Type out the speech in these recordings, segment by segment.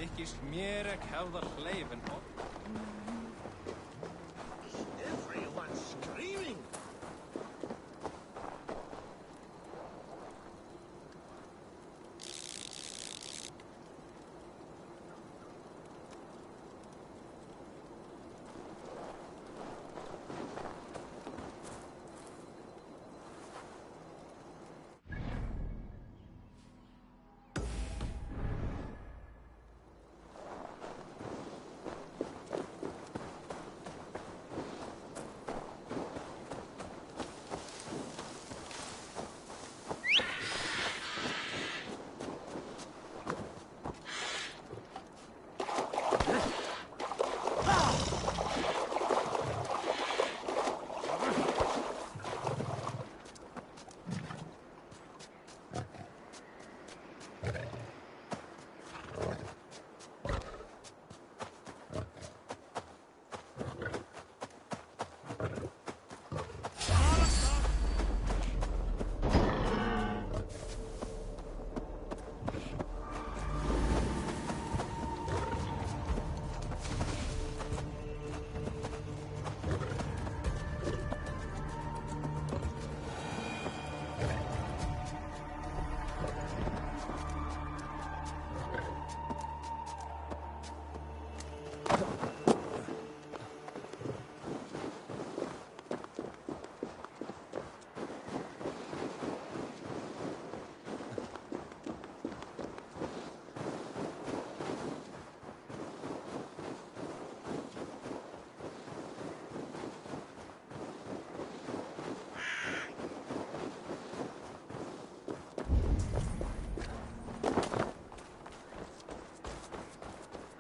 Þykist mér ekki hefða hleifin og... Everyone screaming.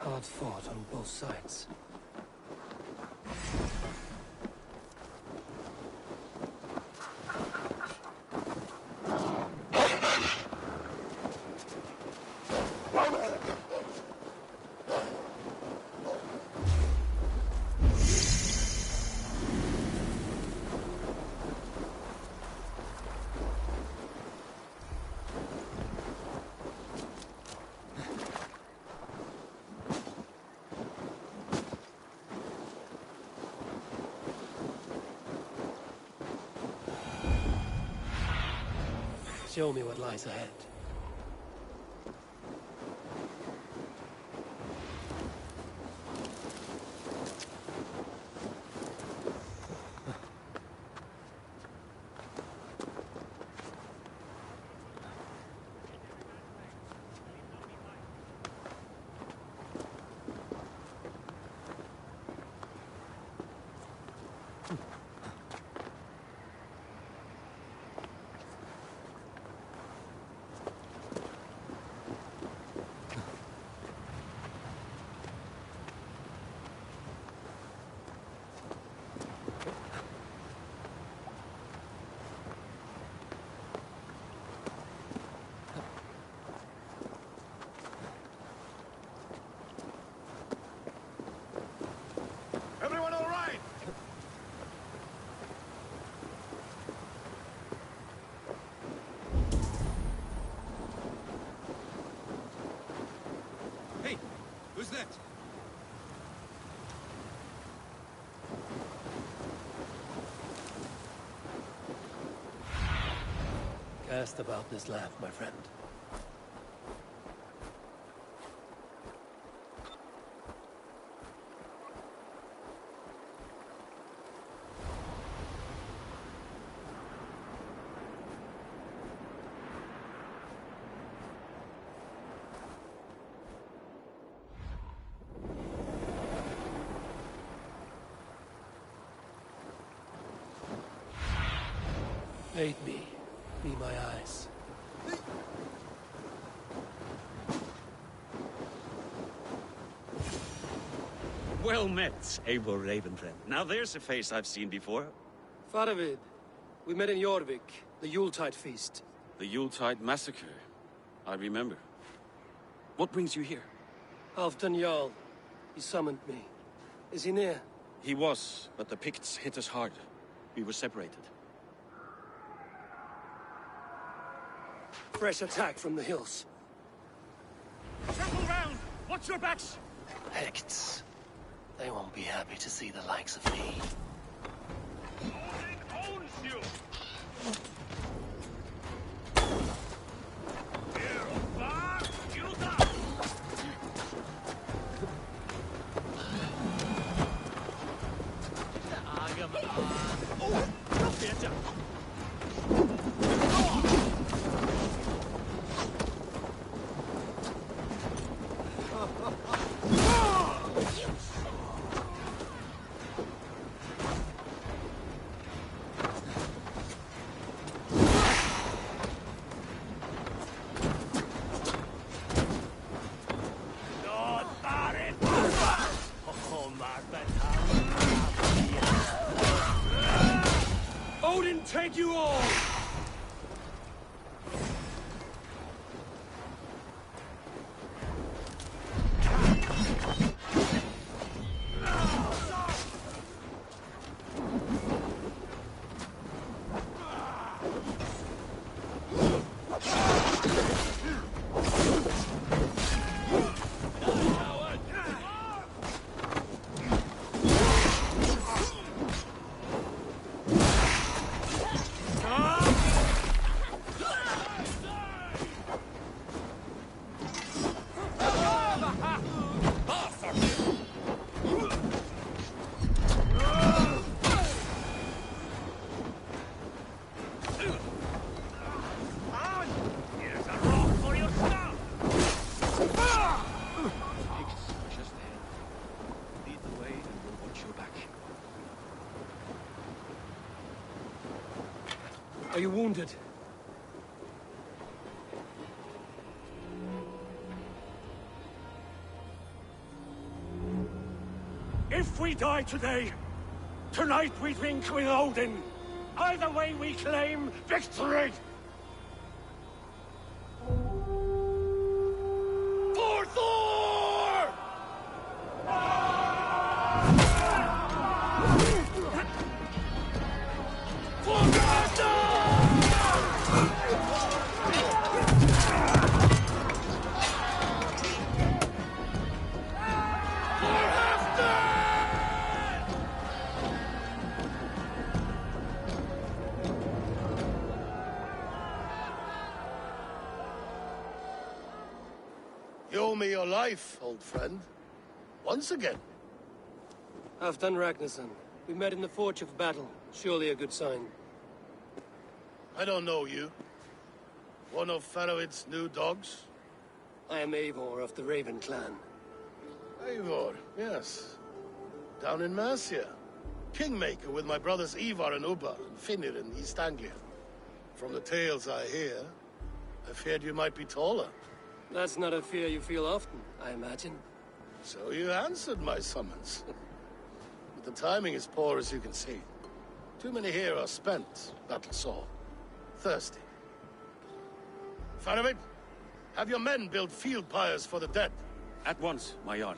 Hard fought on both sides. Show me what lies ahead. Everyone all right? Hey, who's that? Cast about this land, my friend. Aid me. Be my eyes. Well met, able Raven friend. Now there's a face I've seen before. Faravid, we met in Jorvik, the Yuletide feast. The Yuletide massacre. I remember. What brings you here? Halfdan Jarl. He summoned me. Is he near? He was, but the Picts hit us hard. We were separated. Fresh attack from the hills. Circle round! Watch your backs! Hects. They won't be happy to see the likes of me. Odin owns you! Odin, take you all! Are you wounded? If we die today, tonight we drink with Odin. Either way we claim victory! For Thor! For Master! You owe me your life, old friend. Once again. Halfdan Ragnarsson. We met in the Forge of Battle. Surely a good sign. I don't know you. One of Faroid's new dogs? I am Eivor of the Raven clan. Eivor, yes. Down in Mercia. Kingmaker with my brothers Ivar and Ubba, and Finnr in East Anglia. From the tales I hear, I feared you might be taller. That's not a fear you feel often, I imagine. So you answered my summons. But the timing is poor, as you can see. Too many here are spent, battle-sore. Thirsty. Faramir, have your men build field pyres for the dead. At once, my Jarl.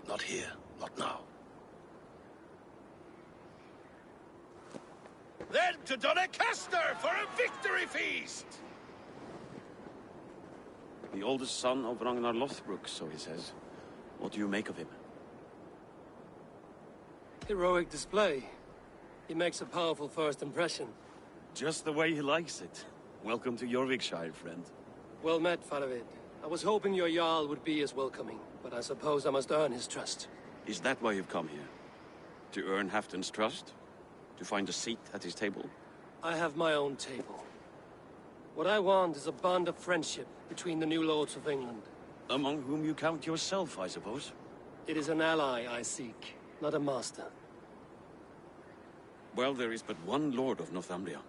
Not here, not now. Then to Doncaster for a victory feast! The oldest son of Ragnar Lothbrok, so he says. What do you make of him? Heroic display. He makes a powerful first impression. Just the way he likes it. Welcome to Jorvikshire, friend. Well met, Faravid. I was hoping your Jarl would be as welcoming, but I suppose I must earn his trust. Is that why you've come here? To earn Halfdan's trust? To find a seat at his table? I have my own table. What I want is a bond of friendship between the new lords of England. Among whom you count yourself, I suppose? It is an ally I seek, not a master. Well, there is but one lord of Northumbria.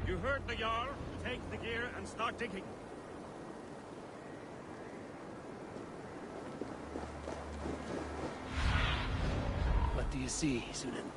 You heard the Jarl. Take the gear and start digging. What do you see, Sunan?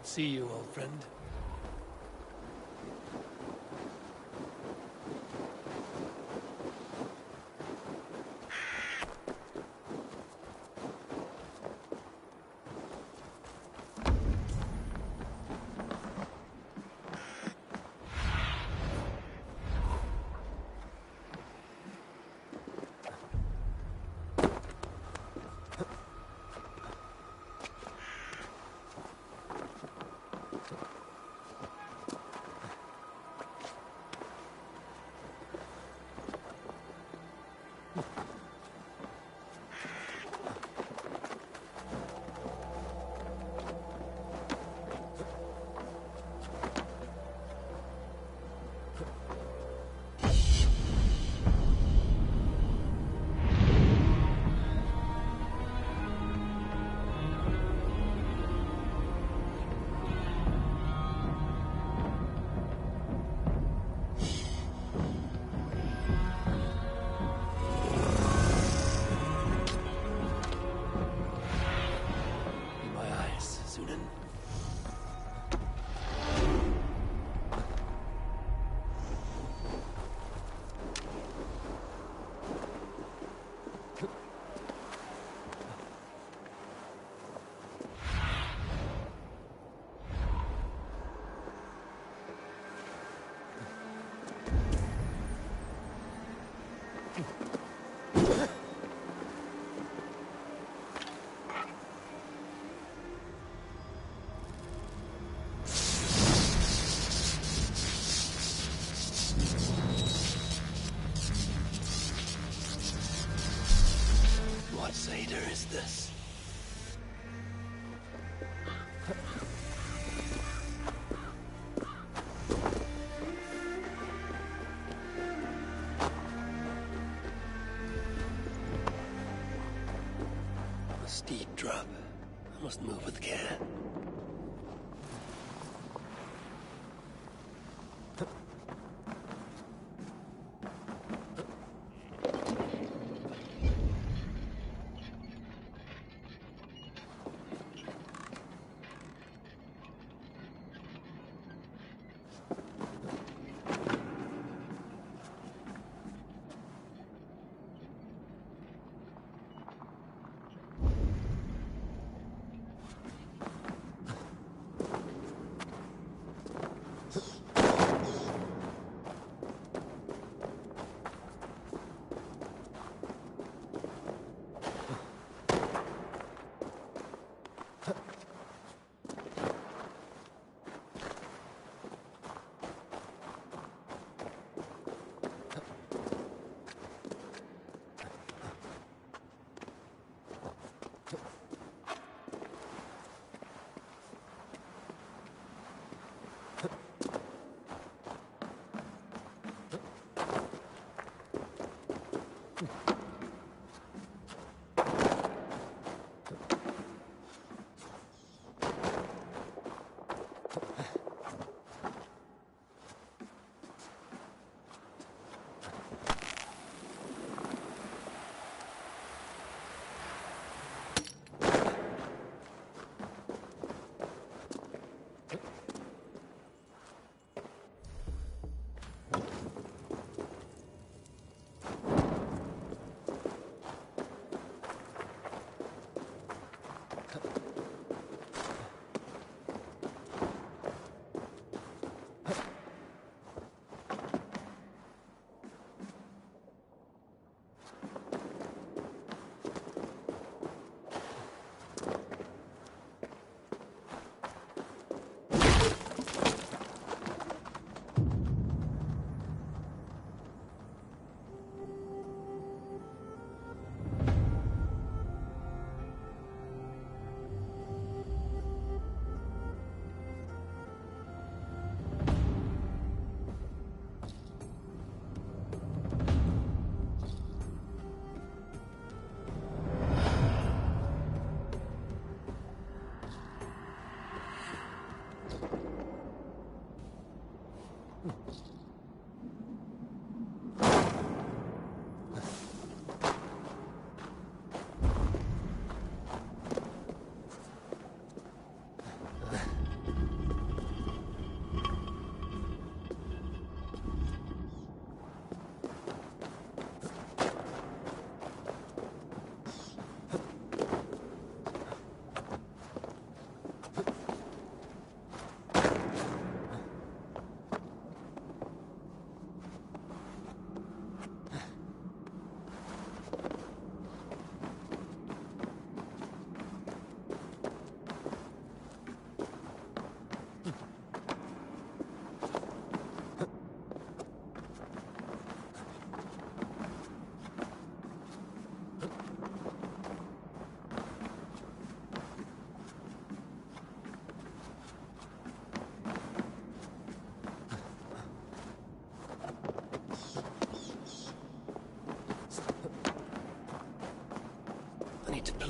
not see you, old friend. What Seder is this? A steep drop. I must move with care.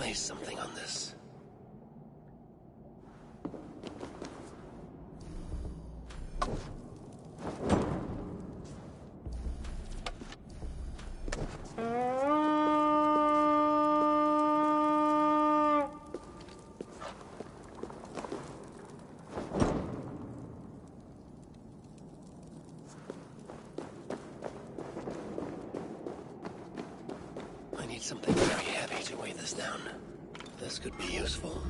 place something on this. I need something very heavy to weigh this down. This could be useful.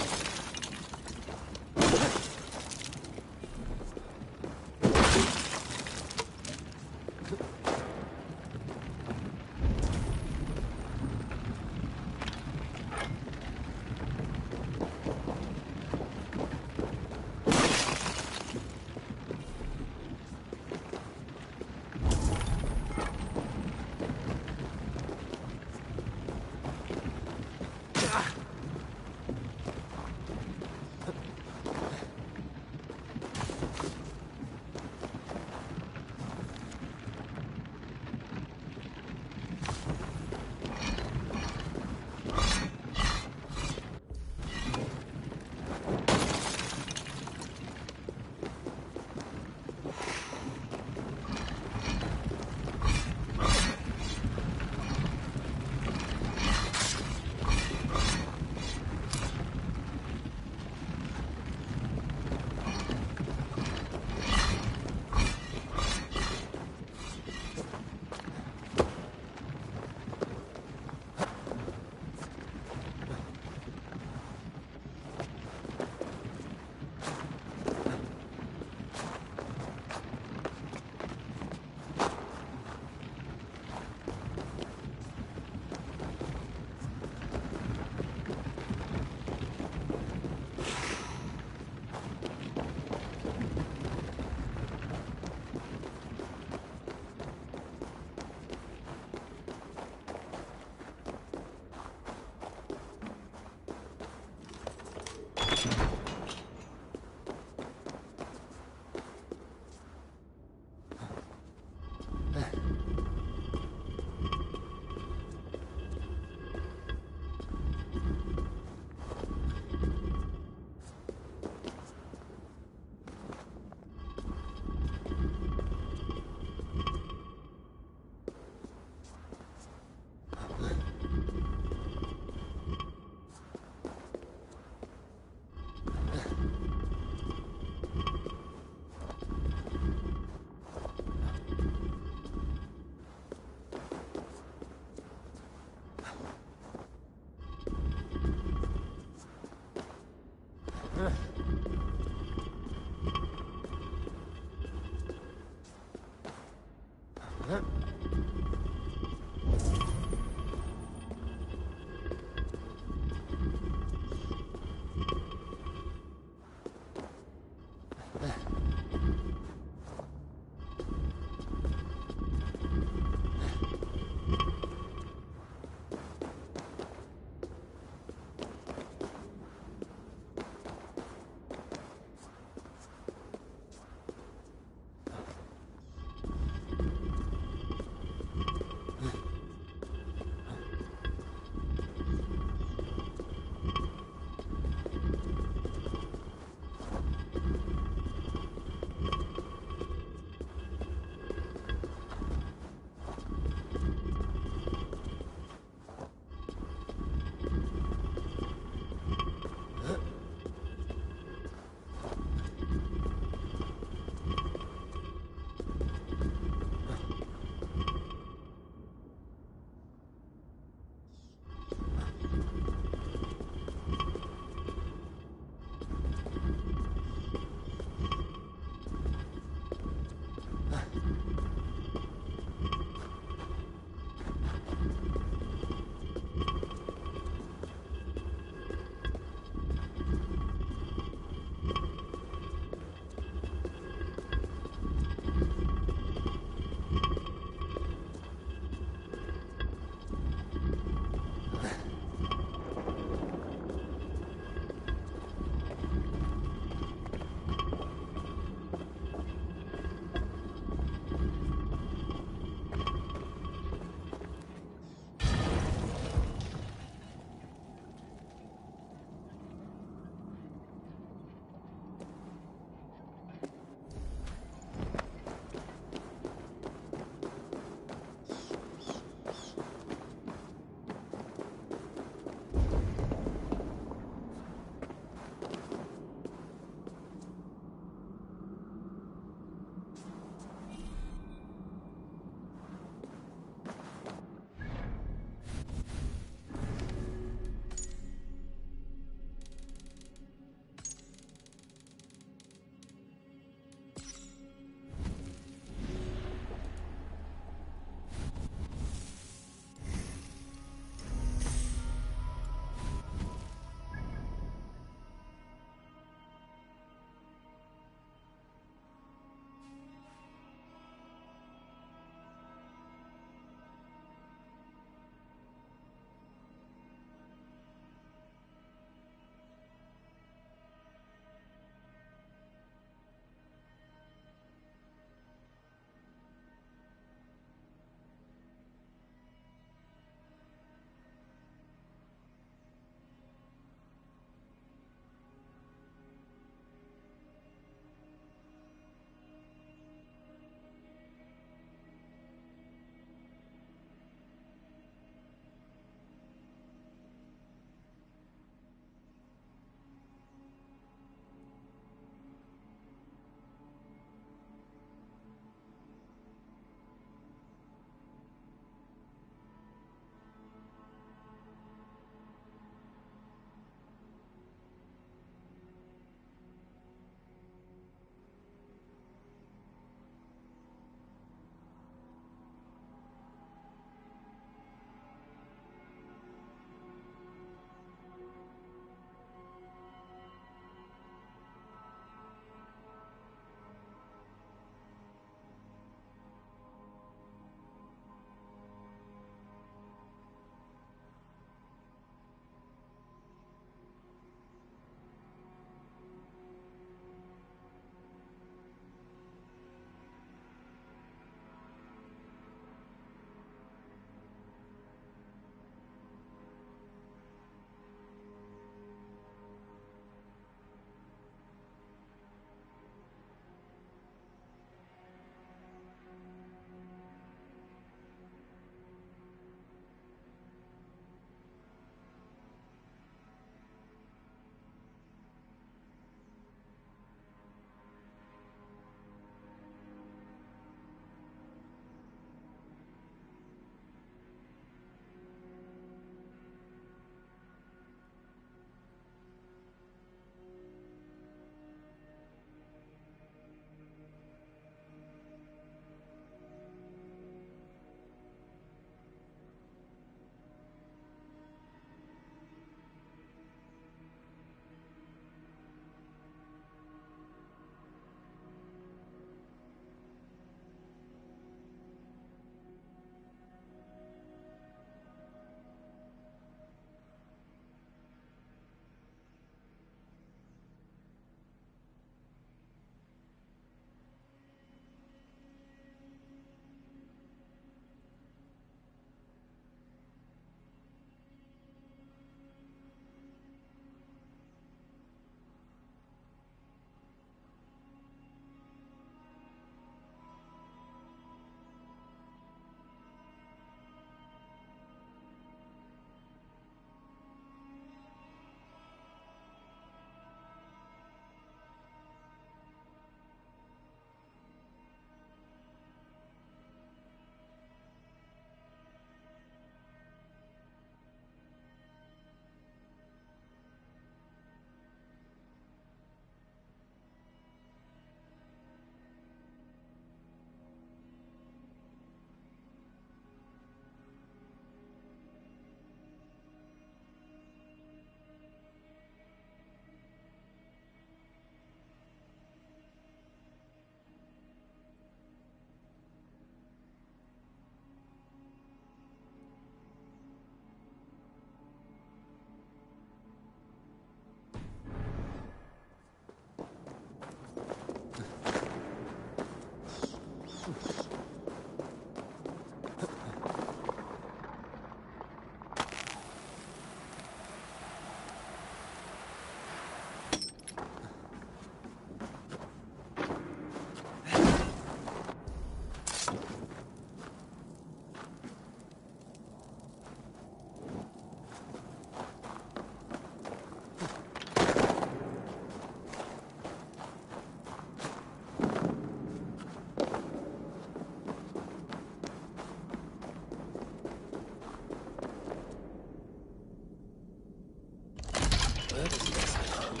Where does this belong?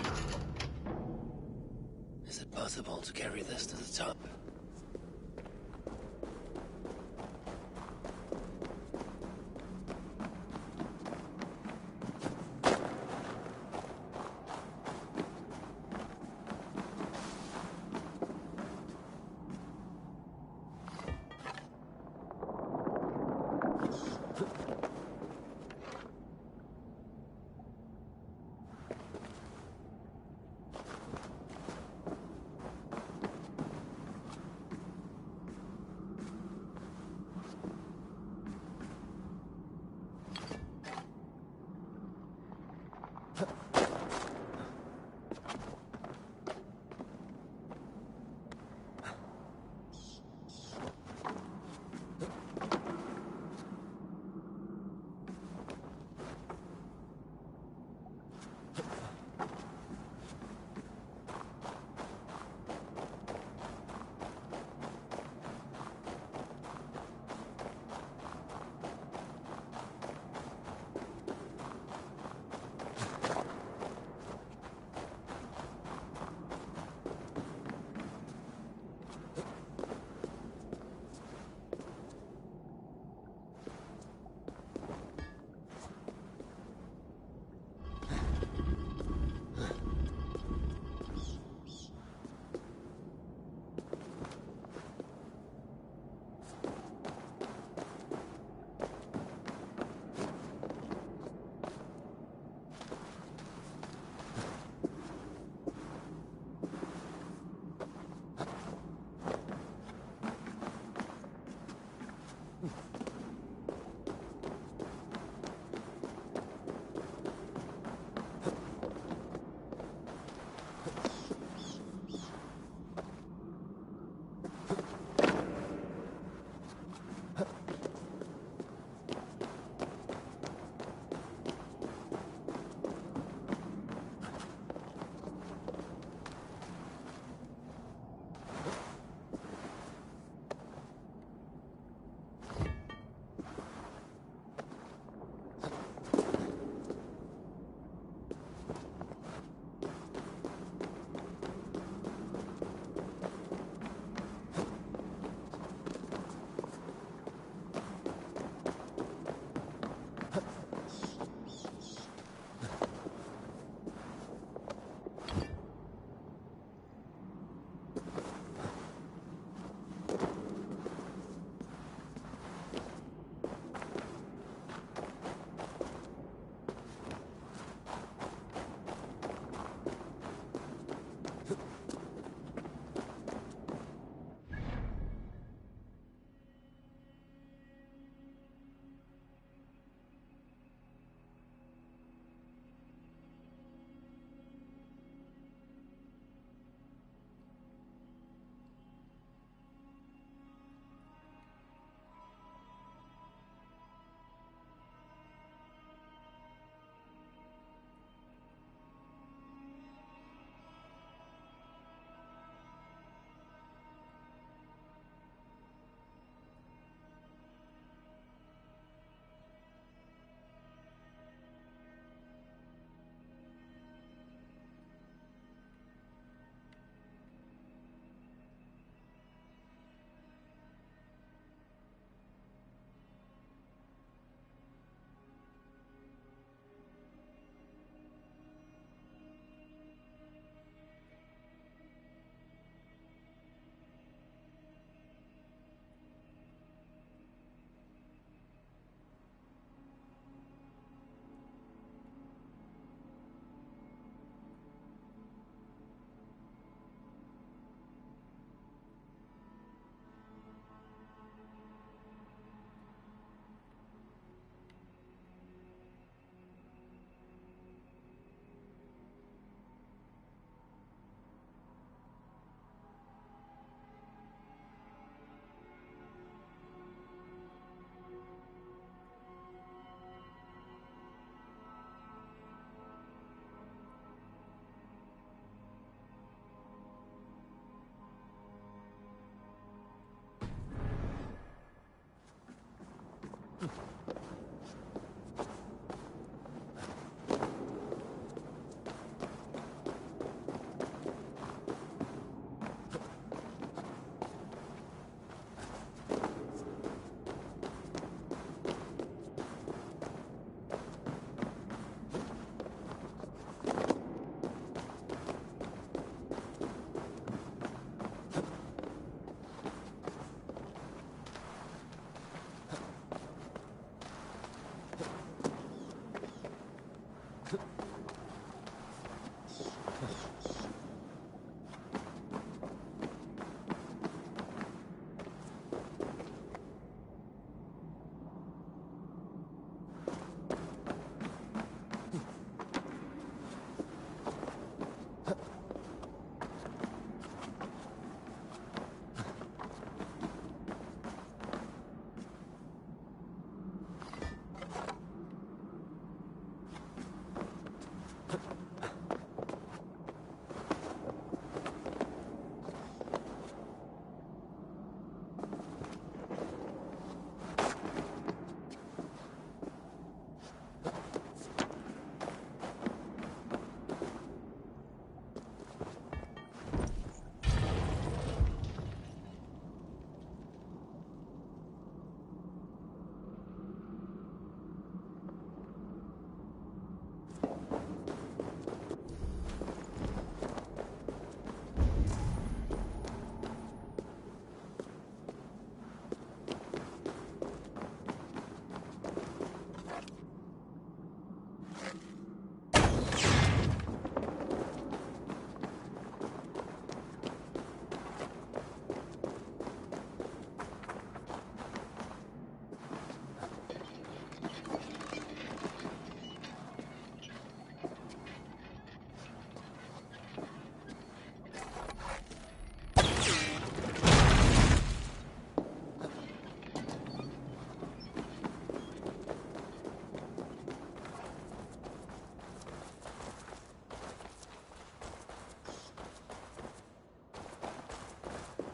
Is it possible to carry this to the top?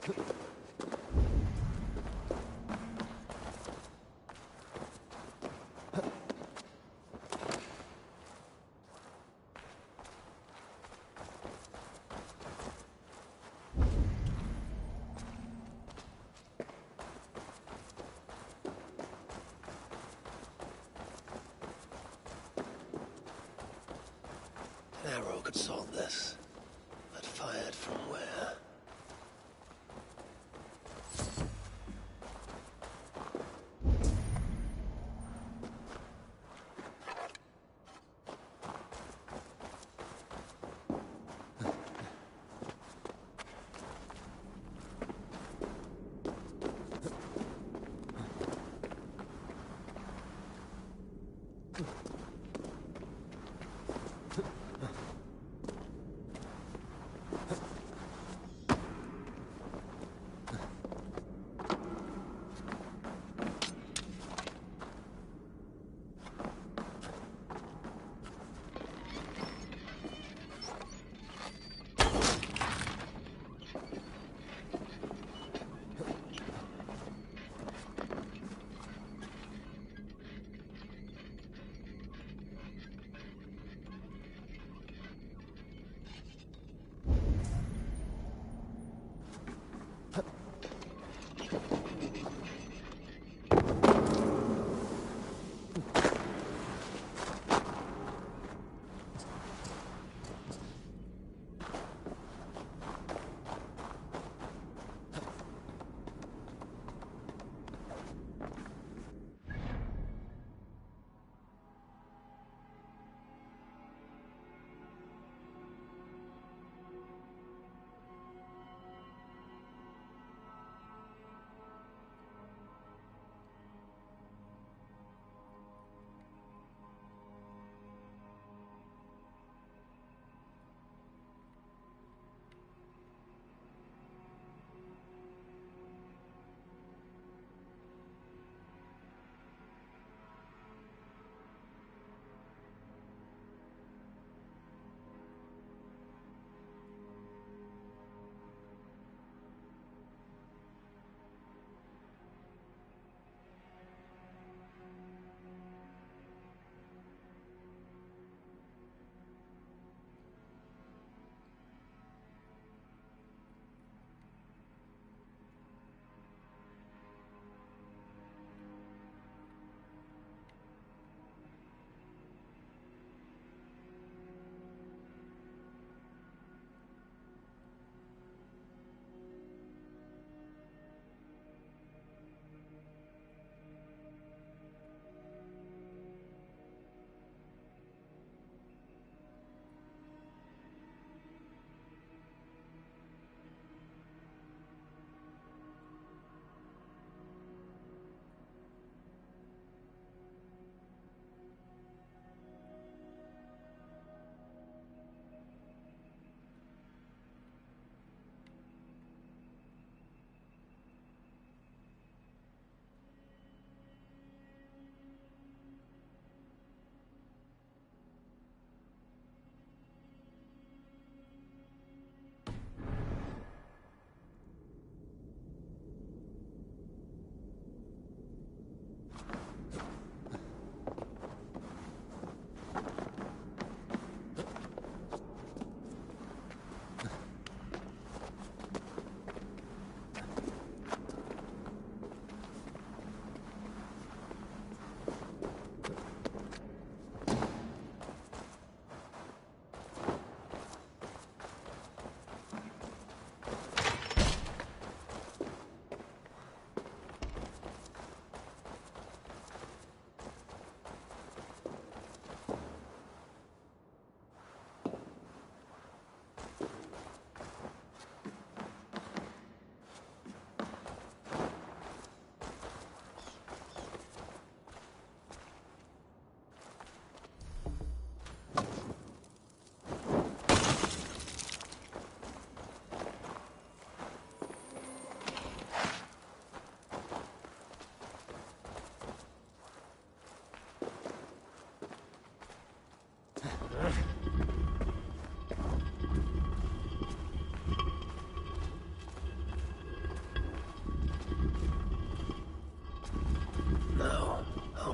An arrow could solve this, but fired from where?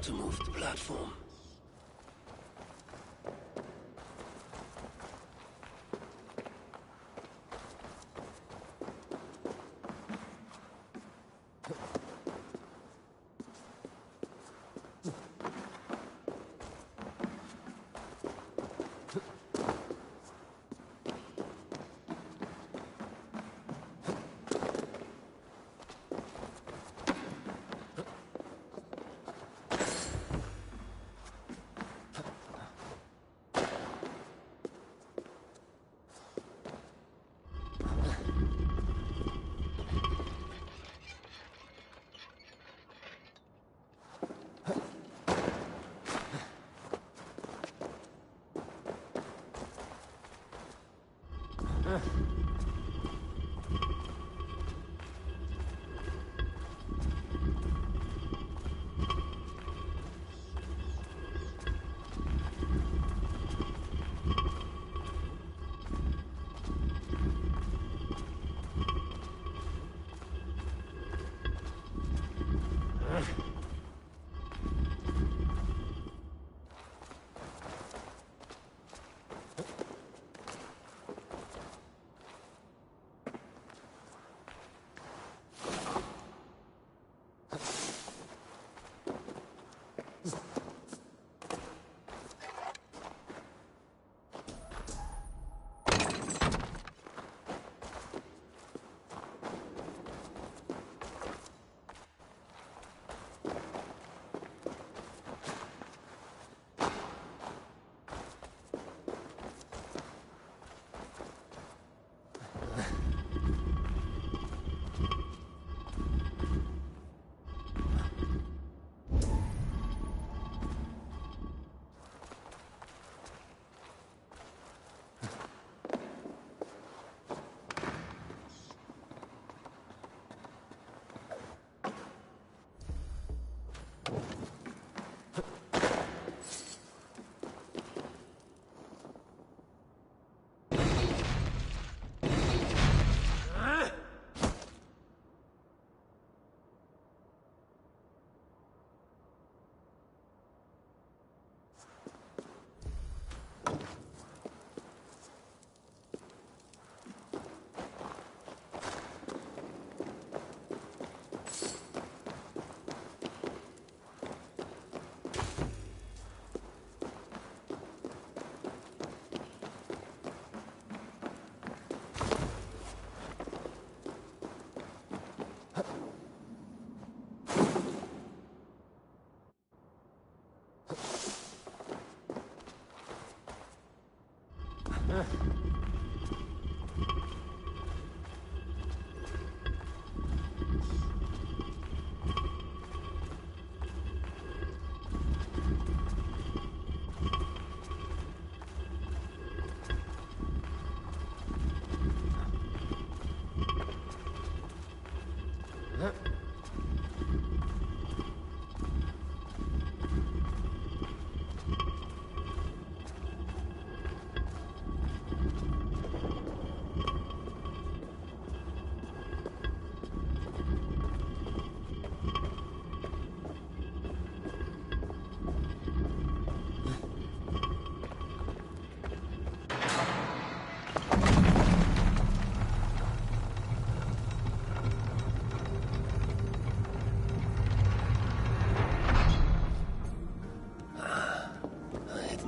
to move the platform.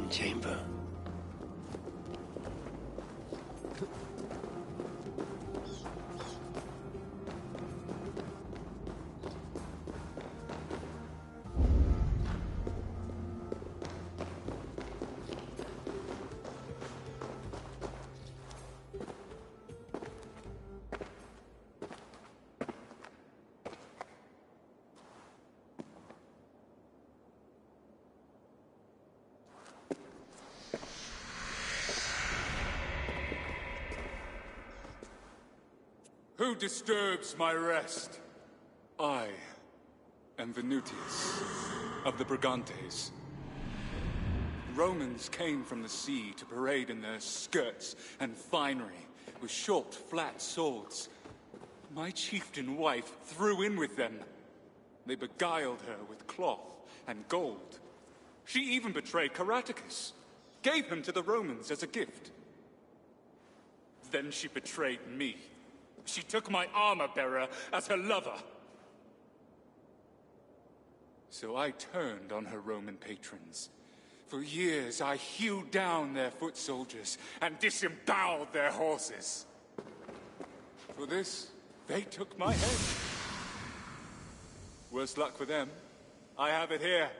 Chamber. Who disturbs my rest? I am Venutius, of the Brigantes. Romans came from the sea to parade in their skirts and finery, with short, flat swords. My chieftain wife threw in with them. They beguiled her with cloth and gold. She even betrayed Caraticus, gave him to the Romans as a gift. Then she betrayed me. She took my armor-bearer as her lover. So I turned on her Roman patrons. For years I hewed down their foot soldiers and disemboweled their horses. For this, they took my head. Worse luck for them. I have it here.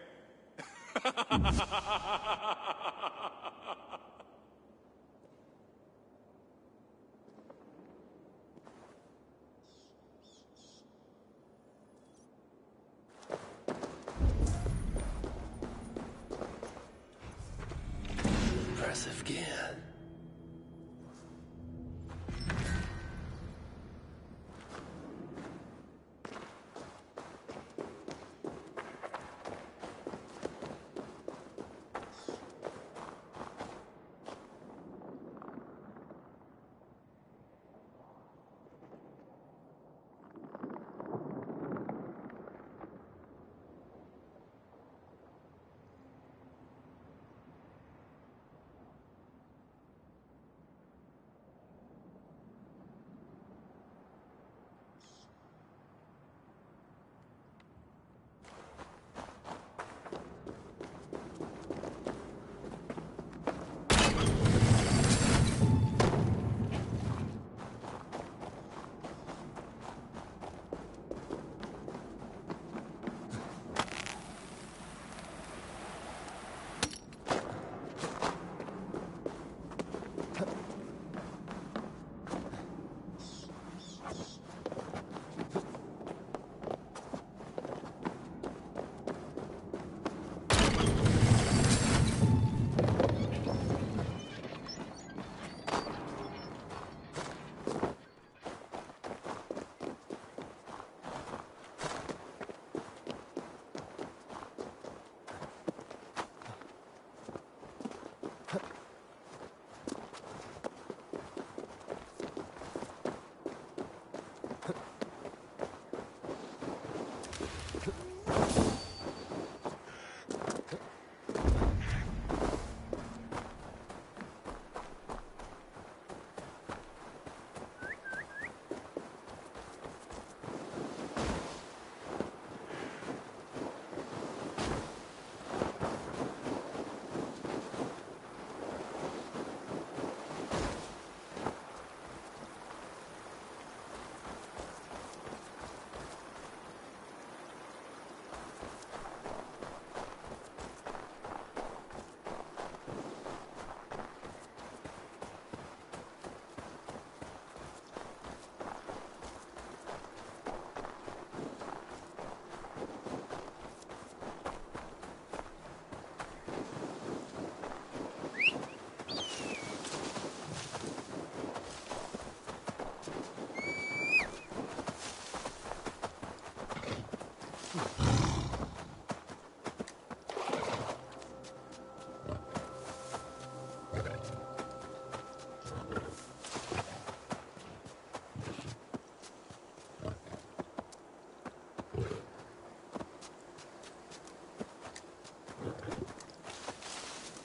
Impressive gear.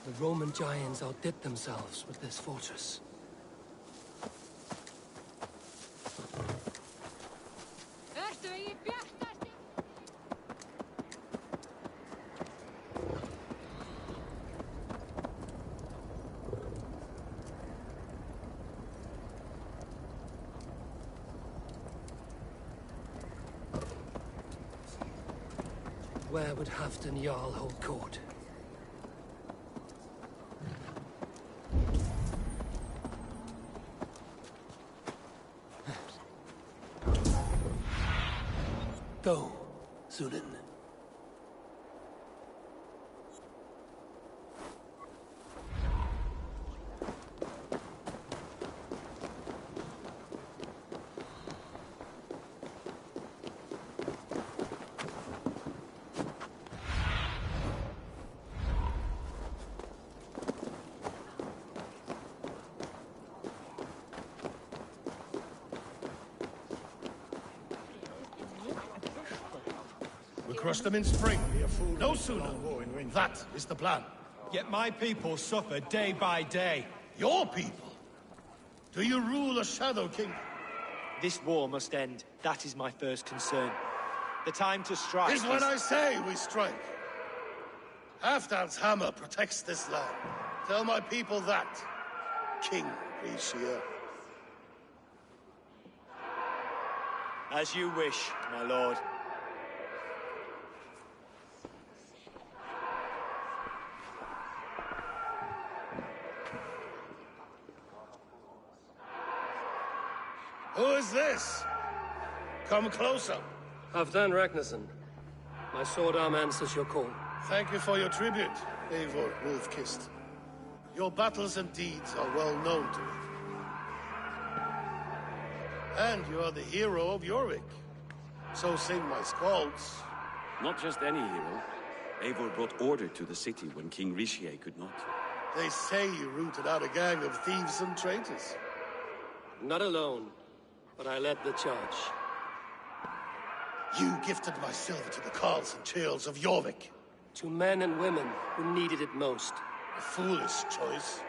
The Roman giants outdid themselves with this fortress. Where would Halfdan Jarl hold court? Go, Zulin. crush them in spring. No sooner. That is the plan. Yet my people suffer day by day. Your people? Do you rule a Shadow Kingdom? This war must end. That is my first concern. The time to strike Is when I say we strike. Halfdan's hammer protects this land. Tell my people that, King Rishia. As you wish, my lord. Who is this? Come closer. Halfdan Ragnarsson. My sword arm answers your call. Thank you for your tribute, Eivor Wolf-Kissed. Your battles and deeds are well known to me. And you are the hero of Jorvik. So sing my skalds. Not just any hero. Eivor brought order to the city when King Rishie could not. They say you rooted out a gang of thieves and traitors. Not alone, but I led the charge. You gifted my silver to the carls and churls of Jorvik. To men and women who needed it most. A foolish choice.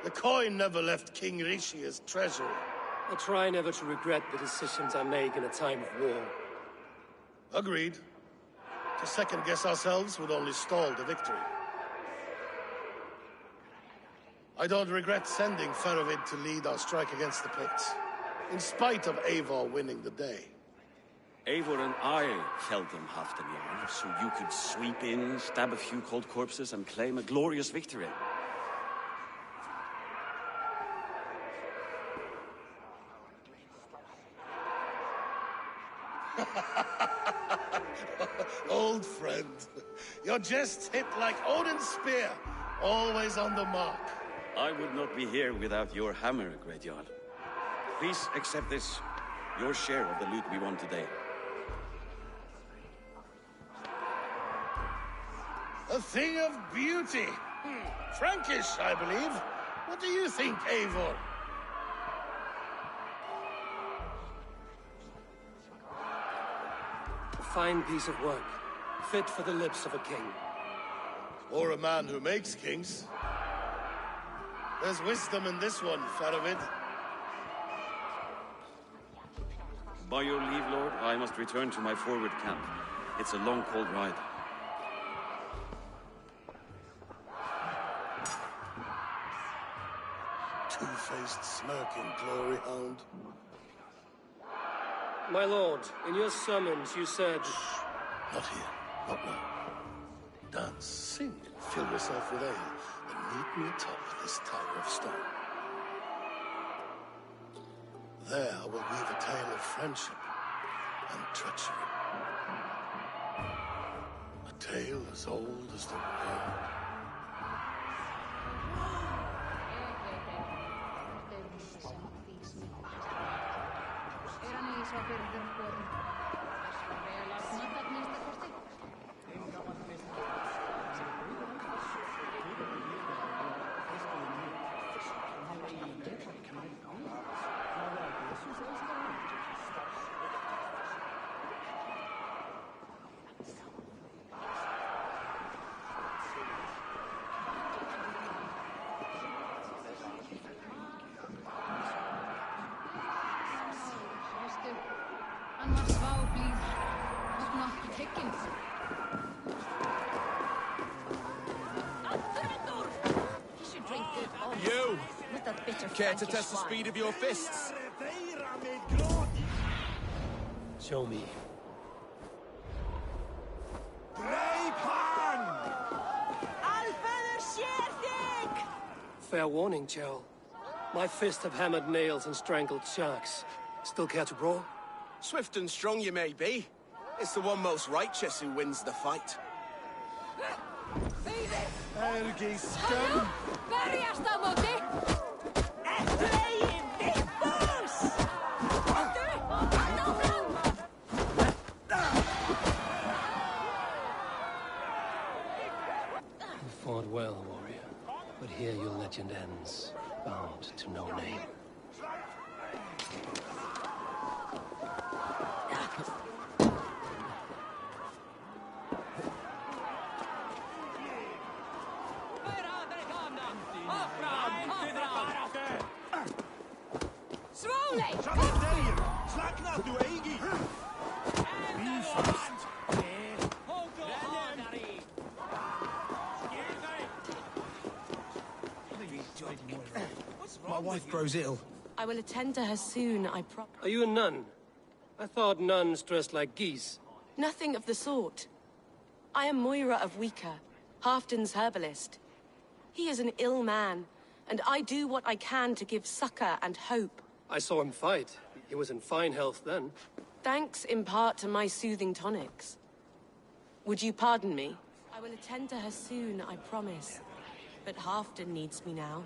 The coin never left King Rishia's treasury. I try never to regret the decisions I make in a time of war. Agreed. To second-guess ourselves would only stall the victory. I don't regret sending Faravid to lead our strike against the Picts, in spite of Eivor winning the day. Eivor and I held them half the year, so you could sweep in, stab a few cold corpses, and claim a glorious victory. Old friend, your jests hit like Odin's spear, always on the mark. I would not be here without your hammer, Great Jarl. Please accept this, your share of the loot we won today. A thing of beauty. Frankish, I believe. What do you think, Eivor? A fine piece of work, fit for the lips of a king. Or a man who makes kings. There's wisdom in this one, Faravid. By your leave, Lord, I must return to my forward camp. It's a long, cold ride. Two-faced, smirking glory hound. My lord, in your summons you said... Not here, not now. Dance, sing, fill yourself with ale, and meet me atop this tower of stone. There I will weave a tale of friendship and treachery. A tale as old as the world. You! Care to test the speed of your fists? Show me. Fair warning, Jarl. My fists have hammered nails and strangled sharks. Still care to brawl? Swift and strong you may be. It's the one most righteous who wins the fight. Ergi scum! Verjast á móti! You fought well, warrior. But here your legend ends, bound to no name. My wife grows ill. I will attend to her soon, I promise. Are you a nun? I thought nuns dressed like geese. Nothing of the sort. I am Moira of Weaker, Halfdan's herbalist. He is an ill man, and I do what I can to give succor and hope. I saw him fight. He was in fine health then. Thanks in part to my soothing tonics. Would you pardon me? I will attend to her soon, I promise. But Halfdan needs me now.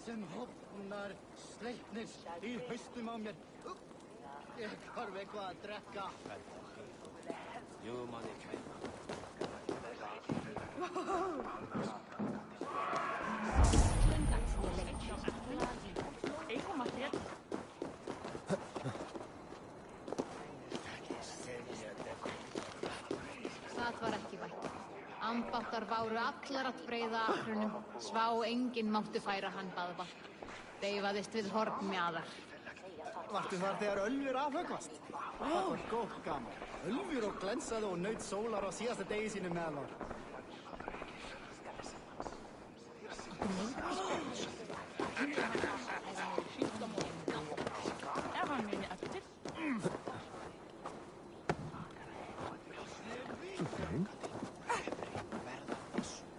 Sem hopnar sleipnir í haustum á mér. Ég þarf eitthvað að drekka. Jú, manni kæma. Það var ekki vænt. Ambáttar báru allar að breiða akrunum. Svá enginn mátti færa hann baðvatn. Deyfaðist við hornmjaðar. Varstu þar þegar Ölfur afhöggvast? Það var gótt gaman. Ölfur og glensaði og naut sólar á síðasta degi sínu meðal.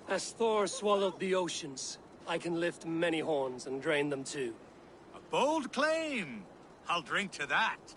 As Thor swallowed the oceans, I can lift many horns and drain them too. A bold claim! I'll drink to that.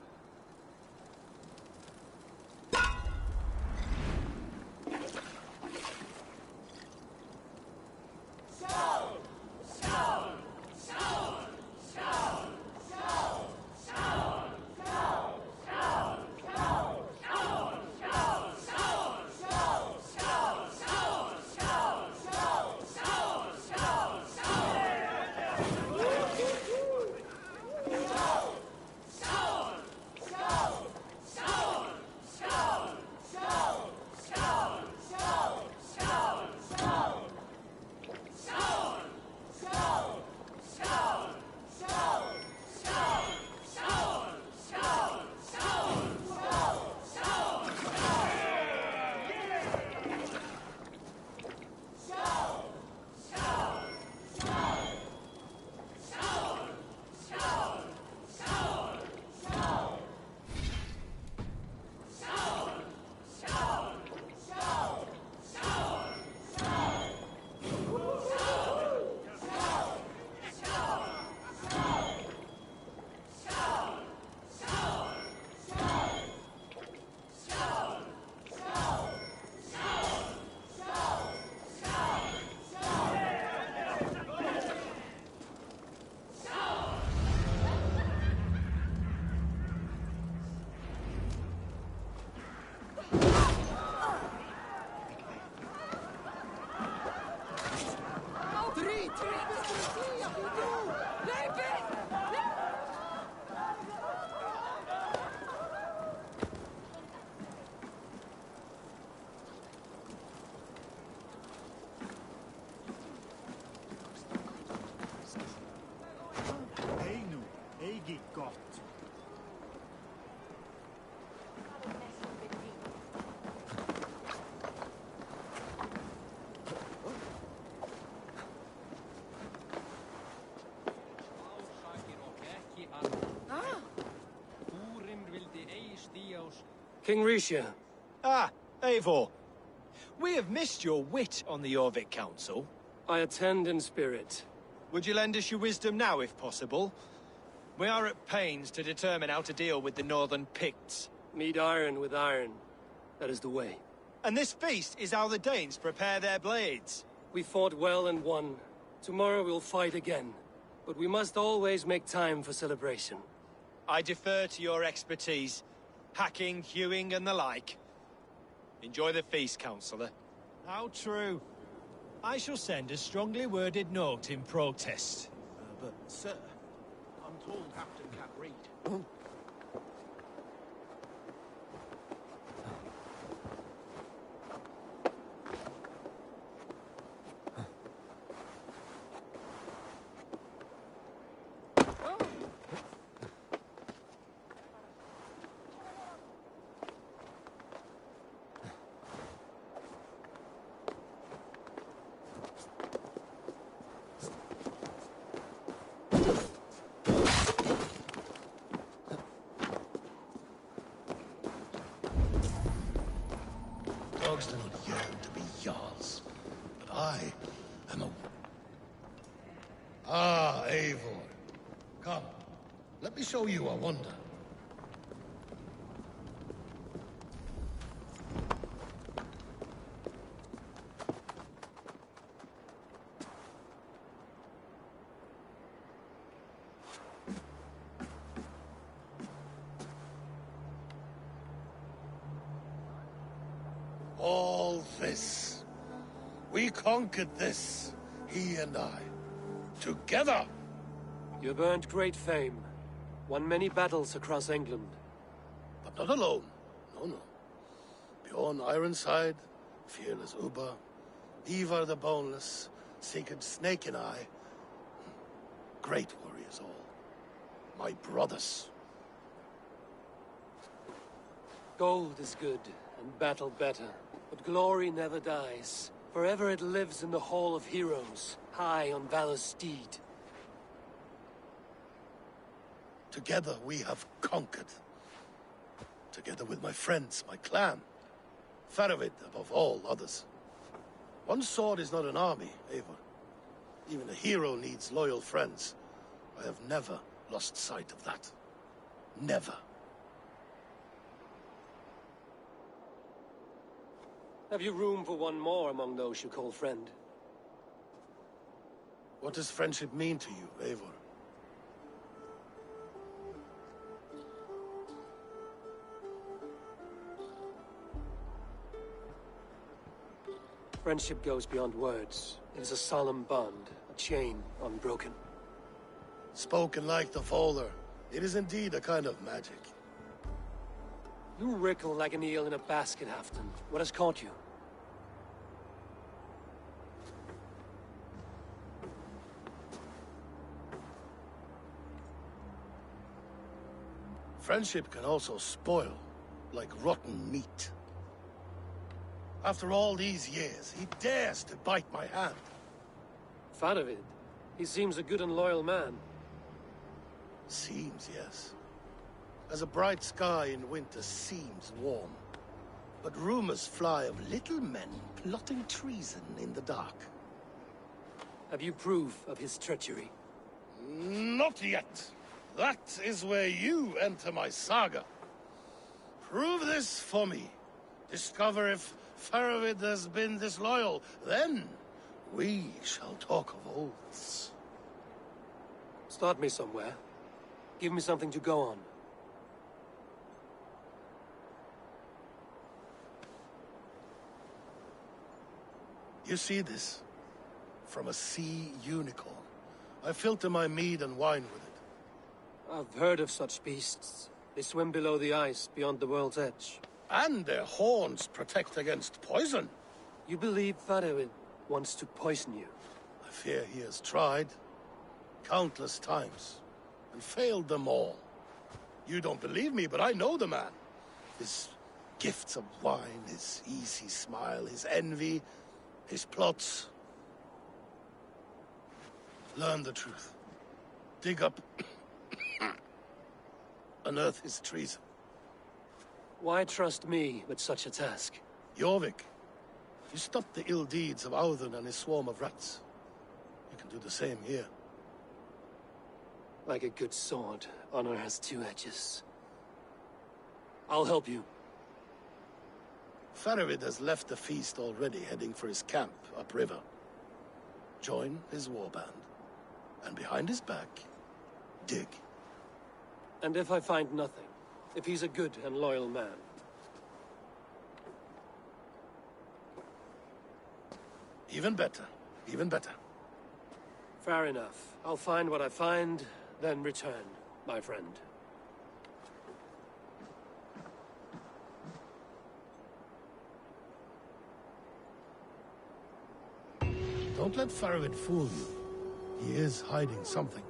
King Risha. Ah, Eivor. We have missed your wit on the Jorvik Council. I attend in spirit. Would you lend us your wisdom now, if possible? We are at pains to determine how to deal with the Northern Picts. Meet iron with iron. That is the way. And this feast is how the Danes prepare their blades. We fought well and won. Tomorrow we'll fight again. But we must always make time for celebration. I defer to your expertise. Hacking, hewing, and the like. Enjoy the feast, Councillor. How true. I shall send a strongly worded note in protest. But, sir, I'm told Halfdan can't read. dogs do not yearn to be Jarls, but I am a... Ah, Eivor. Come, let me show you a wonder. All this. We conquered this, he and I. Together! You've earned great fame. Won many battles across England. But not alone. No, no. Bjorn Ironside, fearless Ubba, Ivar the Boneless, Sigurd Snake and I. Great warriors all. My brothers. Gold is good, and battle better. But glory never dies. Forever it lives in the Hall of Heroes, high on Valor's steed. Together we have conquered. Together with my friends, my clan. Faravid above all others. One sword is not an army, Eivor. Even a hero needs loyal friends. I have never lost sight of that. Never. Have you room for one more among those you call friend? What does friendship mean to you, Eivor? Friendship goes beyond words. It is a solemn bond, a chain unbroken. Spoken like the Folder, it is indeed a kind of magic. You wrinkle like an eel in a basket, Halfdan. What has caught you? Friendship can also spoil, like rotten meat. After all these years, he dares to bite my hand. Faravid. He seems a good and loyal man. Seems, yes. As a bright sky in winter seems warm. But rumors fly of little men plotting treason in the dark. Have you proof of his treachery? Not yet. That is where you enter my saga. Prove this for me. Discover if Faravid has been disloyal. Then we shall talk of oaths. Start me somewhere. Give me something to go on. You see this? From a sea unicorn. I filter my mead and wine with it. I've heard of such beasts. They swim below the ice, beyond the world's edge. And their horns protect against poison. You believe Faravid wants to poison you? I fear he has tried. Countless times. And failed them all. You don't believe me, but I know the man. His gifts of wine, his easy smile, his envy, his plots. Learn the truth. Dig up... unearth his treason. Why trust me with such a task? Jorvik, you stopped the ill deeds of Audun and his swarm of rats. You can do the same here. Like a good sword, honor has two edges. I'll help you. Faravid has left the feast already, heading for his camp upriver. Join his warband. And behind his back, dig. And if I find nothing? If he's a good and loyal man? Even better. Even better. Fair enough. I'll find what I find, then return, my friend. Don't let Faravid fool you. He is hiding something.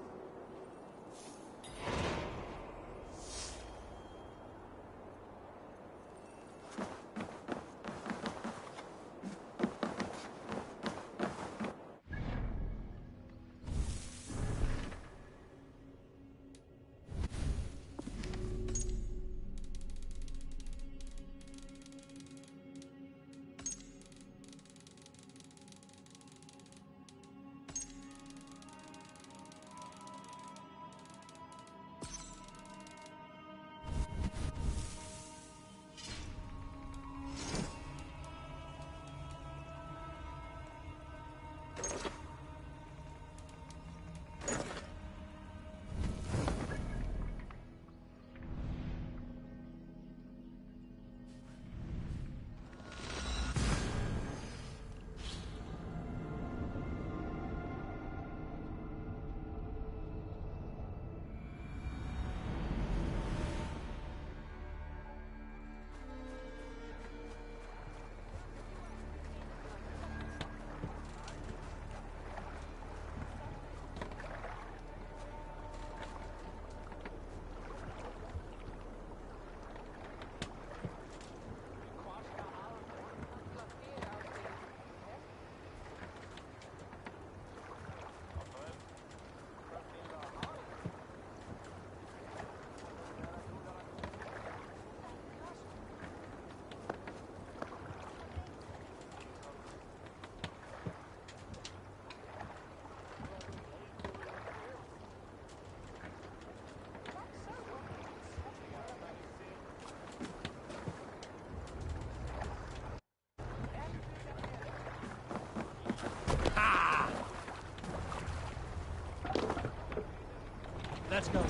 Let's go.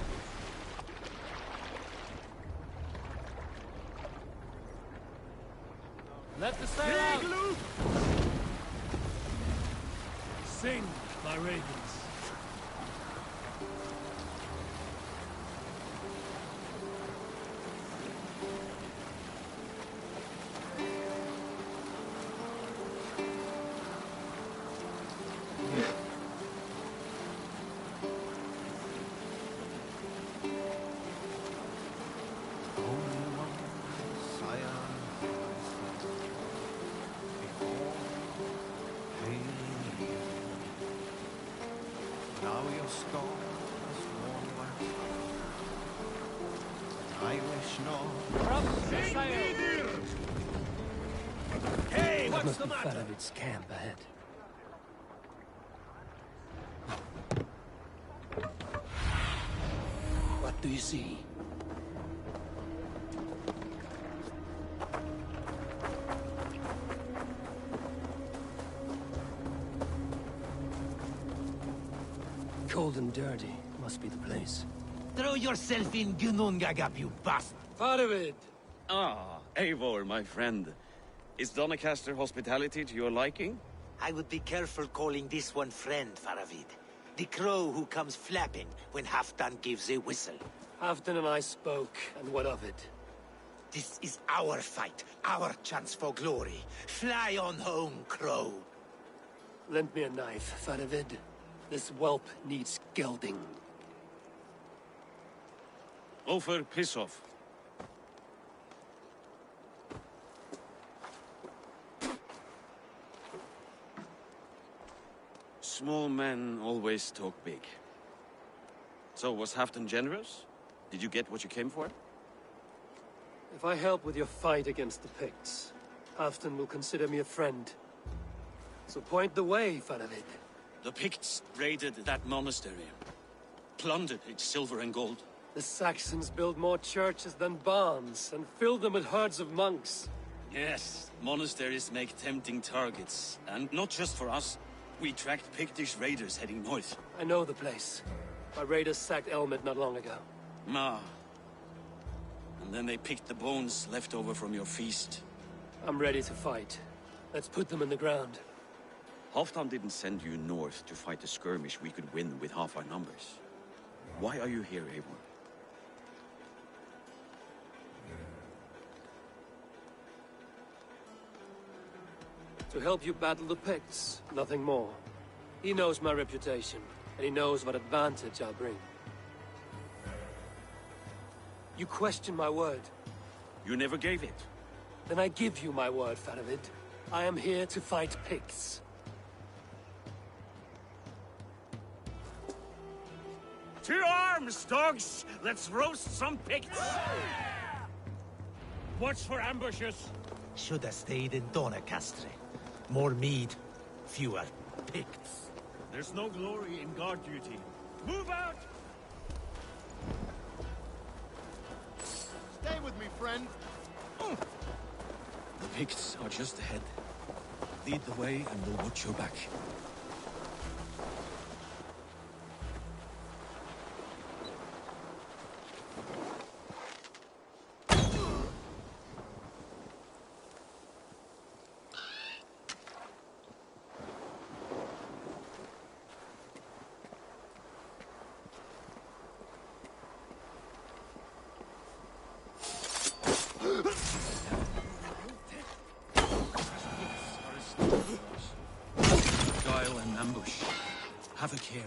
Let the sail out! Sing, my ravens. Hey, That what's must the be matter? Faravid's camp ahead. What do you see? Cold and dirty must be the place. Throw yourself in Gunungagap, you bastard! Faravid! Ah, Eivor, my friend. Is Doncaster hospitality to your liking? I would be careful calling this one friend, Faravid. The crow who comes flapping when Halfdan gives a whistle. Halfdan and I spoke, and what of it? This is our fight, our chance for glory. Fly on home, crow. Lend me a knife, Faravid. This whelp needs gelding. Ofer, piss off. Small men always talk big. So, was Halfdan generous? Did you get what you came for? If I help with your fight against the Picts, Halfdan will consider me a friend. So point the way, Faravid. The Picts raided that monastery. Plundered its silver and gold. The Saxons built more churches than barns, and filled them with herds of monks. Yes, monasteries make tempting targets. And not just for us. We tracked Pictish raiders heading north. I know the place. My raiders sacked Elmet not long ago. Ah. And then they picked the bones left over from your feast. I'm ready to fight. Let's put them in the ground. Halfdan didn't send you north to fight a skirmish we could win with half our numbers. Why are you here, Eivor? To help you battle the Picts, nothing more. He knows my reputation, and he knows what advantage I'll bring. You question my word. You never gave it. Then I give you my word, Faravid. I am here to fight Picts. To arms, dogs! Let's roast some Picts! Watch for ambushes. Should have stayed in Doncaster. More mead, fewer Picts. There's no glory in guard duty. Move out! Stay with me, friend. The Picts are just ahead. Lead the way and we'll watch your back. Guile and ambush. Have a care.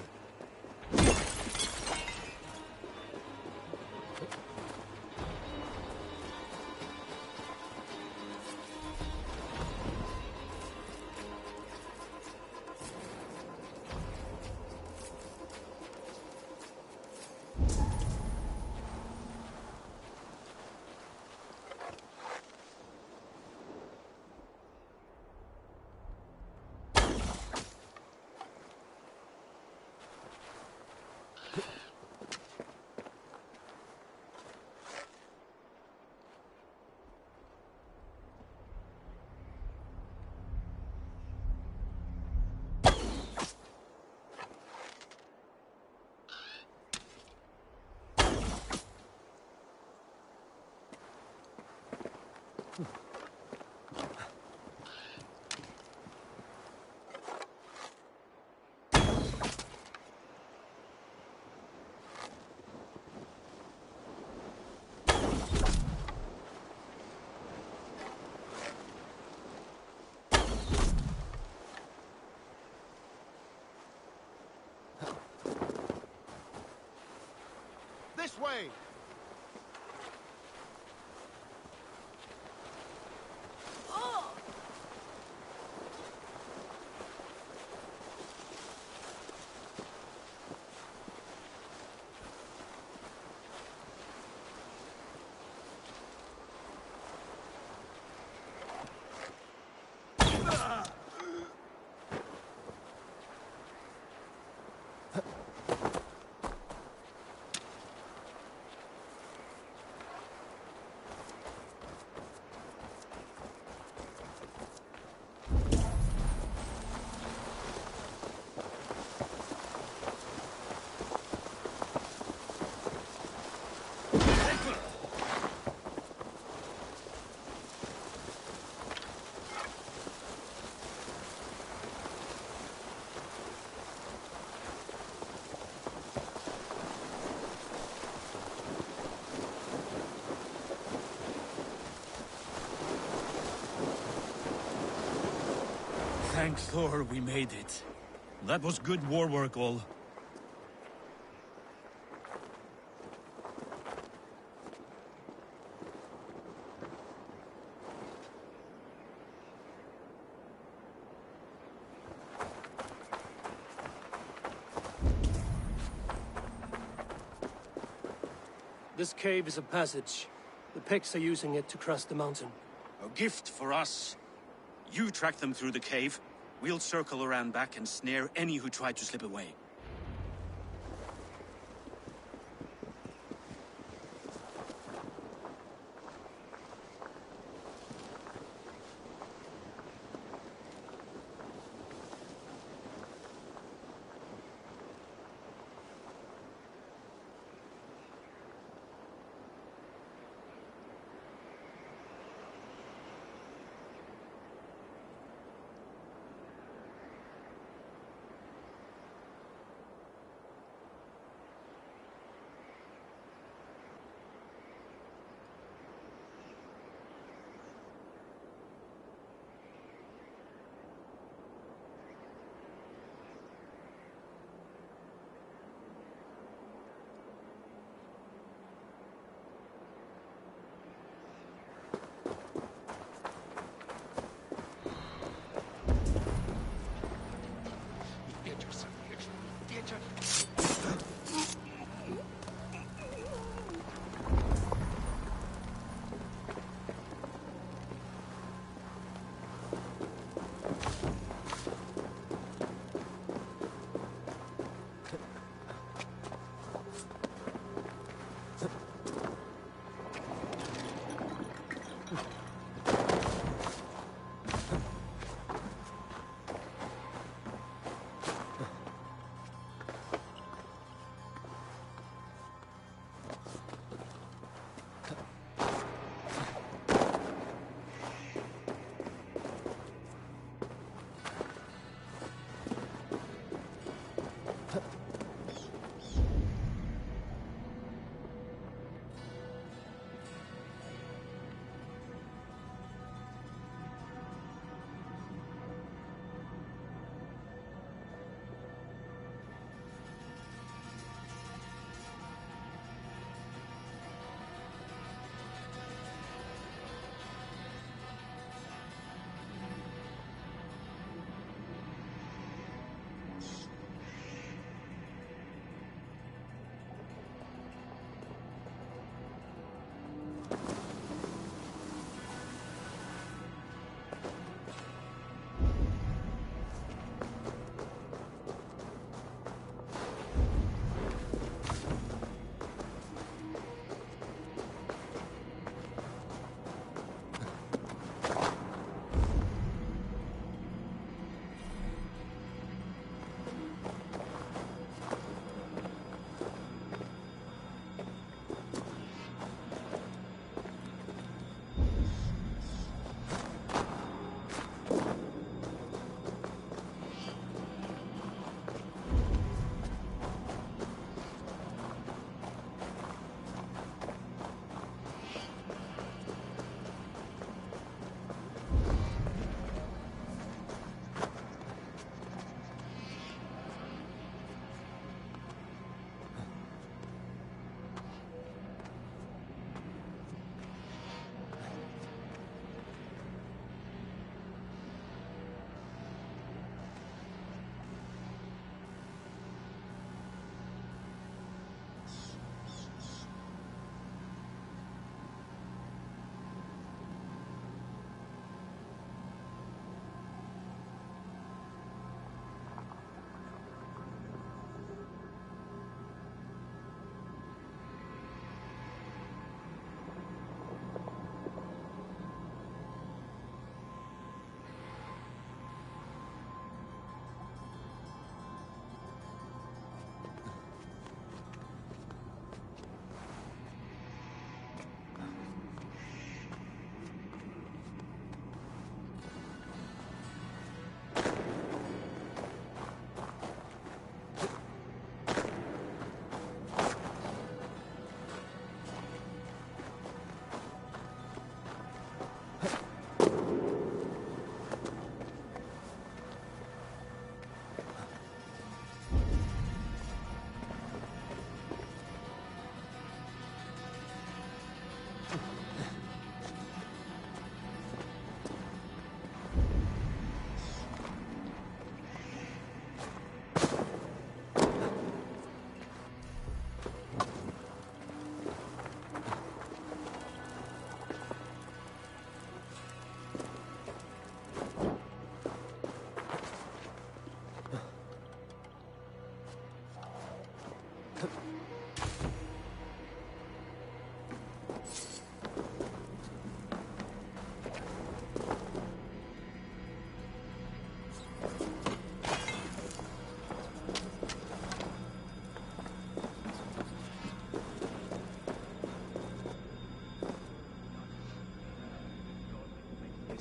This way! Thank Thor we made it. That was good war work, all. This cave is a passage. The Picts are using it to cross the mountain. A gift for us. You track them through the cave. We'll circle around back and snare any who try to slip away.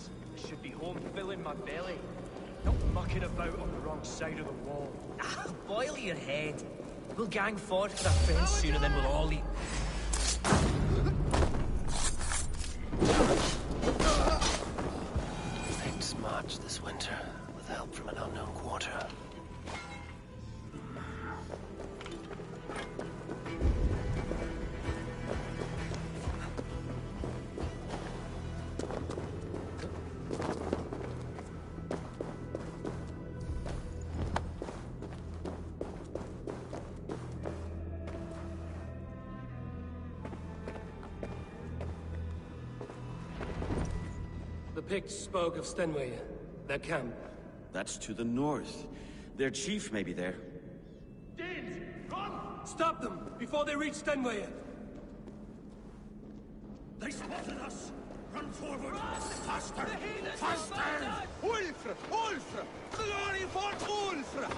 days. I should be home filling my belly, not mucking about on the wrong side of the wall. Ah, boil your head. We'll gang forward for our friends soon and then we'll all eat. Picts march this winter with help from an unknown quarter. The Picts spoke of Stenway, their camp. That's to the north. Their chief may be there. Danes, run! Stop them before they reach Stenway. They spotted us! Run forward! Faster! Faster! Ulfr! Ulfr! Glory for Ulfr!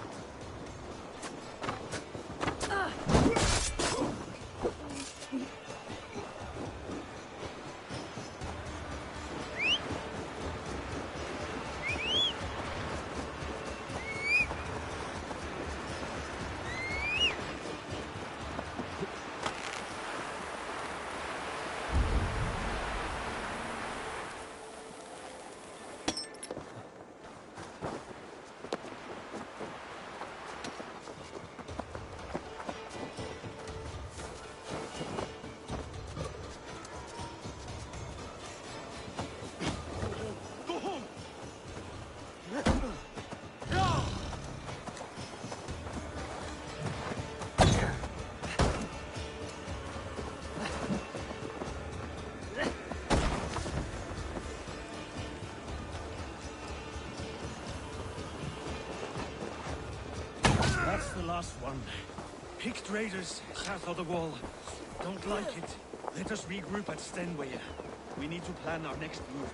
That's the last one. Picked raiders south of the wall. Don't like it. Let us regroup at Stenway. We need to plan our next move.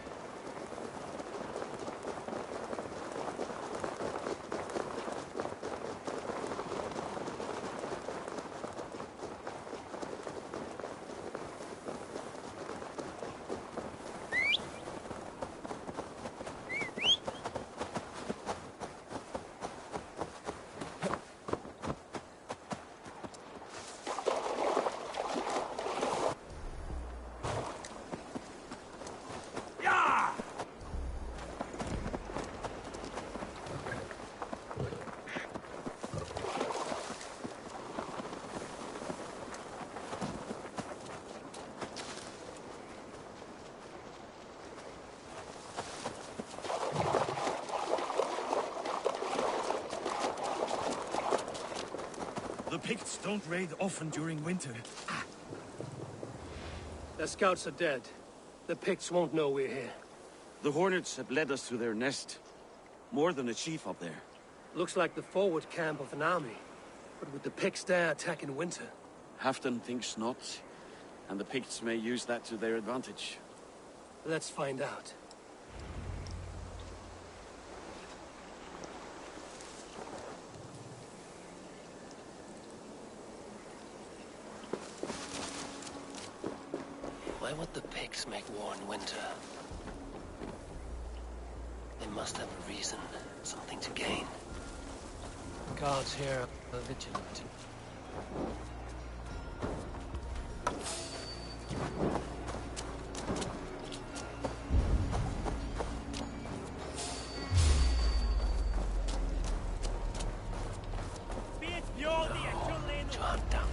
The Picts don't raid often during winter. Their scouts are dead. The Picts won't know we're here. The Hornets have led us to their nest. More than a chief up there. Looks like the forward camp of an army. But with the Picts there attack in winter? Halfdan thinks not. And the Picts may use that to their advantage. Let's find out. Why would the Picts make war in winter? They must have a reason, something to gain. Guards here are vigilant. To hunt down.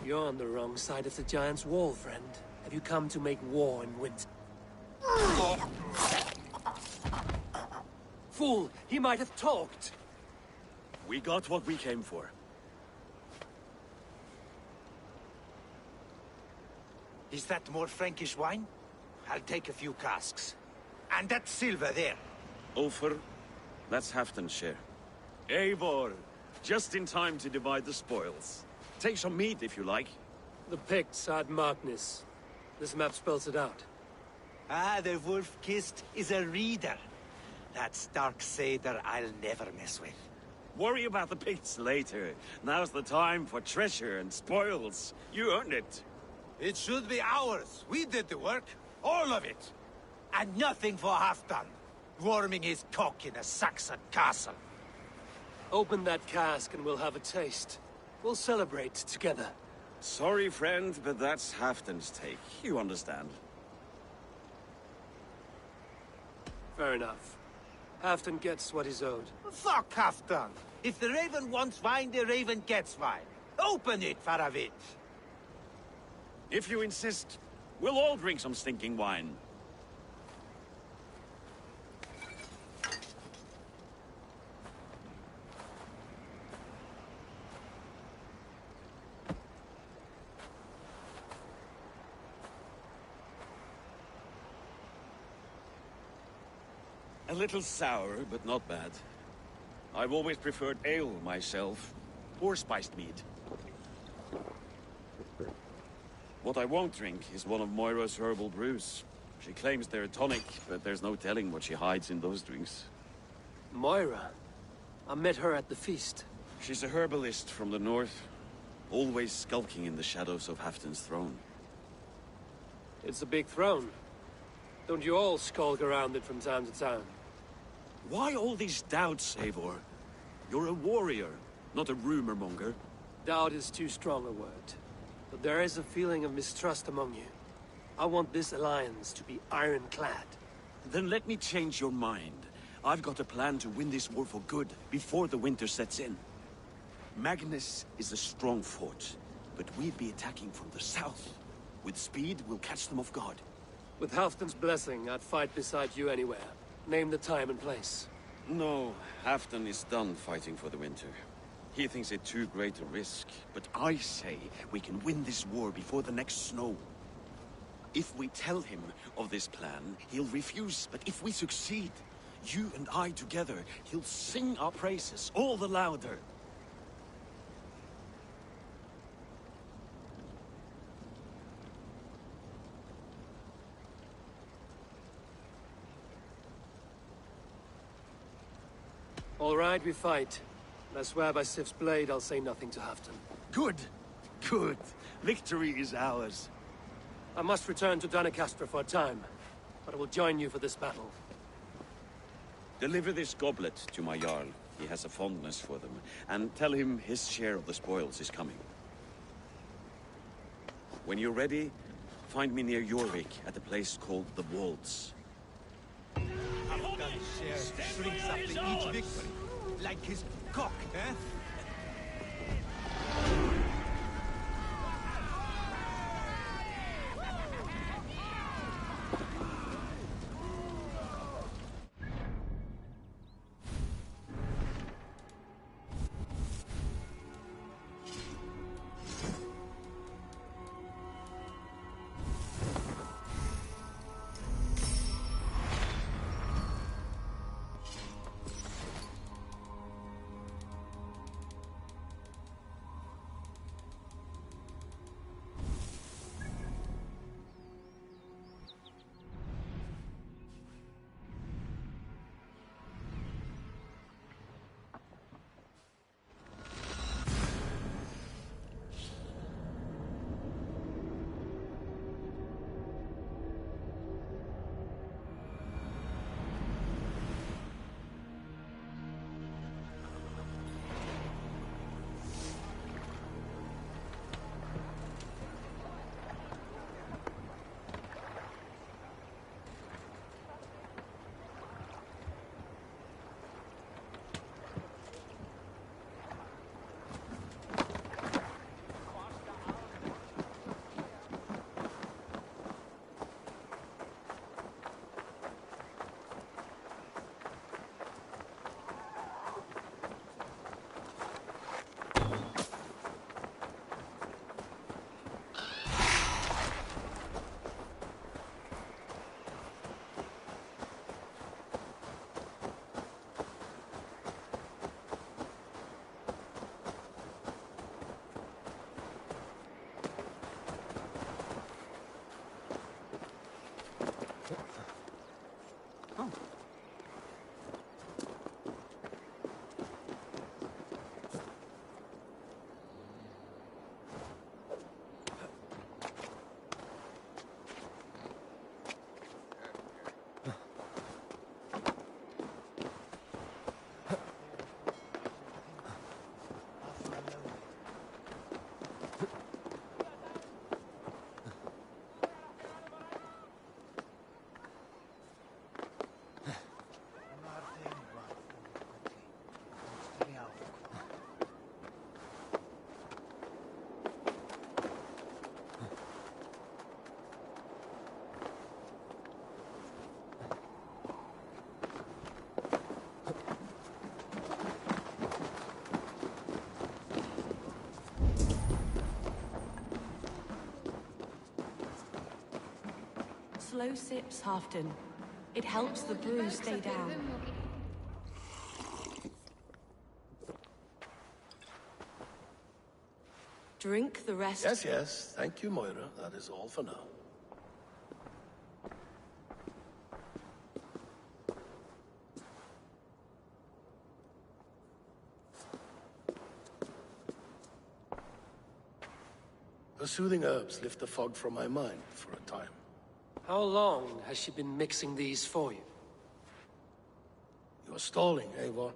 You're on the wrong side of the Giant's wall, friend. Have you come to make war in winter? Fool! He might have talked! We got what we came for. Is that more Frankish wine? I'll take a few casks. And that silver there. Ulfr, that's Halfdan's share. Eivor, just in time to divide the spoils. Take some meat if you like. The Picts had Magnus. This map spells it out. Ah, the wolf-kissed is a reader. That stark satyr I'll never mess with. Worry about the Picts later. Now's the time for treasure and spoils. You earned it. It should be ours. We did the work. All of it. And nothing for Halfdan, warming his cock in a Saxon castle. Open that cask and we'll have a taste. We'll celebrate together. Sorry, friend, but that's Halfdan's take. You understand. Fair enough. Halfdan gets what he's owed. Fuck Halfdan! If the Raven wants wine, the Raven gets wine. Open it, Faravit! If you insist, we'll all drink some stinking wine. A little sour, but not bad. I've always preferred ale myself, or spiced mead. What I won't drink is one of Moira's herbal brews. She claims they're a tonic, but there's no telling what she hides in those drinks. Moira? I met her at the feast. She's a herbalist from the north, always skulking in the shadows of Halfdan's throne. It's a big throne. Don't you all skulk around it from time to time? Why all these doubts, Eivor? You're a warrior, not a rumor monger. Doubt is too strong a word. But there is a feeling of mistrust among you. I want this alliance to be ironclad. Then let me change your mind. I've got a plan to win this war for good, before the winter sets in. Magnus is a strong fort, but we'll be attacking from the south. With speed, we'll catch them off guard. With Halfdan's blessing, I'd fight beside you anywhere. Name the time and place. No, Halfdan is done fighting for the winter. He thinks it too great a risk, but I say we can win this war before the next snow. If we tell him of this plan, he'll refuse, but if we succeed, you and I together, he'll sing our praises all the louder. All right, we fight. And I swear by Sif's blade, I'll say nothing to Halfdan. Good. Good. Victory is ours. I must return to Doncaster for a time, but I will join you for this battle. Deliver this goblet to my Jarl. He has a fondness for them. And tell him his share of the spoils is coming. When you're ready, find me near Jorvik at a place called the Walls. Halfdan's share shrinks after each victory. Like his cock, eh? slow sips, Halfdan. It helps the brew stay down. Drink the rest. Yes, yes. Thank you, Moira. That is all for now. The soothing herbs lift the fog from my mind for a time. How long has she been mixing these for you? You're stalling, Eivor.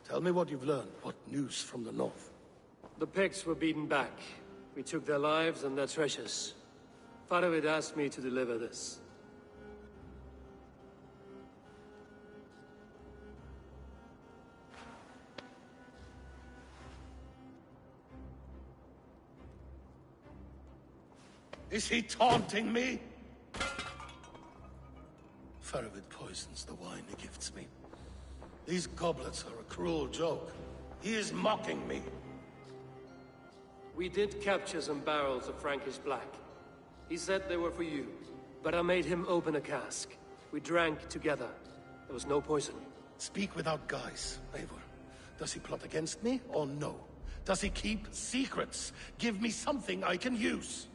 Tell me what you've learned. What news from the north? The Picts were beaten back. We took their lives and their treasures. Faravid asked me to deliver this. Is he taunting me? Faravid poisons the wine he gifts me. These goblets are a cruel joke. He is mocking me. We did capture some barrels of Frankish Black. He said they were for you, but I made him open a cask. We drank together. There was no poison. Speak without guise, Eivor. Does he plot against me, or no? Does he keep secrets? Give me something I can use.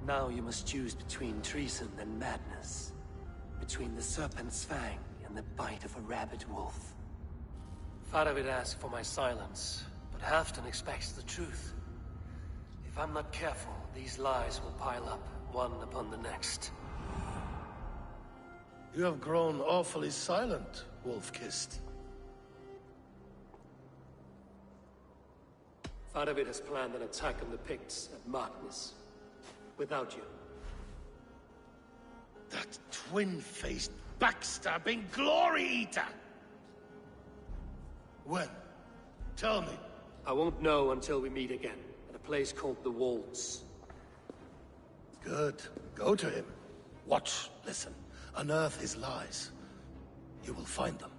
Now you must choose between treason and madness. Between the serpent's fang and the bite of a rabid wolf. Faravid asked for my silence, but Halfdan expects the truth. If I'm not careful, these lies will pile up, one upon the next. You have grown awfully silent, Wolf-Kissed. Faravid has planned an attack on the Picts at Markness. Without you. That twin-faced, backstabbing glory eater! When? Tell me. I won't know until we meet again, at a place called the Walls. Good. Go to him. Watch, listen. Unearth his lies. You will find them.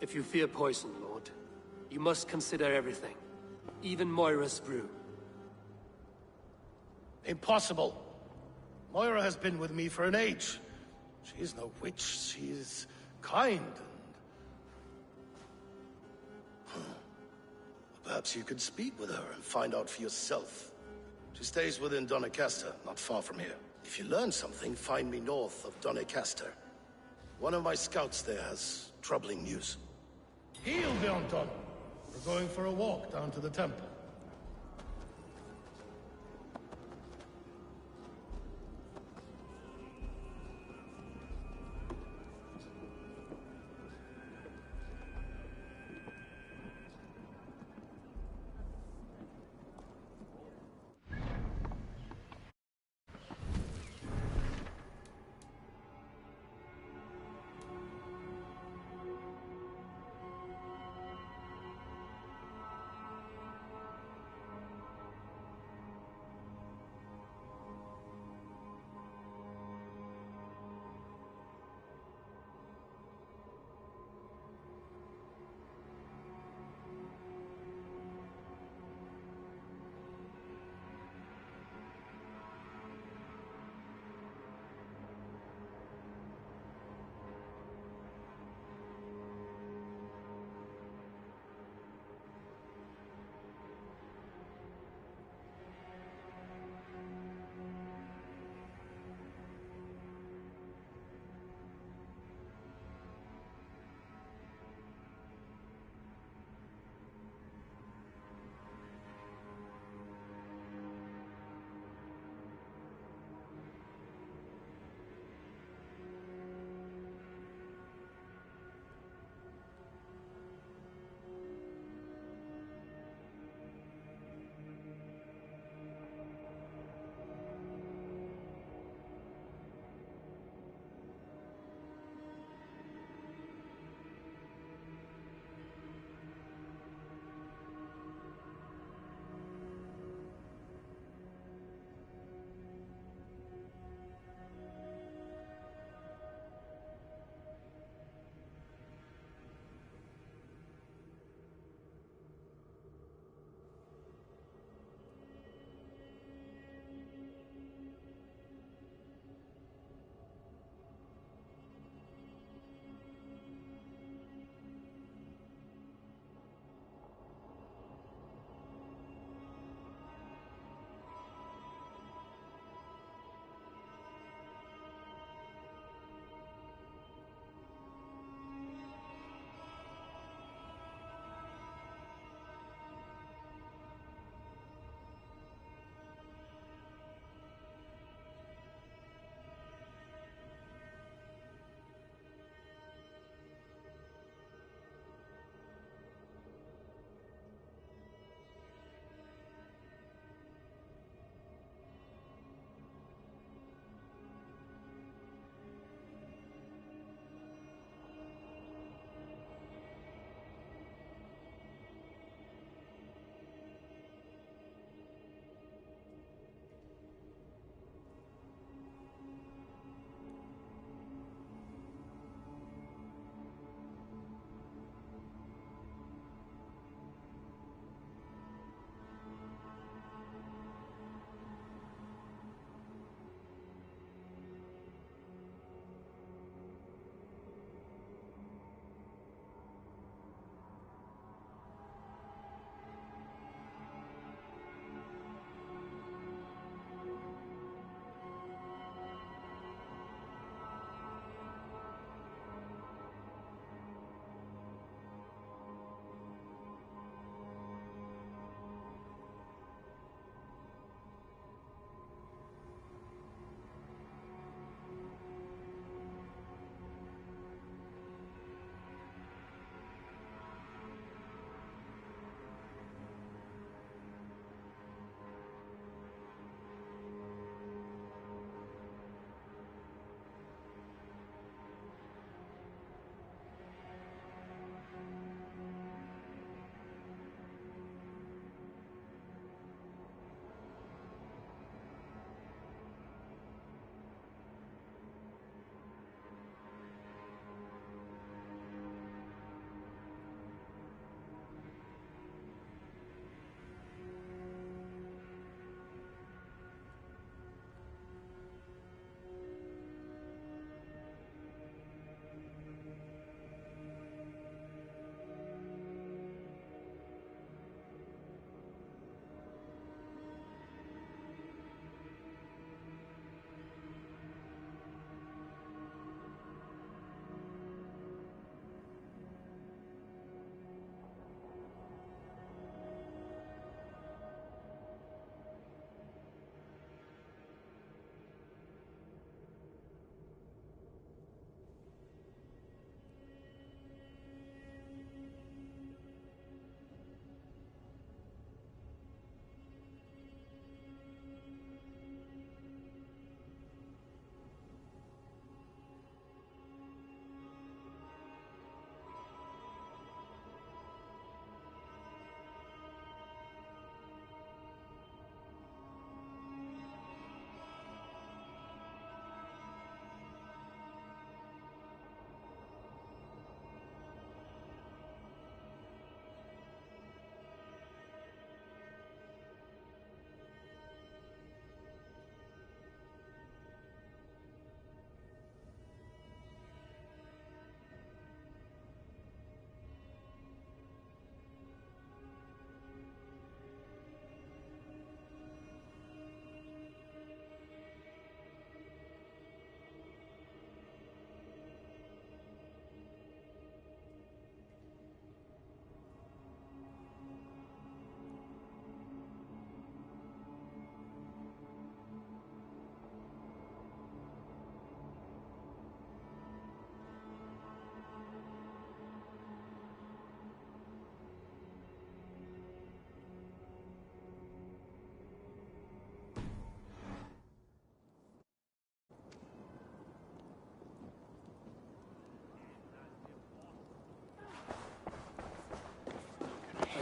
If you fear poison, Lord, you must consider everything. Even Moira's brew. Impossible. Moira has been with me for an age. She is no witch. She is kind and... Perhaps you could speak with her and find out for yourself. She stays within Doncaster, not far from here. If you learn something, find me north of Doncaster. One of my scouts there has troubling news. Heal, Bjornton! We're going for a walk down to the temple.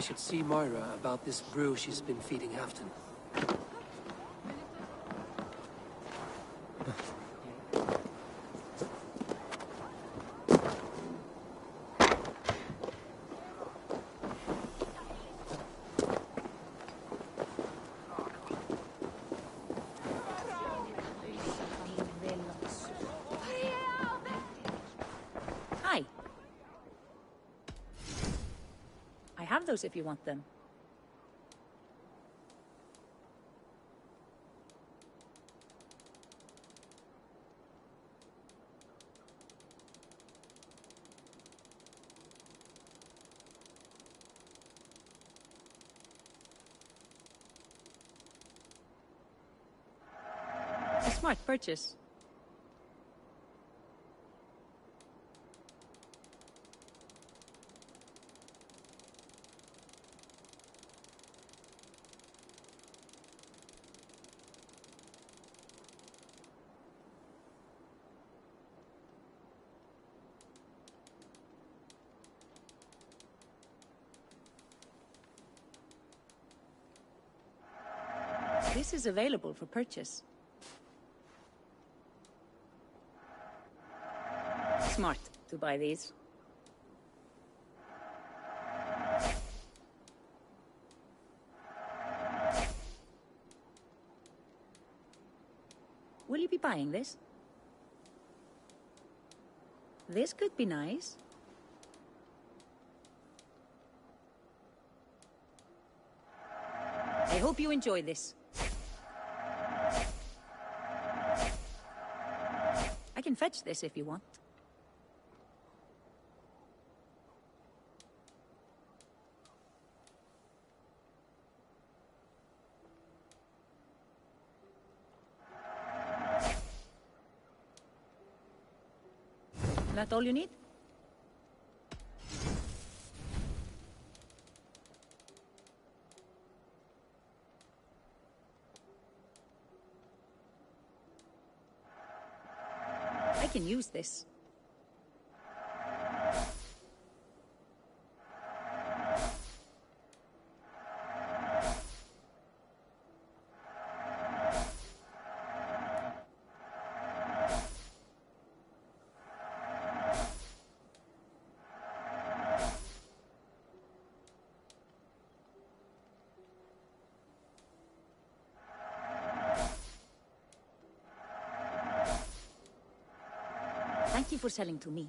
should see Moira about this brew she's been feeding Halfton. Hi. I have those if you want them. A smart purchase. This is available for purchase. Smart to buy these. Will you be buying this? This could be nice. I hope you enjoy this. I can fetch this if you want. That all you need? I can use this. Thank you for selling to me.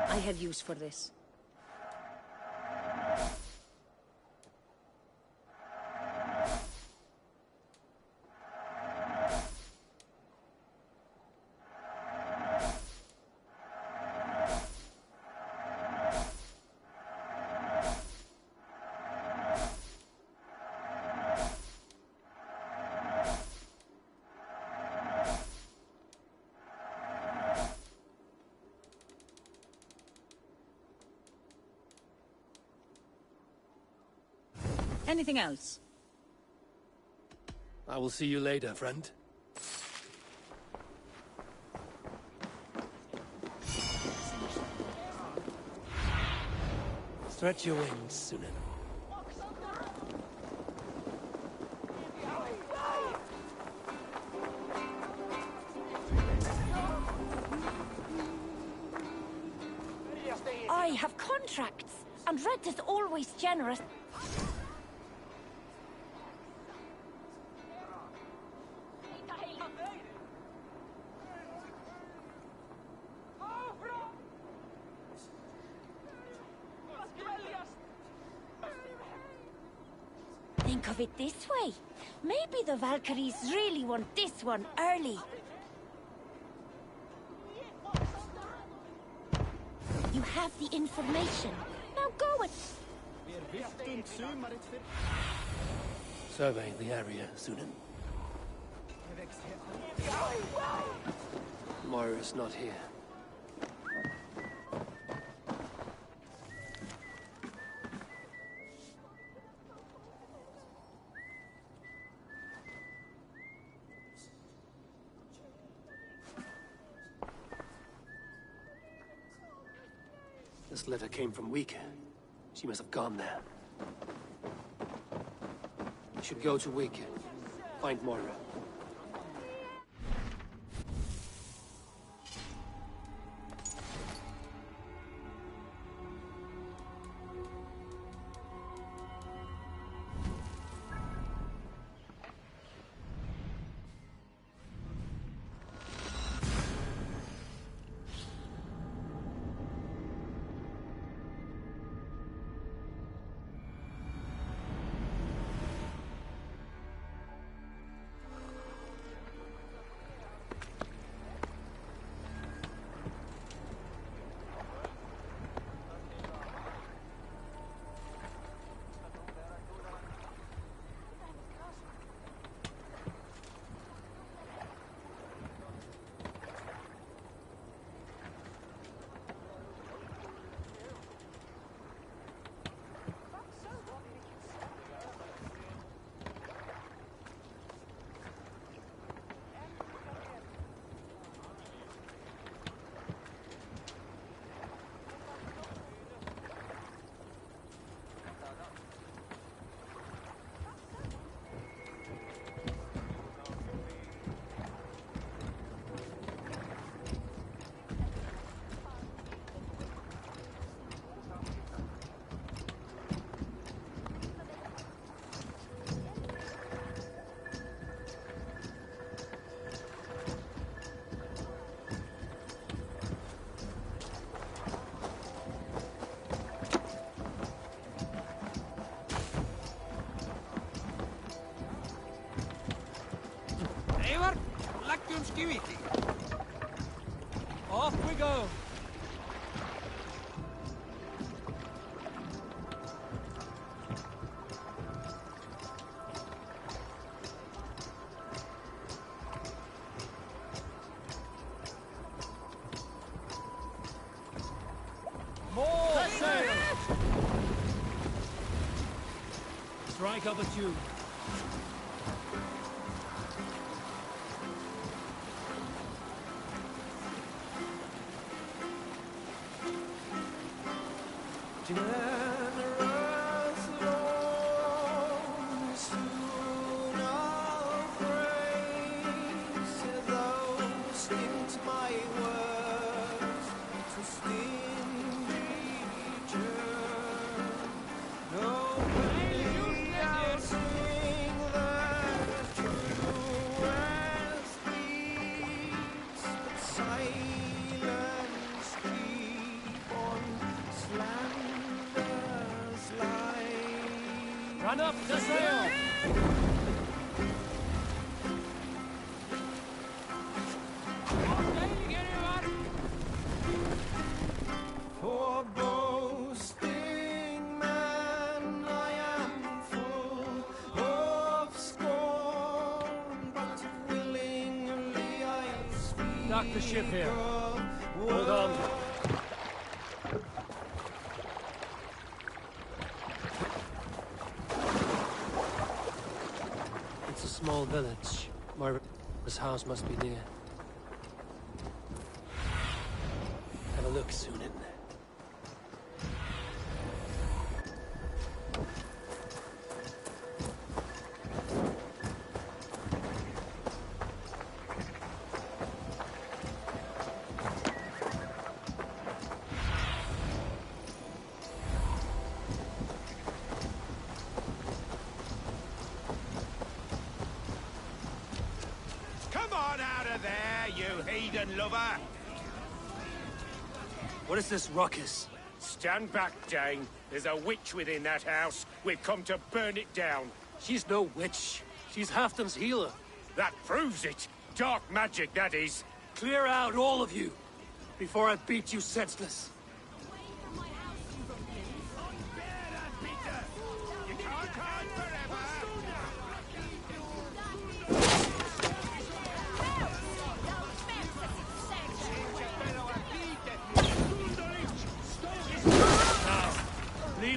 I have use for this. Anything else? I will see you later, friend. Stretch your wings, Sunan. I have contracts, and Red is always generous. Think of it this way. Maybe the Valkyries really want this one early. You have the information. Now go and... Survey the area, Sunan. Moira's not here. This letter came from Wika. She must have gone there. We should go to Wika. Find Moira. Off we go! More sail! Strike up a tune. Run up the sail! For boasting man, I am full of scorn, but willingly I speak. Dock the ship here. Hold on. It's a small village. Moira's house must be near. Have a look, Sunan. Come on out of there, you heathen lover! What is this ruckus? Stand back, Dane. There's a witch within that house. We've come to burn it down. She's no witch. She's Halfdan's healer. That proves it. Dark magic, that is. Clear out, all of you, before I beat you senseless.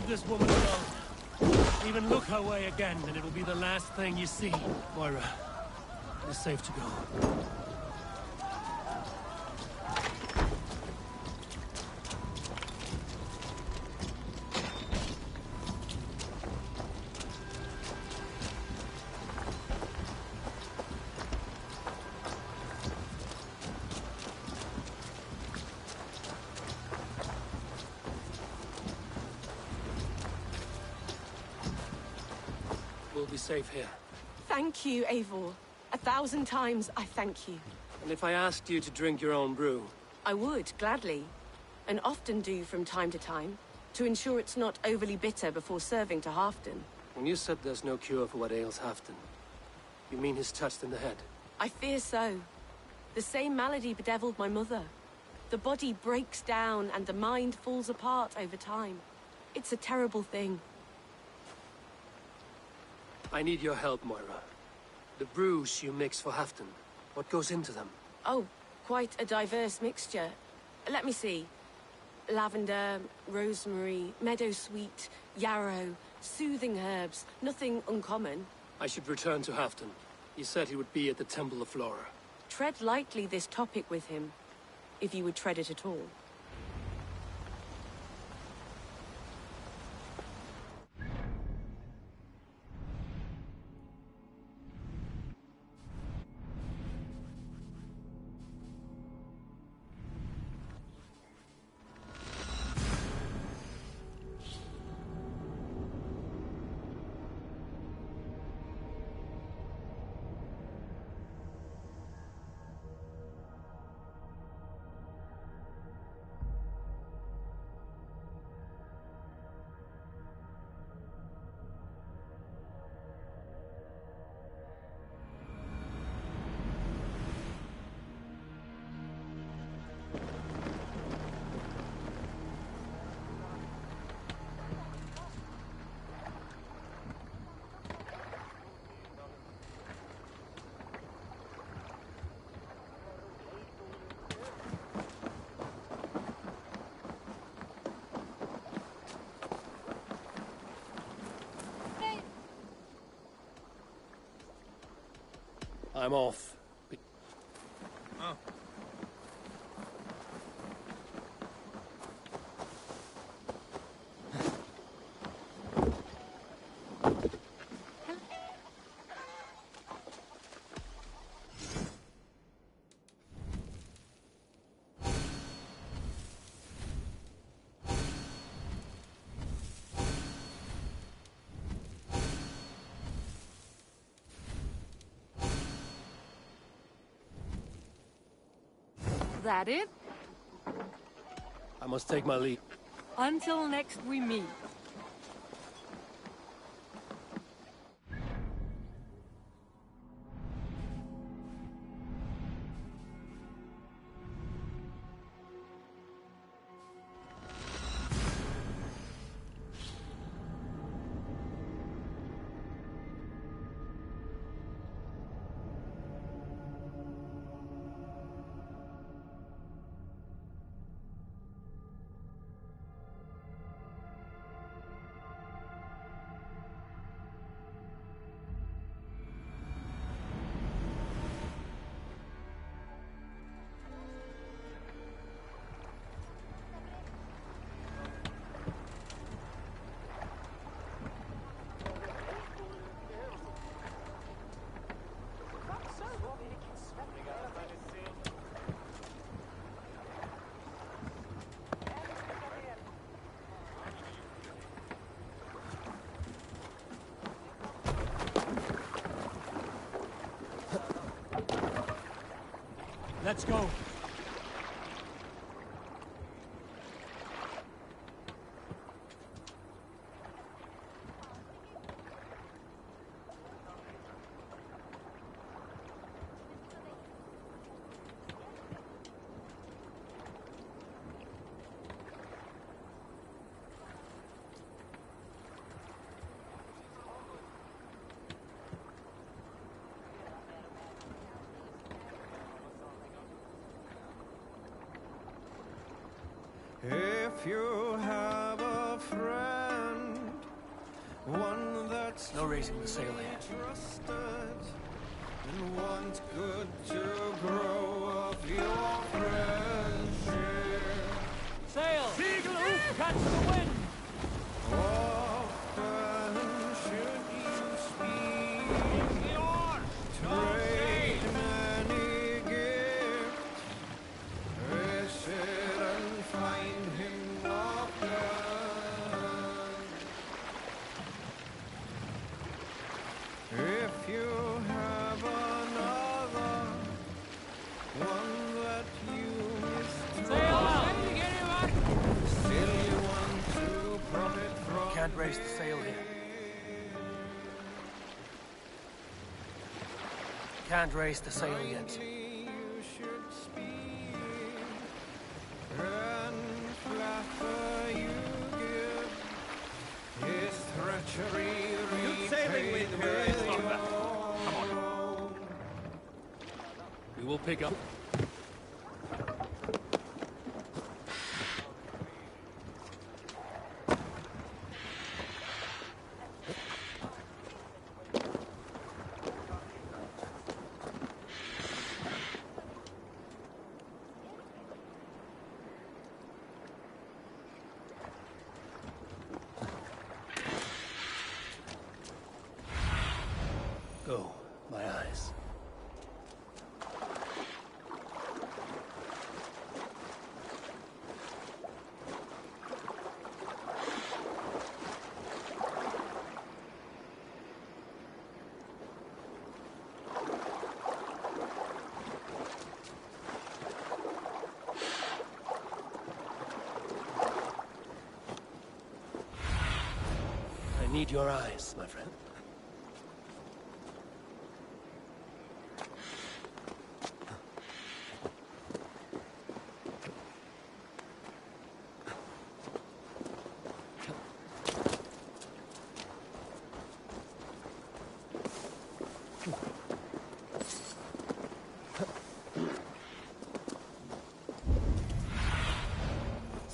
leave this woman alone. Even look her way again, and it'll be the last thing you see. Moira, it's safe to go. We'll be safe here. Thank you, Eivor. 1,000 times I thank you. And if I asked you to drink your own brew? I would, gladly. And often do from time to time, to ensure it's not overly bitter before serving to Halfdan. When you said there's no cure for what ails Halfdan, you mean he's touched in the head? I fear so. The same malady bedeviled my mother. The body breaks down and the mind falls apart over time. It's a terrible thing. I need your help, Moira. The brews you mix for Halfdan, what goes into them? Oh, quite a diverse mixture. Let me see. Lavender, rosemary, meadowsweet, yarrow, soothing herbs, nothing uncommon. I should return to Halfdan. He said he would be at the Temple of Flora. Tread lightly this topic with him, if you would tread it at all. I'm off. Oh. That it? I must take my leave. Until next we meet. Let's go. If you have a friend There's no raising the sail here. And want good to grow of your friendship. Sail! Seagull, catch the wind! Often should you speak trade many gifts, visit and find him often. If you have another one that you missed, still you want to profit from. Can't raise the sail here. Can't raise the sail yet. You should speak, and flatter you give his treachery. Good sailing wind, Come on. We will pick up. Go, my eyes. I need your eyes, my friend.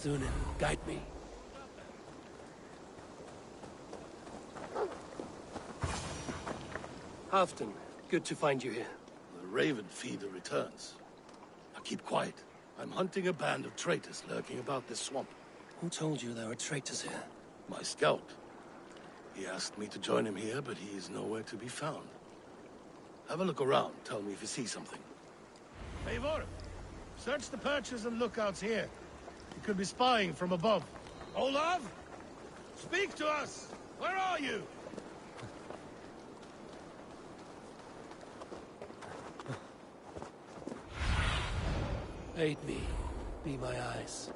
Zunin, guide me. Halfton, good to find you here. The Raven feeder returns. Now keep quiet. I'm hunting a band of traitors lurking about this swamp. Who told you there were traitors here? My scout. He asked me to join him here, but he is nowhere to be found. Have a look around. Tell me if you see something. Eivor, search the perches and lookouts here. He could be spying from above. Olav? Speak to us! Where are you? Aid me. Be my eyes.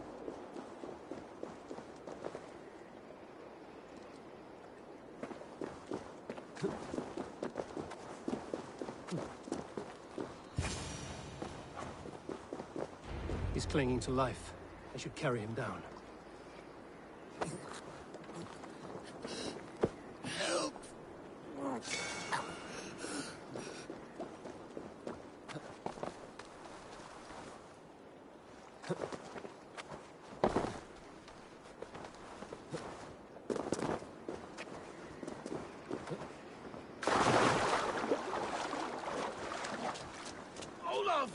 He's clinging to life. I should carry him down. Help! Olav!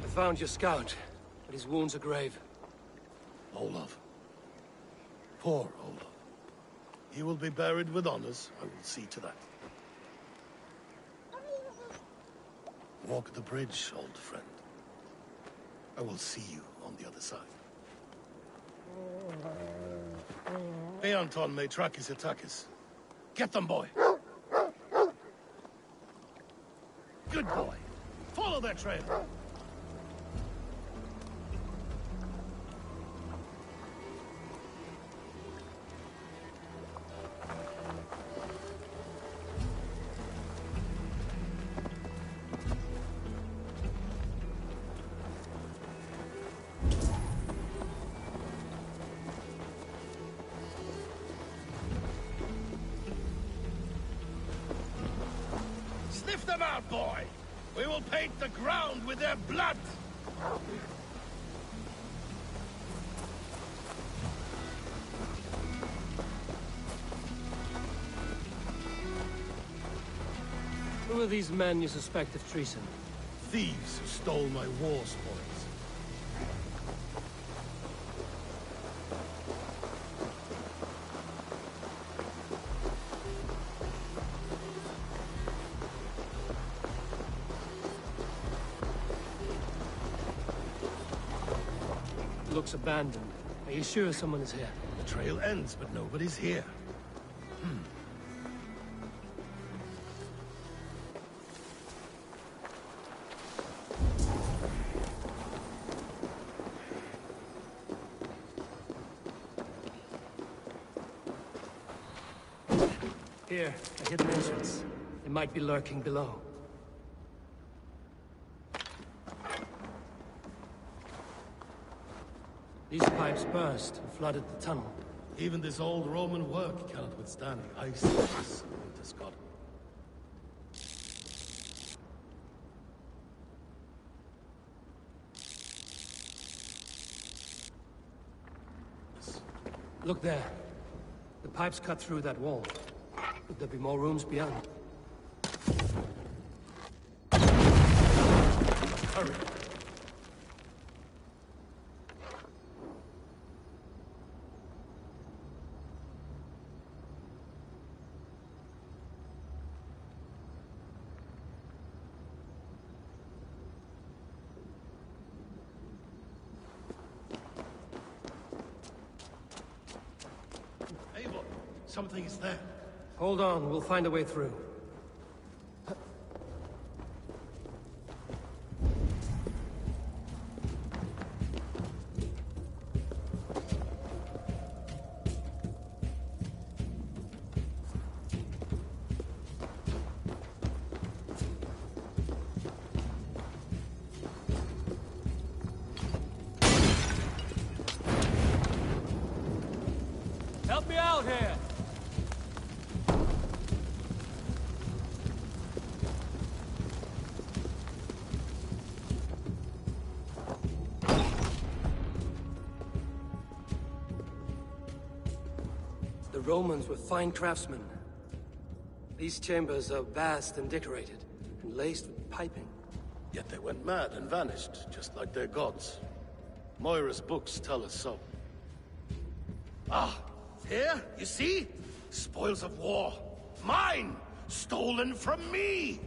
I found your scout, but his wounds are grave. Olav. Poor Olav. He will be buried with honors. I will see to that. Walk the bridge, old friend. I will see you on the other side. Beanton may track his attackers. Get them, boy! Good boy. Follow their trail. Sniff them out, boy! We will paint the ground with their blood! Who are these men you suspect of treason? Thieves who stole my war spoils. Looks abandoned. Are you sure someone is here? The trail ends, but nobody's here. Here, a hidden entrance. They might be lurking below. These pipes burst and flooded the tunnel. Even this old Roman work cannot withstand the ice of this winter Scotland. Look there. The pipes cut through that wall. Could there be more rooms beyond? Hurry! Eivor, something is there. Hold on, we'll find a way through. Help me out here! The Romans were fine craftsmen. These chambers are vast and decorated, and laced with piping. Yet they went mad and vanished, just like their gods. Moira's books tell us so. Ah, here, you see? Spoils of war. Mine! Stolen from me!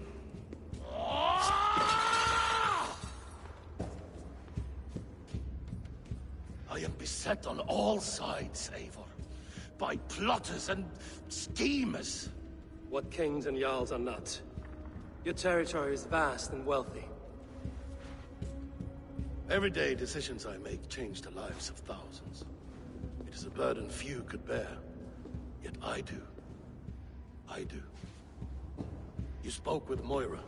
Ah! I am beset on all sides, Eivor. By plotters and schemers. What kings and jarls are not. Your territory is vast and wealthy. Everyday decisions I make change the lives of thousands. It is a burden few could bear. Yet I do. I do. You spoke with Moira.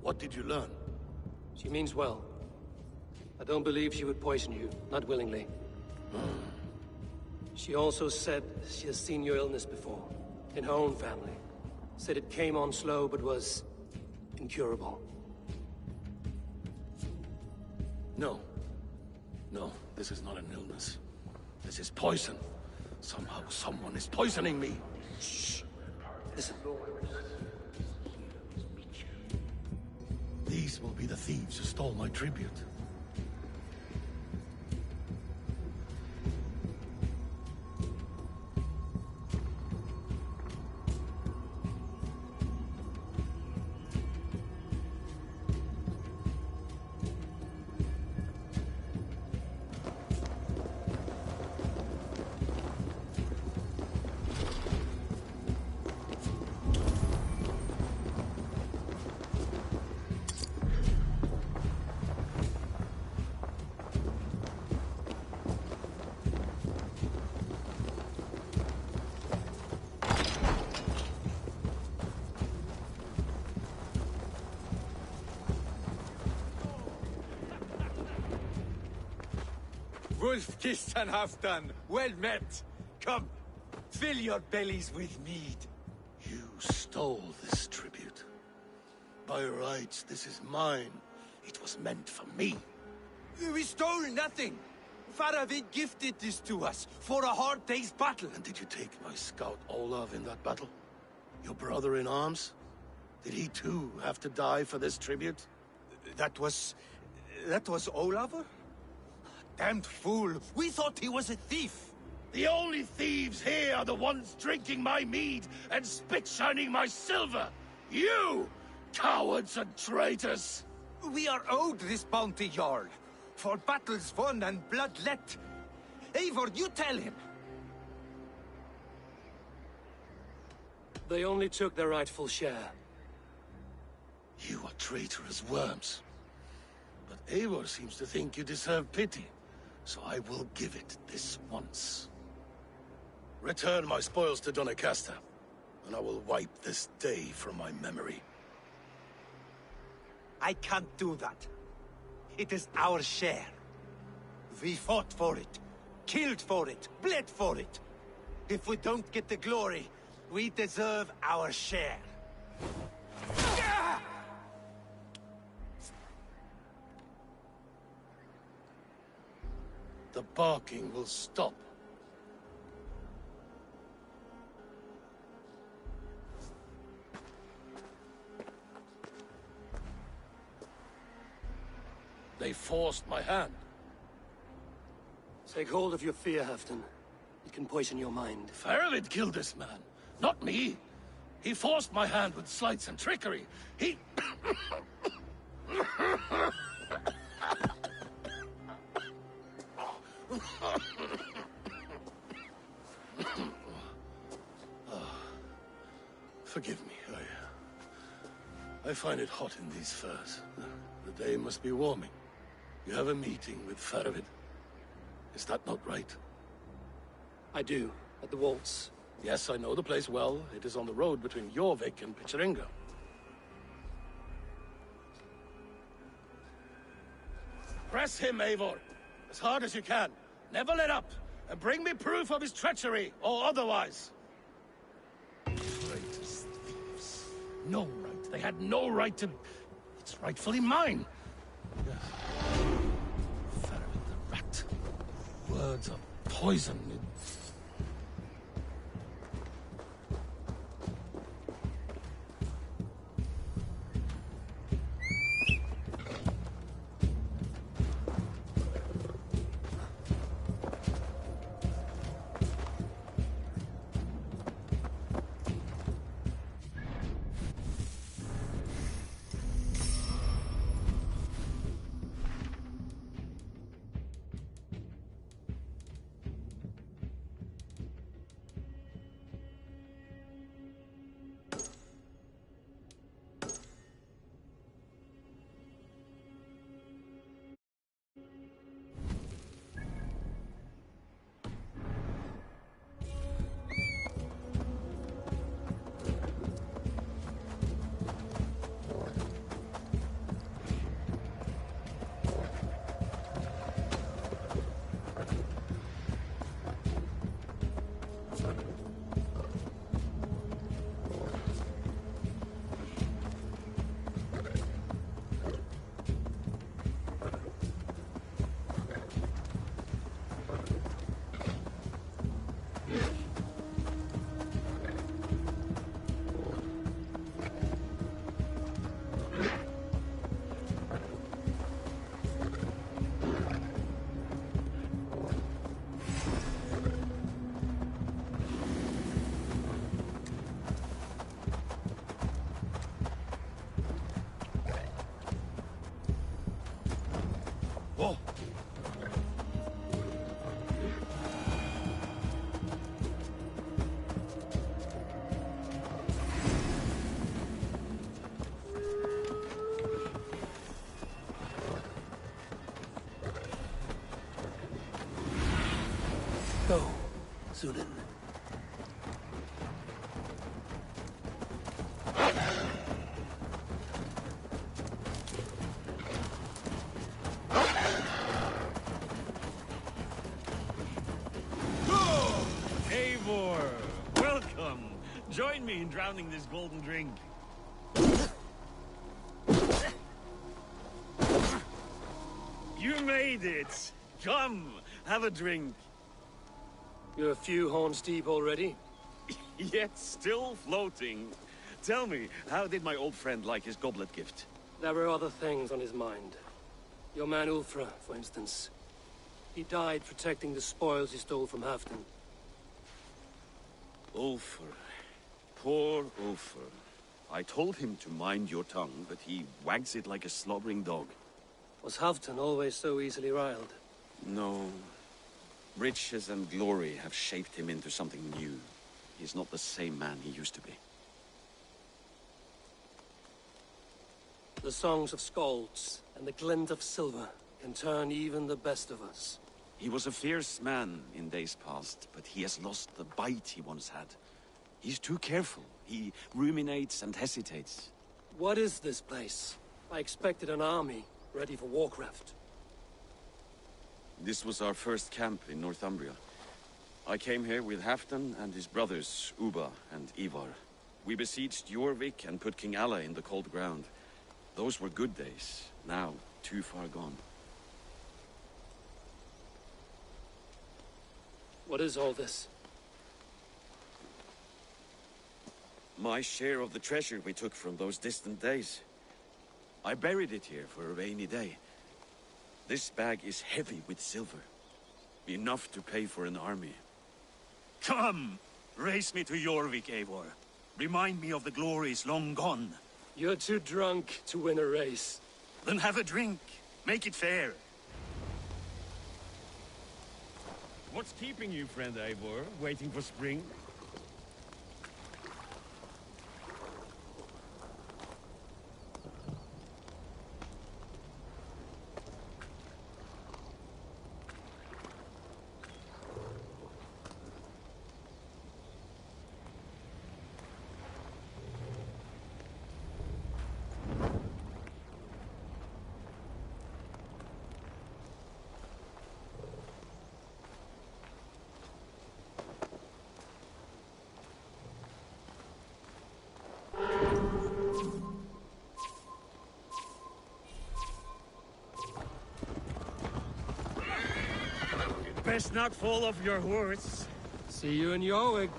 What did you learn? She means well. I don't believe she would poison you, not willingly. She also said she has seen your illness before, in her own family. Said it came on slow, but was incurable. No. No, this is not an illness. This is poison. Somehow, someone is poisoning me. Shh. Listen. These will be the thieves who stole my tribute. Wolf-kissed and Halfdan, well met. Come, fill your bellies with mead. You stole this tribute. By rights, this is mine. It was meant for me. We stole nothing. Faravid gifted this to us for a hard day's battle. And did you take my scout Olav in that battle? Your brother in arms? Did he too have to die for this tribute? That was Olafur? Damned fool! We thought he was a thief! The only thieves here are the ones drinking my mead and spit-shining my silver! You! Cowards and traitors! We are owed this bounty, Jarl. For battles won and blood let. Eivor, you tell him! They only took their rightful share. You are traitorous worms. But Eivor seems to think you deserve pity, so I will give it this once. Return my spoils to Doncaster, and I will wipe this day from my memory. I can't do that. It is our share. We fought for it, killed for it, bled for it. If we don't get the glory, we deserve our share. The barking will stop. They forced my hand. Take hold of your fear, Halfdan. It can poison your mind. Faravid killed this man, not me. He forced my hand with sleights and trickery. He... Forgive me. I find it hot in these furs. The day must be warming. You have a meeting with Faravid. Is that not right? I do, at the waltz. Yes, I know the place well. It is on the road between Jorvik and Picheringa. Press him, Eivor, as hard as you can. Never let up, and bring me proof of his treachery, or otherwise. Traitors, thieves. No right. They had no right to... It's rightfully mine. Faravid the rat. Words are poison. Go, Sunan. Eivor, welcome. Join me in drowning this golden drink. You made it. Come, have a drink. You're a few horns deep already? Yet still floating. Tell me, how did my old friend like his goblet gift? There were other things on his mind. Your man Ulfra, for instance. He died protecting the spoils he stole from Halfdan. Ulfr. Poor Ulfr. I told him to mind your tongue, but he wags it like a slobbering dog. Was Halfdan always so easily riled? No. Riches and glory have shaped him into something new. He's not the same man he used to be. The songs of skalds and the glint of silver can turn even the best of us. He was a fierce man in days past, but he has lost the bite he once had. He's too careful. He ruminates and hesitates. What is this place? I expected an army, ready for warcraft. This was our first camp in Northumbria. I came here with Halfdan and his brothers, Ubba and Ivar. We besieged Jorvik and put King Alla in the cold ground. Those were good days, now too far gone. What is all this? My share of the treasure we took from those distant days. I buried it here for a rainy day. This bag is heavy with silver. Enough to pay for an army. Come! Race me to Jorvik, Eivor. Remind me of the glories long gone. You're too drunk to win a race. Then have a drink. Make it fair. What's keeping you, friend Eivor? Waiting for spring? Best not fall off your horse. See you in Jorvik.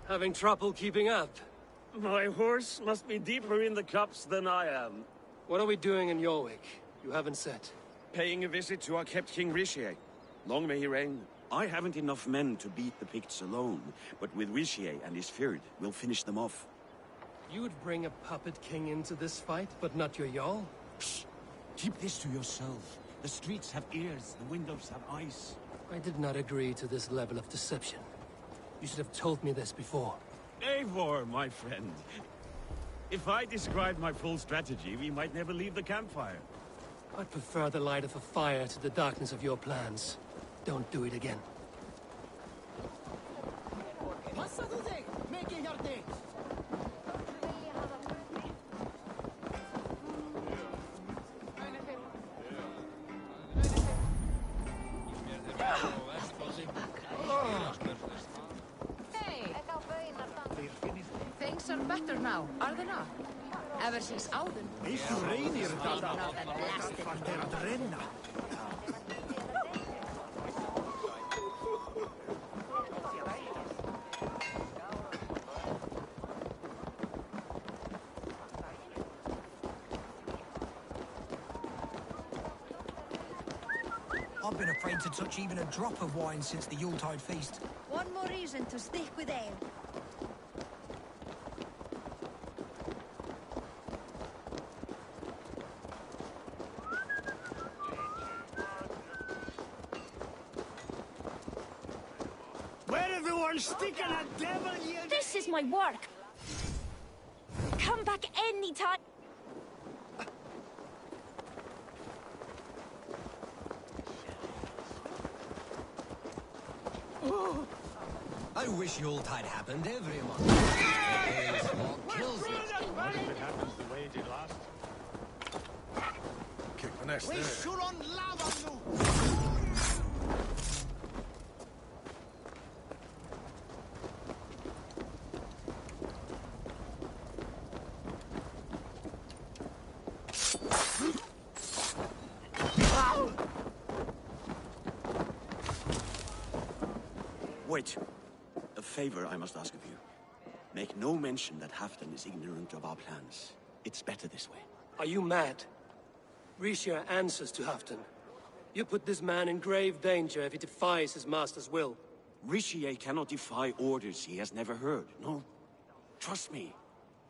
Having trouble keeping up? My horse must be deeper in the cups than I am. What are we doing in Jorvik? You haven't said. Paying a visit to our kept King Rishi. Long may he reign. I haven't enough men to beat the Picts alone, but with Rishi and his Fyrd, we'll finish them off. You would bring a puppet king into this fight, but not your Jarl? Shh! Keep this to yourself. The streets have ears, the windows have eyes. I did not agree to this level of deception. You should have told me this before. Eivor, my friend. If I described my full strategy, we might never leave the campfire. I'd prefer the light of a fire to the darkness of your plans. Don't do it again. Things are better now, are they not? Ever since Auden. I've been afraid to touch even a drop of wine since the Yuletide feast. One more reason to stick with ale. Where everyone sticking a devil, you... This is my work. Come back anytime. I wish Yuletide happened every month. Kills it. What if it happens the way it did last? Kick the nest there. Wait. A favor I must ask of you. Make no mention that Halfdan is ignorant of our plans. It's better this way. Are you mad? Rishia answers to Halfdan. You put this man in grave danger if he defies his master's will. Rishia cannot defy orders he has never heard, no. Trust me.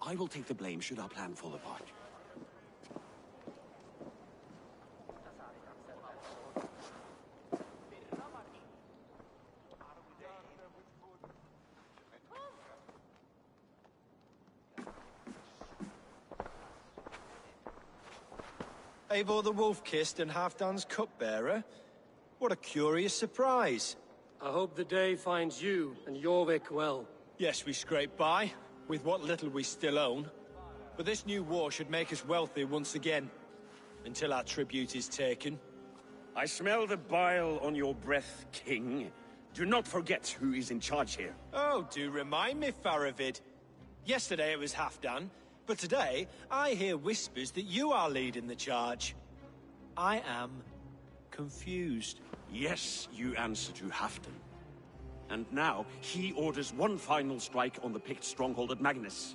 I will take the blame should our plan fall apart. Eivor the Wolf-Kissed and Halfdan's cupbearer? What a curious surprise. I hope the day finds you and Jorvik well. Yes, we scrape by, with what little we still own. But this new war should make us wealthy once again. Until our tribute is taken. I smell the bile on your breath, King. Do not forget who is in charge here. Oh, do remind me, Faravid. Yesterday it was Halfdan, but today I hear whispers that you are leading the charge. I am confused. Yes, you answer to Halfdan. And now, he orders one final strike on the Pict stronghold at Magnus.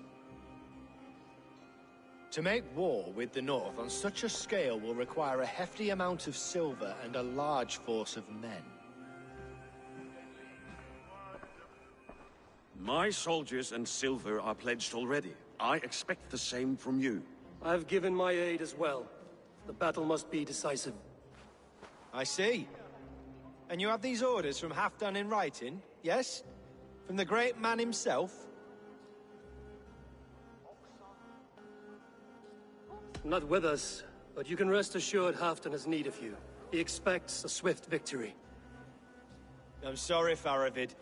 To make war with the North on such a scale will require a hefty amount of silver and a large force of men. My soldiers and silver are pledged already. I expect the same from you. I've given my aid as well. The battle must be decisive. I see. And you have these orders from Halfdan in writing, yes? From the great man himself? Not with us, but you can rest assured Halfdan has need of you. He expects a swift victory. I'm sorry, Faravid,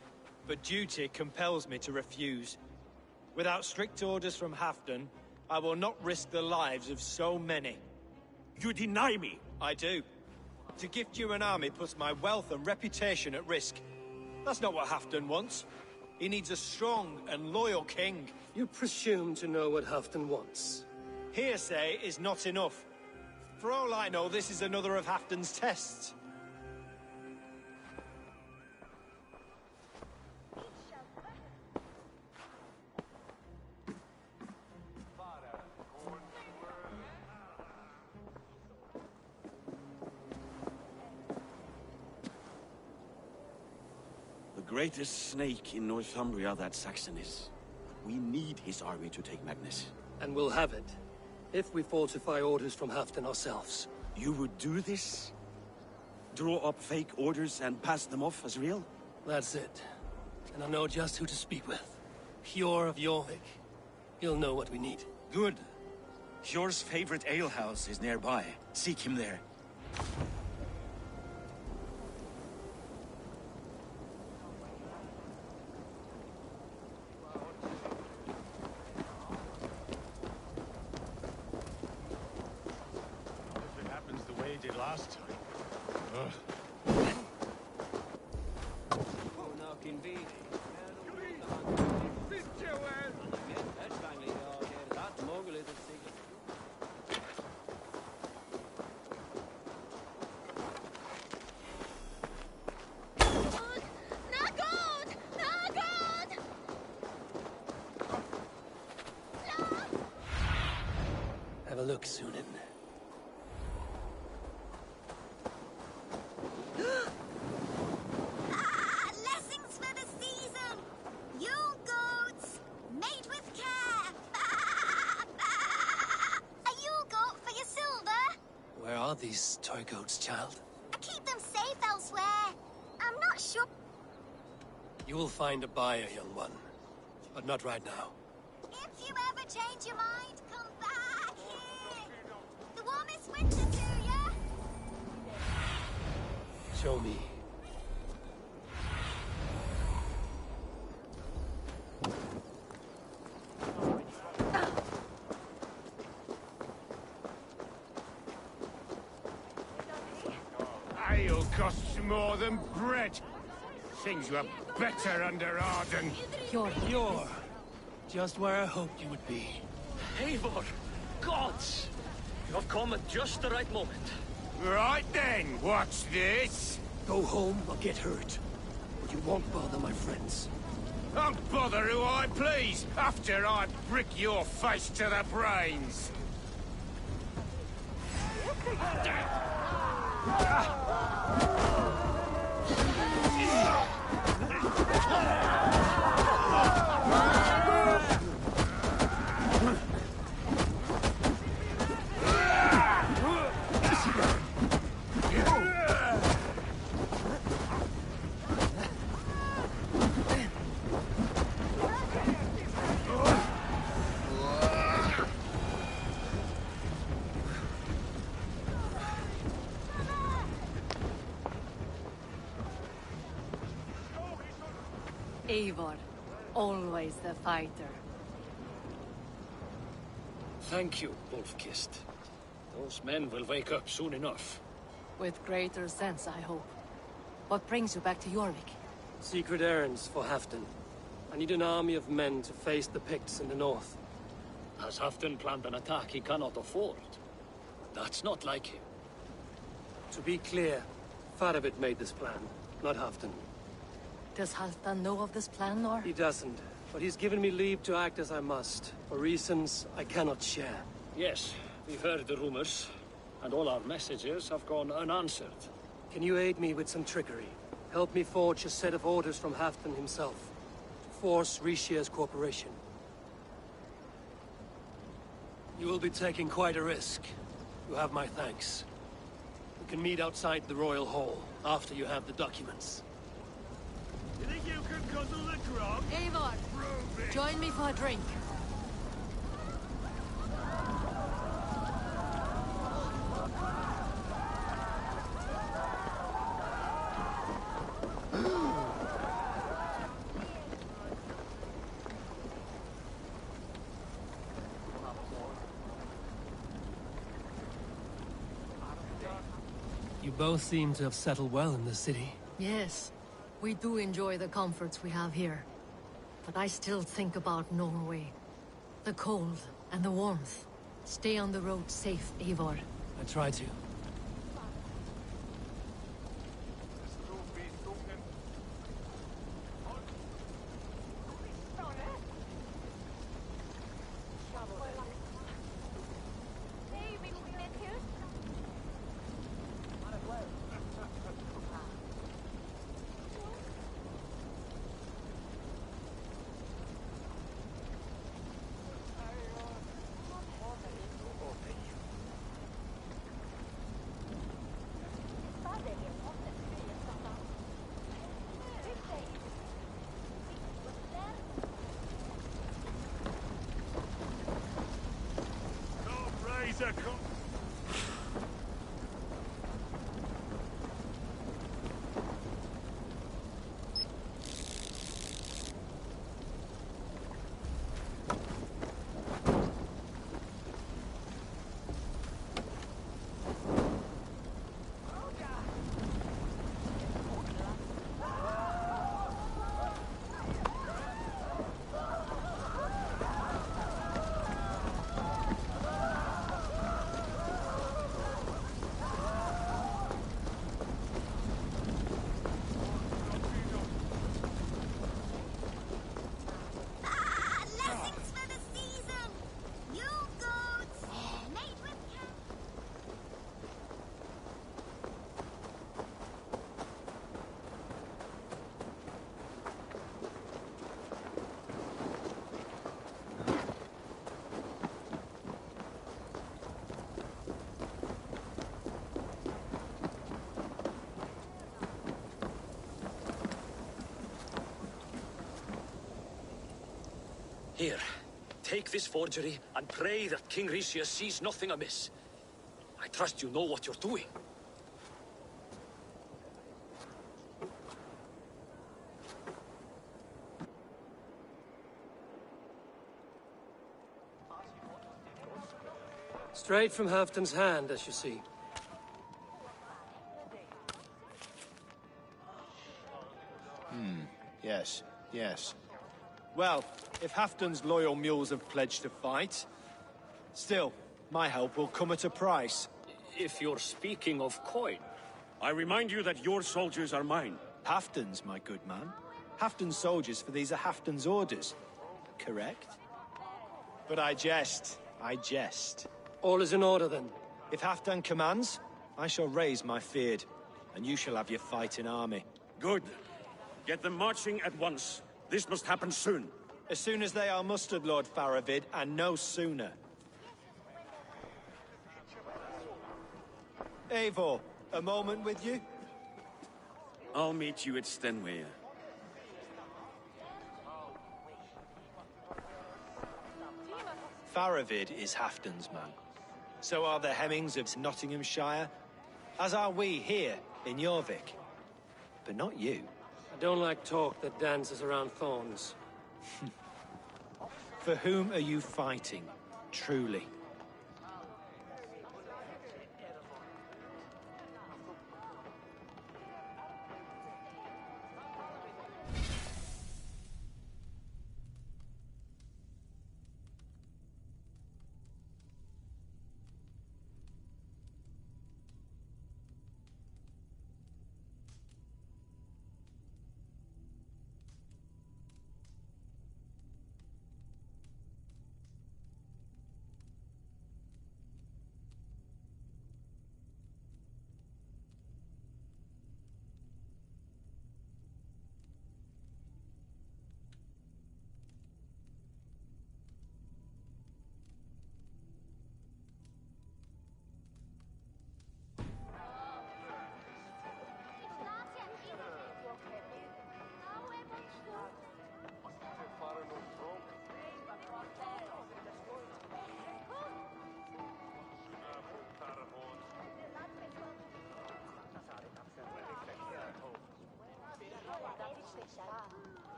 but duty compels me to refuse. Without strict orders from Halfdan, I will not risk the lives of so many. You deny me? I do. To gift you an army puts my wealth and reputation at risk. That's not what Halfdan wants. He needs a strong and loyal king. You presume to know what Halfdan wants. Hearsay is not enough. For all I know, this is another of Halfdan's tests. The greatest snake in Northumbria that Saxon is. We need his army to take Magnus. And we'll have it. If we falsify orders from Halfdan ourselves. You would do this? Draw up fake orders and pass them off as real? That's it. And I know just who to speak with. Hjor of Jorvik. He'll know what we need. Good. Hjor's favorite alehouse is nearby. Seek him there. If it happens the way it did last time. Ugh. Have a look, Sunan. are these toy goats, child? I keep them safe elsewhere. I'm not sure. You will find a buyer, young one. But not right now. If you ever change your mind, come back here. The warmest winter to ya. Show me. Ale costs more than bread. Things were better under Arden. You're just where I hoped you would be. Eivor! Gods! You have come at just the right moment. Right then, watch this. Go home or get hurt. But you won't bother my friends. I'll bother who I please, after I brick your face to the brains. Eivor, always the fighter. Thank you, Wolf-Kissed. Those men will wake up soon enough. With greater sense, I hope. What brings you back to Jorvik? Secret errands for Halfdan. I need an army of men to face the Picts in the north. Has Halfdan planned an attack he cannot afford? That's not like him. To be clear, Faravid made this plan, not Halfdan. Does Halfdan know of this plan, or...? He doesn't, but he's given me leave to act as I must, for reasons I cannot share. Yes, we've heard the rumors, and all our messages have gone unanswered. Can you aid me with some trickery? Help me forge a set of orders from Halfdan himself, to force Rishia's cooperation. You will be taking quite a risk. You have my thanks. We can meet outside the Royal Hall, after you have the documents. You think you can guzzle the grog? Eivor, join me for a drink. You both seem to have settled well in the city. Yes, we do enjoy the comforts we have here. But I still think about Norway. The cold and the warmth. Stay on the road safe, Eivor. I try to. Here, take this forgery and pray that King Ricius sees nothing amiss. I trust you know what you're doing. Straight from Halfdan's hand, as you see. Yes, yes. Well, if Halfdan's loyal mules have pledged to fight, still, my help will come at a price. If you're speaking of coin. I remind you that your soldiers are mine. Halfdan's, my good man. Halfdan's soldiers, for these are Halfdan's orders. Correct? But I jest. I jest. All is in order, then. If Halfdan commands, I shall raise my feared, and you shall have your fighting army. Good. Get them marching at once. This must happen soon. As soon as they are mustered, Lord Faravid, and no sooner. Eivor, a moment with you? I'll meet you at Stenway. Faravid is Halfdan's man. So are the Hemmings of Nottinghamshire, as are we here in Jorvik. But not you. I don't like talk that dances around thorns. For whom are you fighting, truly?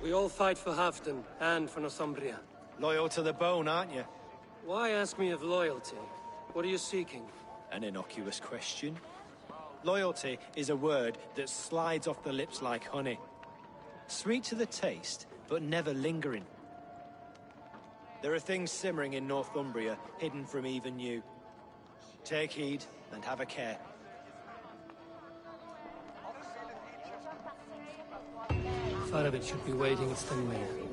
We all fight for Halfdan and for Northumbria. Loyal to the bone, aren't you? Why ask me of loyalty? What are you seeking? An innocuous question. Loyalty is a word that slides off the lips like honey. Sweet to the taste, but never lingering. There are things simmering in Northumbria, hidden from even you. Take heed and have a care. Faravid should be waiting at Stenway.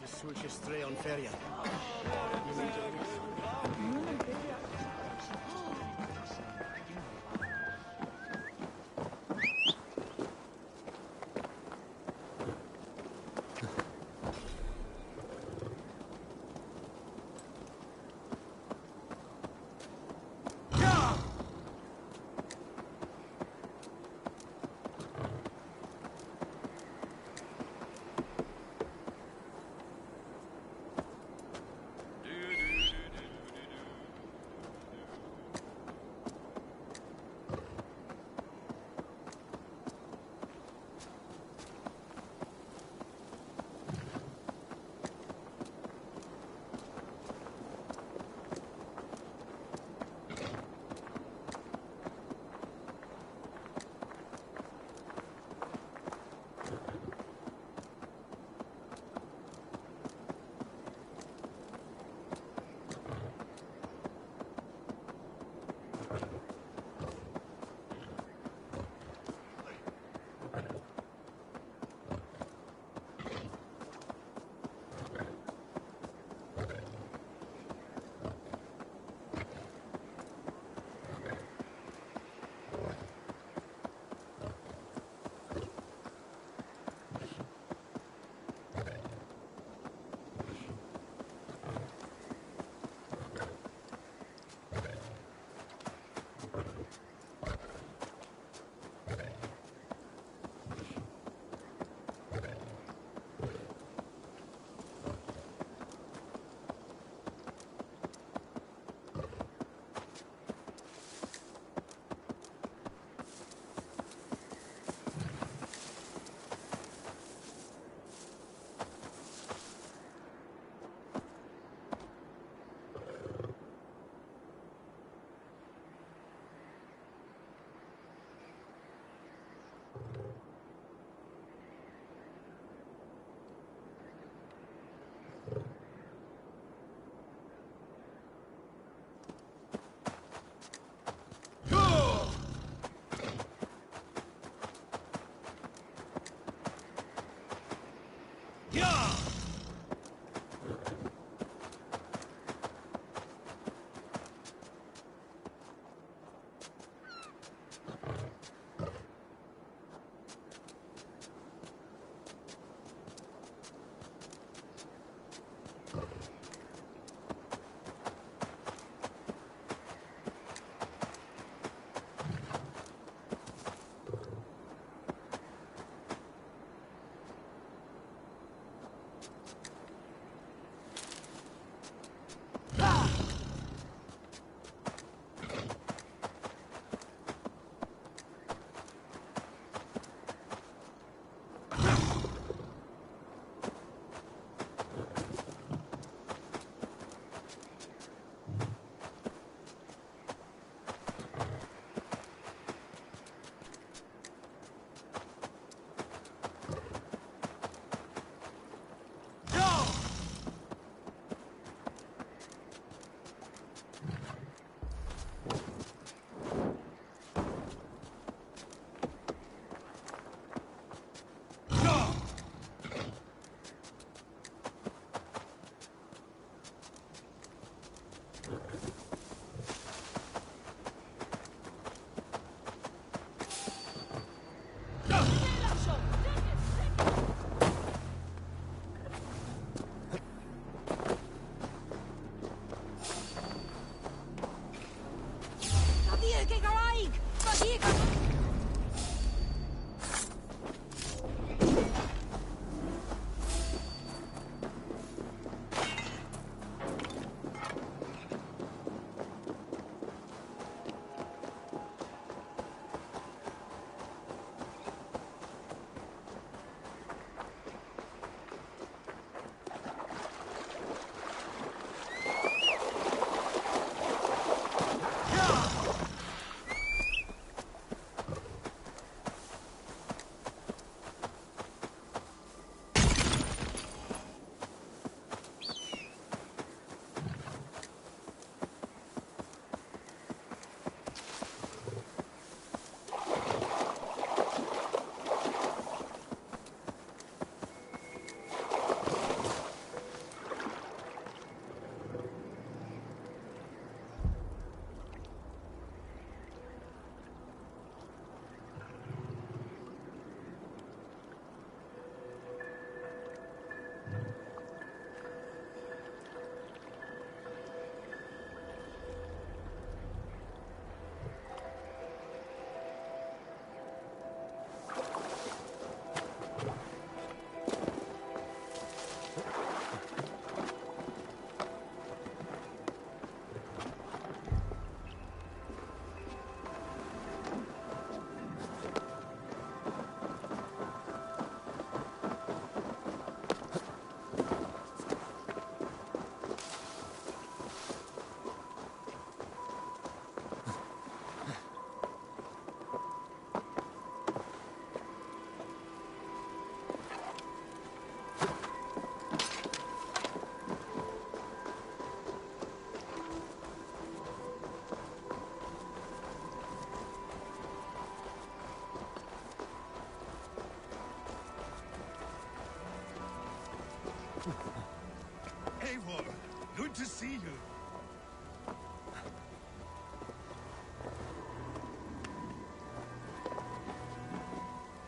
Switch stray on Feria. Eivor, good to see you.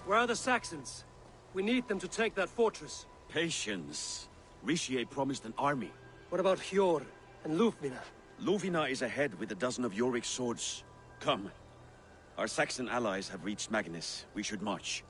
Where are the Saxons? We need them to take that fortress. Patience. Richier promised an army. What about Hjor and Lufmina? Lufina is ahead with a dozen of Yorick's swords. Come. Our Saxon allies have reached Magnus. We should march.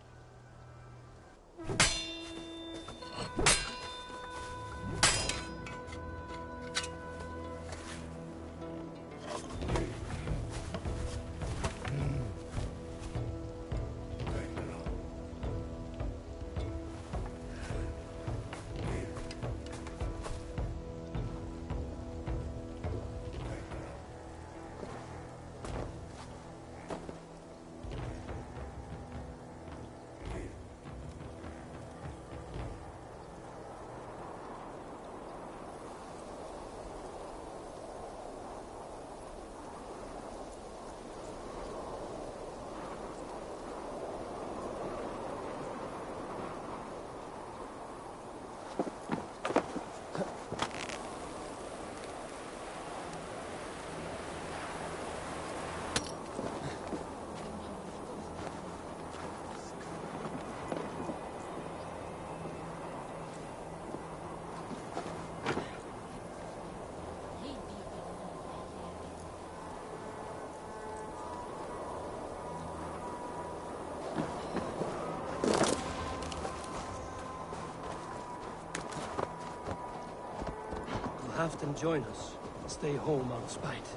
Have them join us. Stay home out of spite.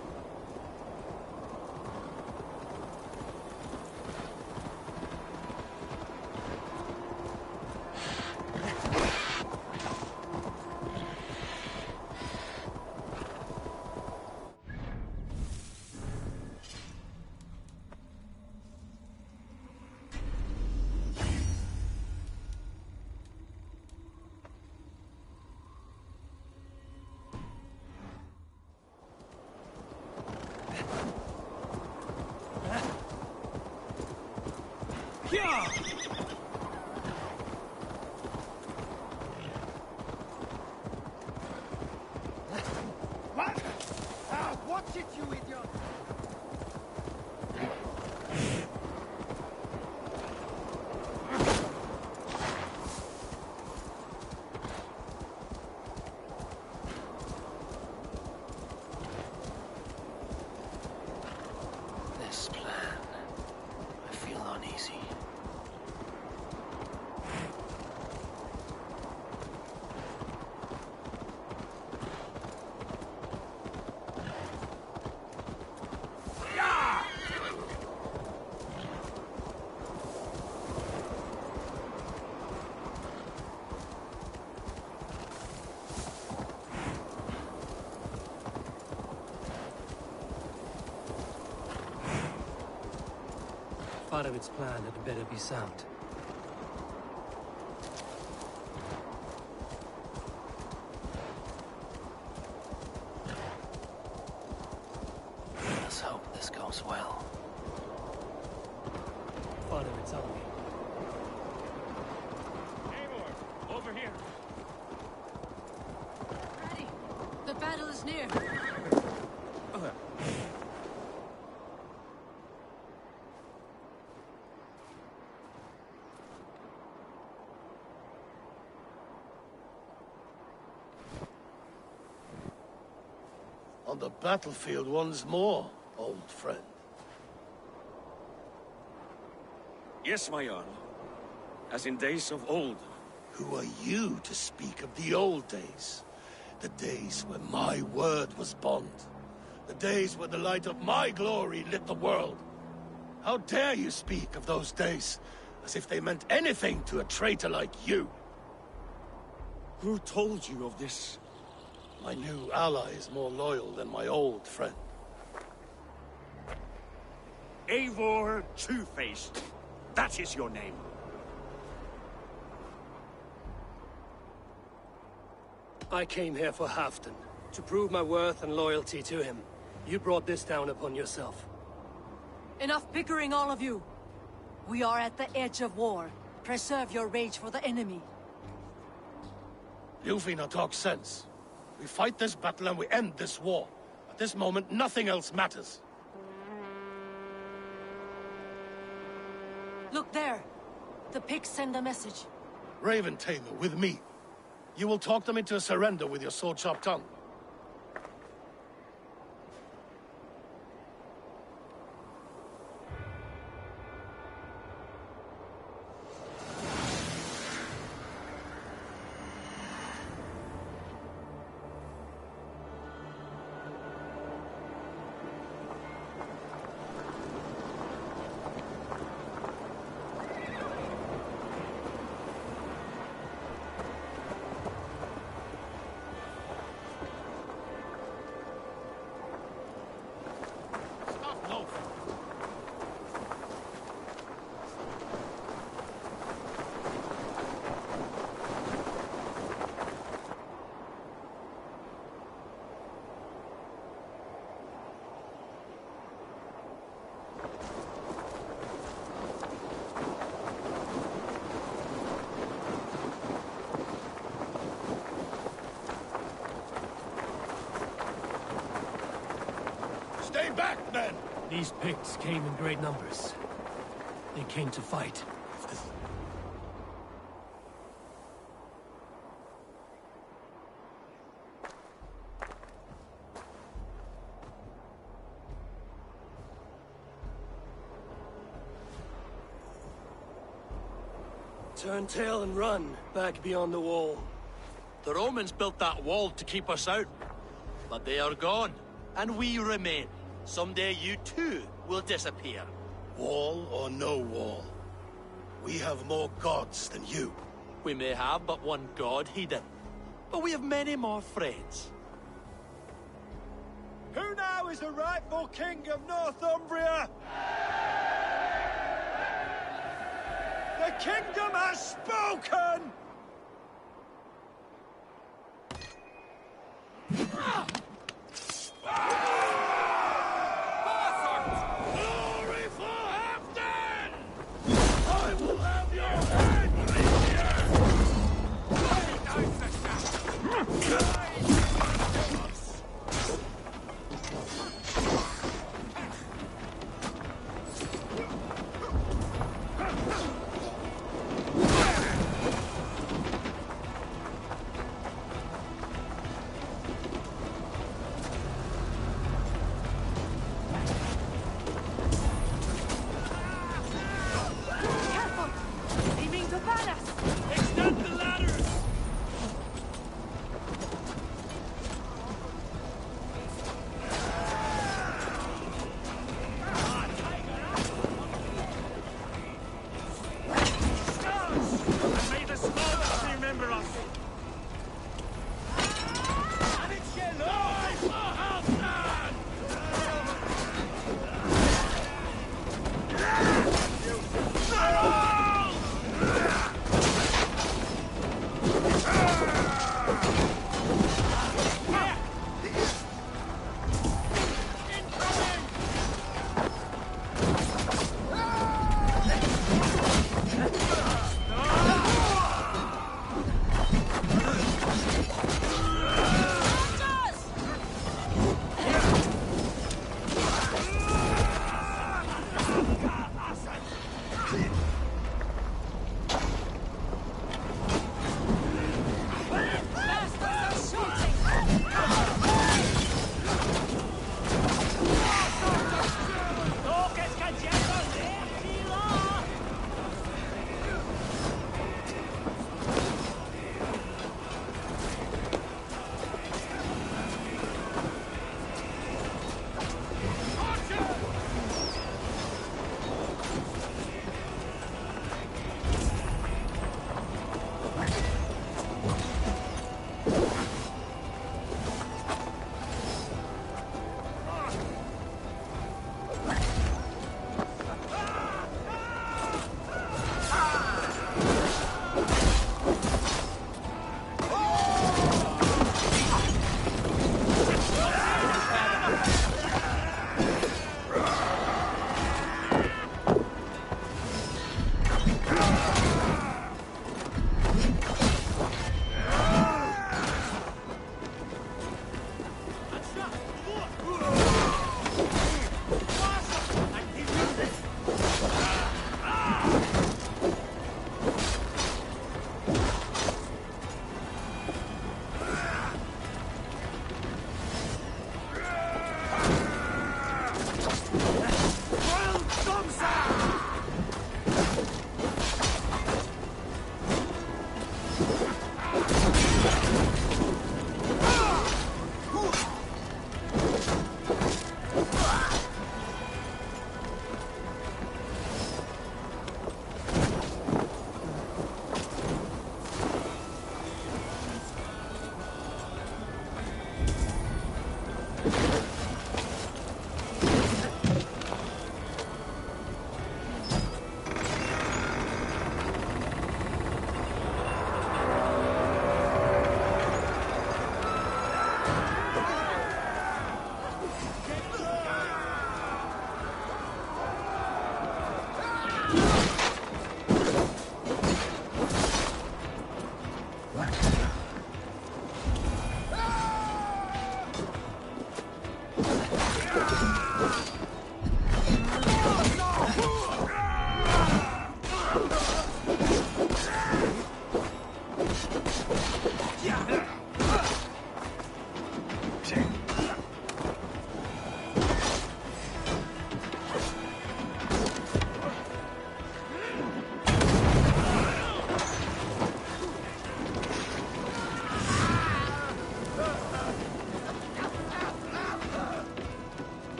What? Watch it, you idiot! This plan. I feel uneasy. Part of its plan had better be sound. Let's hope this goes well. Part of its army. Eivor, over here. Ready. The battle is near. On the battlefield once more, old friend. Yes, my Jarl. As in days of old. Who are you to speak of the old days? The days when my word was bond. The days when the light of my glory lit the world. How dare you speak of those days as if they meant anything to a traitor like you? Who told you of this? My new ally is more loyal than my old friend. Eivor Two-Faced. That is your name. I came here for Halfdan, to prove my worth and loyalty to him. You brought this down upon yourself. Enough bickering, all of you! We are at the edge of war. Preserve your rage for the enemy. Ljufina talks sense. We fight this battle and we end this war. At this moment, nothing else matters. Look there! The pigs send a message. Raven Tamer, with me. You will talk them into a surrender with your sword-sharp tongue. Stay back, men! These Picts came in great numbers. They came to fight. Turn tail and run, back beyond the wall. The Romans built that wall to keep us out. But they are gone, and we remain. Someday you too will disappear. Wall or no wall, we have more gods than you. We may have but one god, Hedon. But we have many more friends. Who now is the rightful king of Northumbria? The kingdom has spoken! Glory for Halfdan! I will have your head,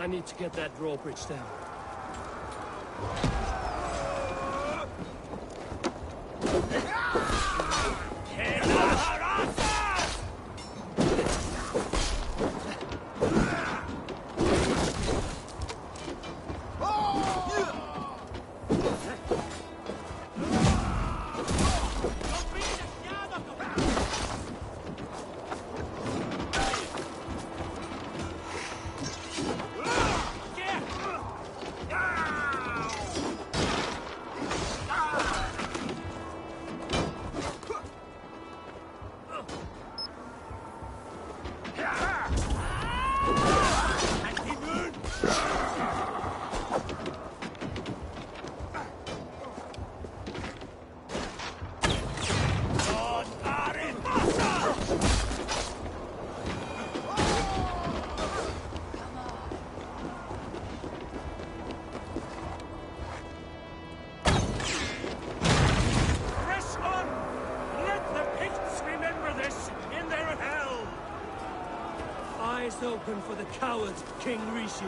I need to get that drawbridge down. Open for the coward, King Rishi.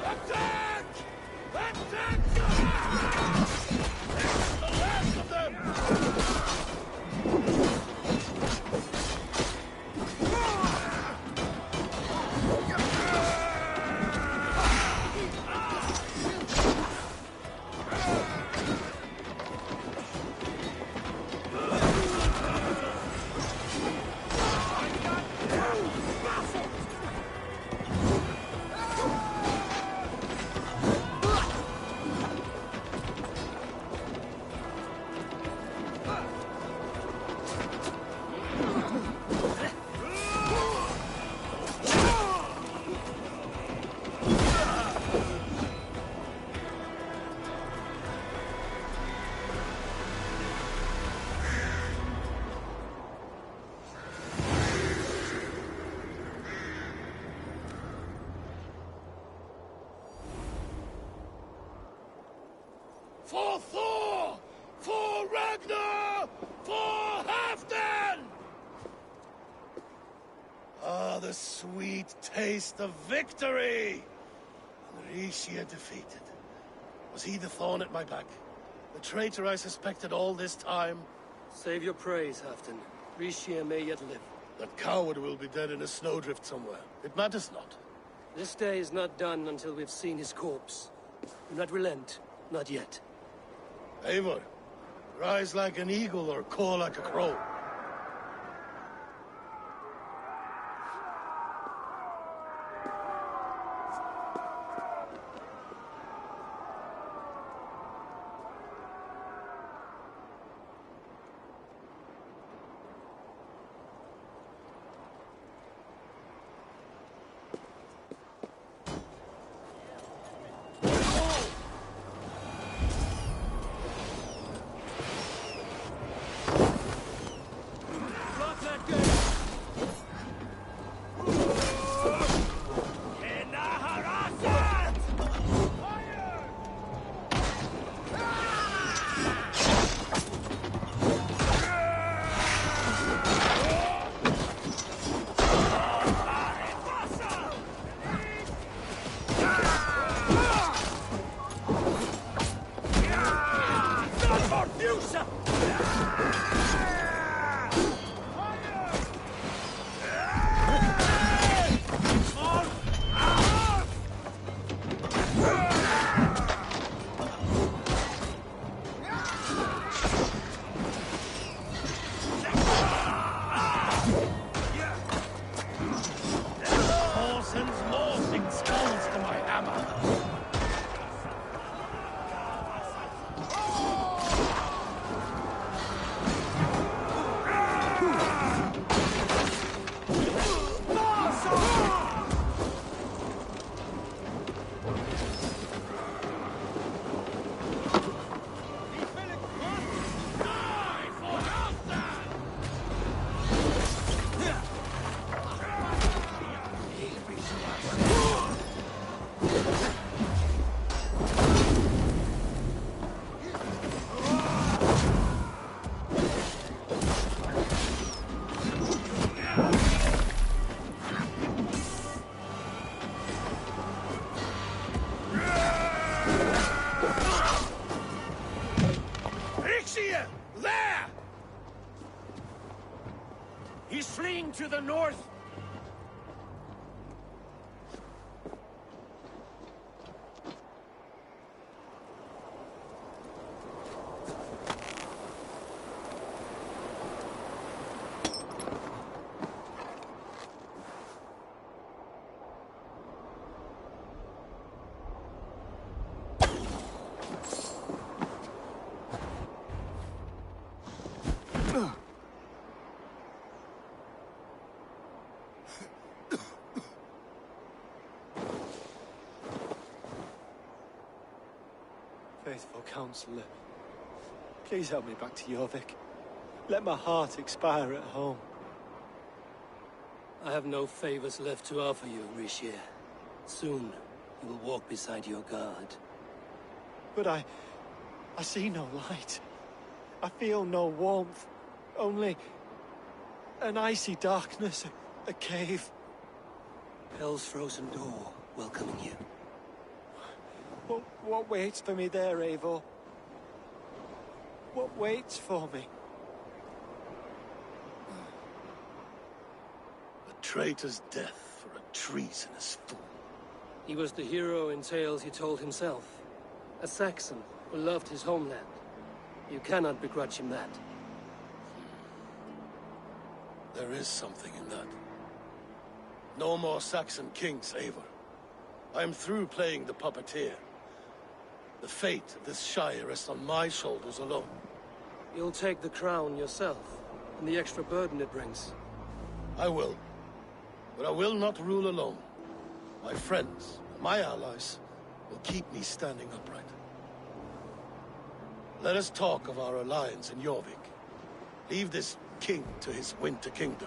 Attack! Attack! The last of them! For Thor! For Ragnar! For Halfdan! Ah, the sweet taste of victory! And Rishia defeated. Was he the thorn at my back? The traitor I suspected all this time? Save your praise, Halfdan. Rishia may yet live. That coward will be dead in a snowdrift somewhere. It matters not. This day is not done until we've seen his corpse. Do not relent. Not yet. Eivor, rise like an eagle or caw like a crow. He's fleeing to the north! Faithful counselor, please help me back to Jorvik. Let my heart expire at home. I have no favors left to offer you, Rishir. Soon, you will walk beside your god. But I see no light. I feel no warmth. Only an icy darkness, a cave. Hell's frozen door welcoming you. What waits for me there, Eivor? What waits for me? A traitor's death for a treasonous fool. He was the hero in tales he told himself. A Saxon who loved his homeland. You cannot begrudge him that. There is something in that. No more Saxon kings, Eivor. I am through playing the puppeteer. The fate of this Shire rests on my shoulders alone. You'll take the crown yourself, and the extra burden it brings. I will. But I will not rule alone. My friends, my allies, will keep me standing upright. Let us talk of our alliance in Jorvik. Leave this king to his winter kingdom.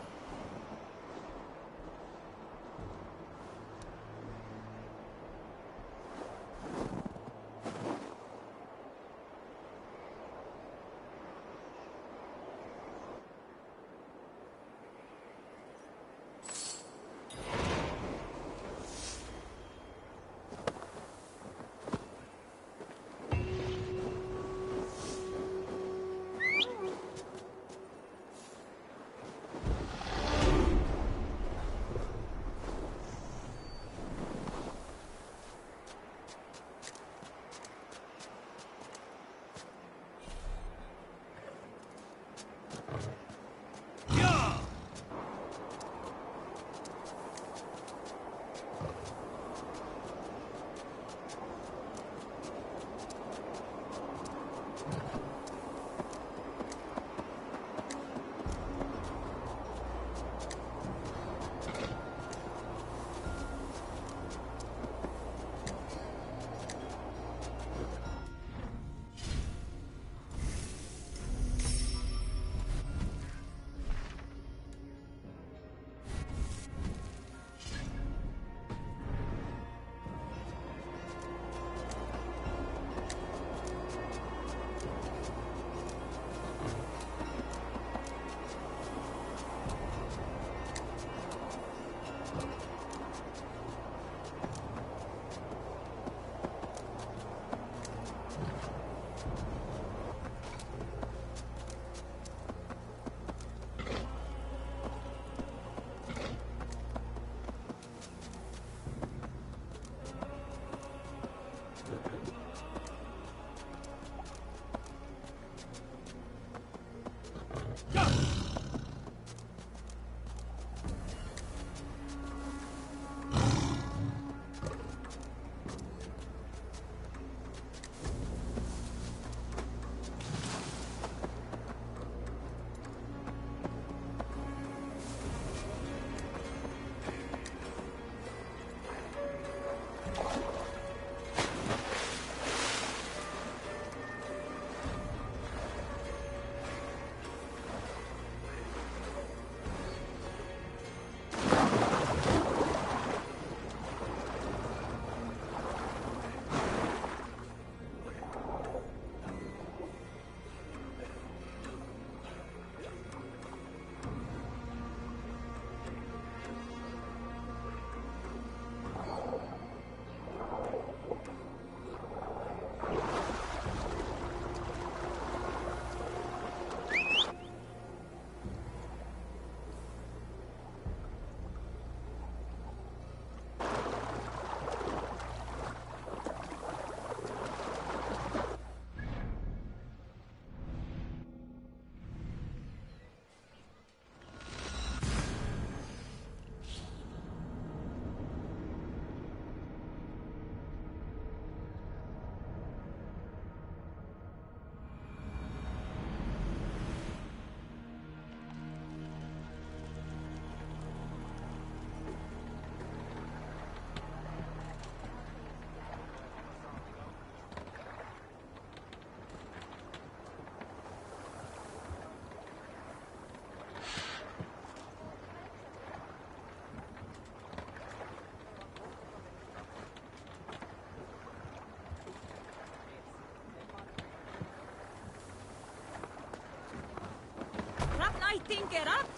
tinker up.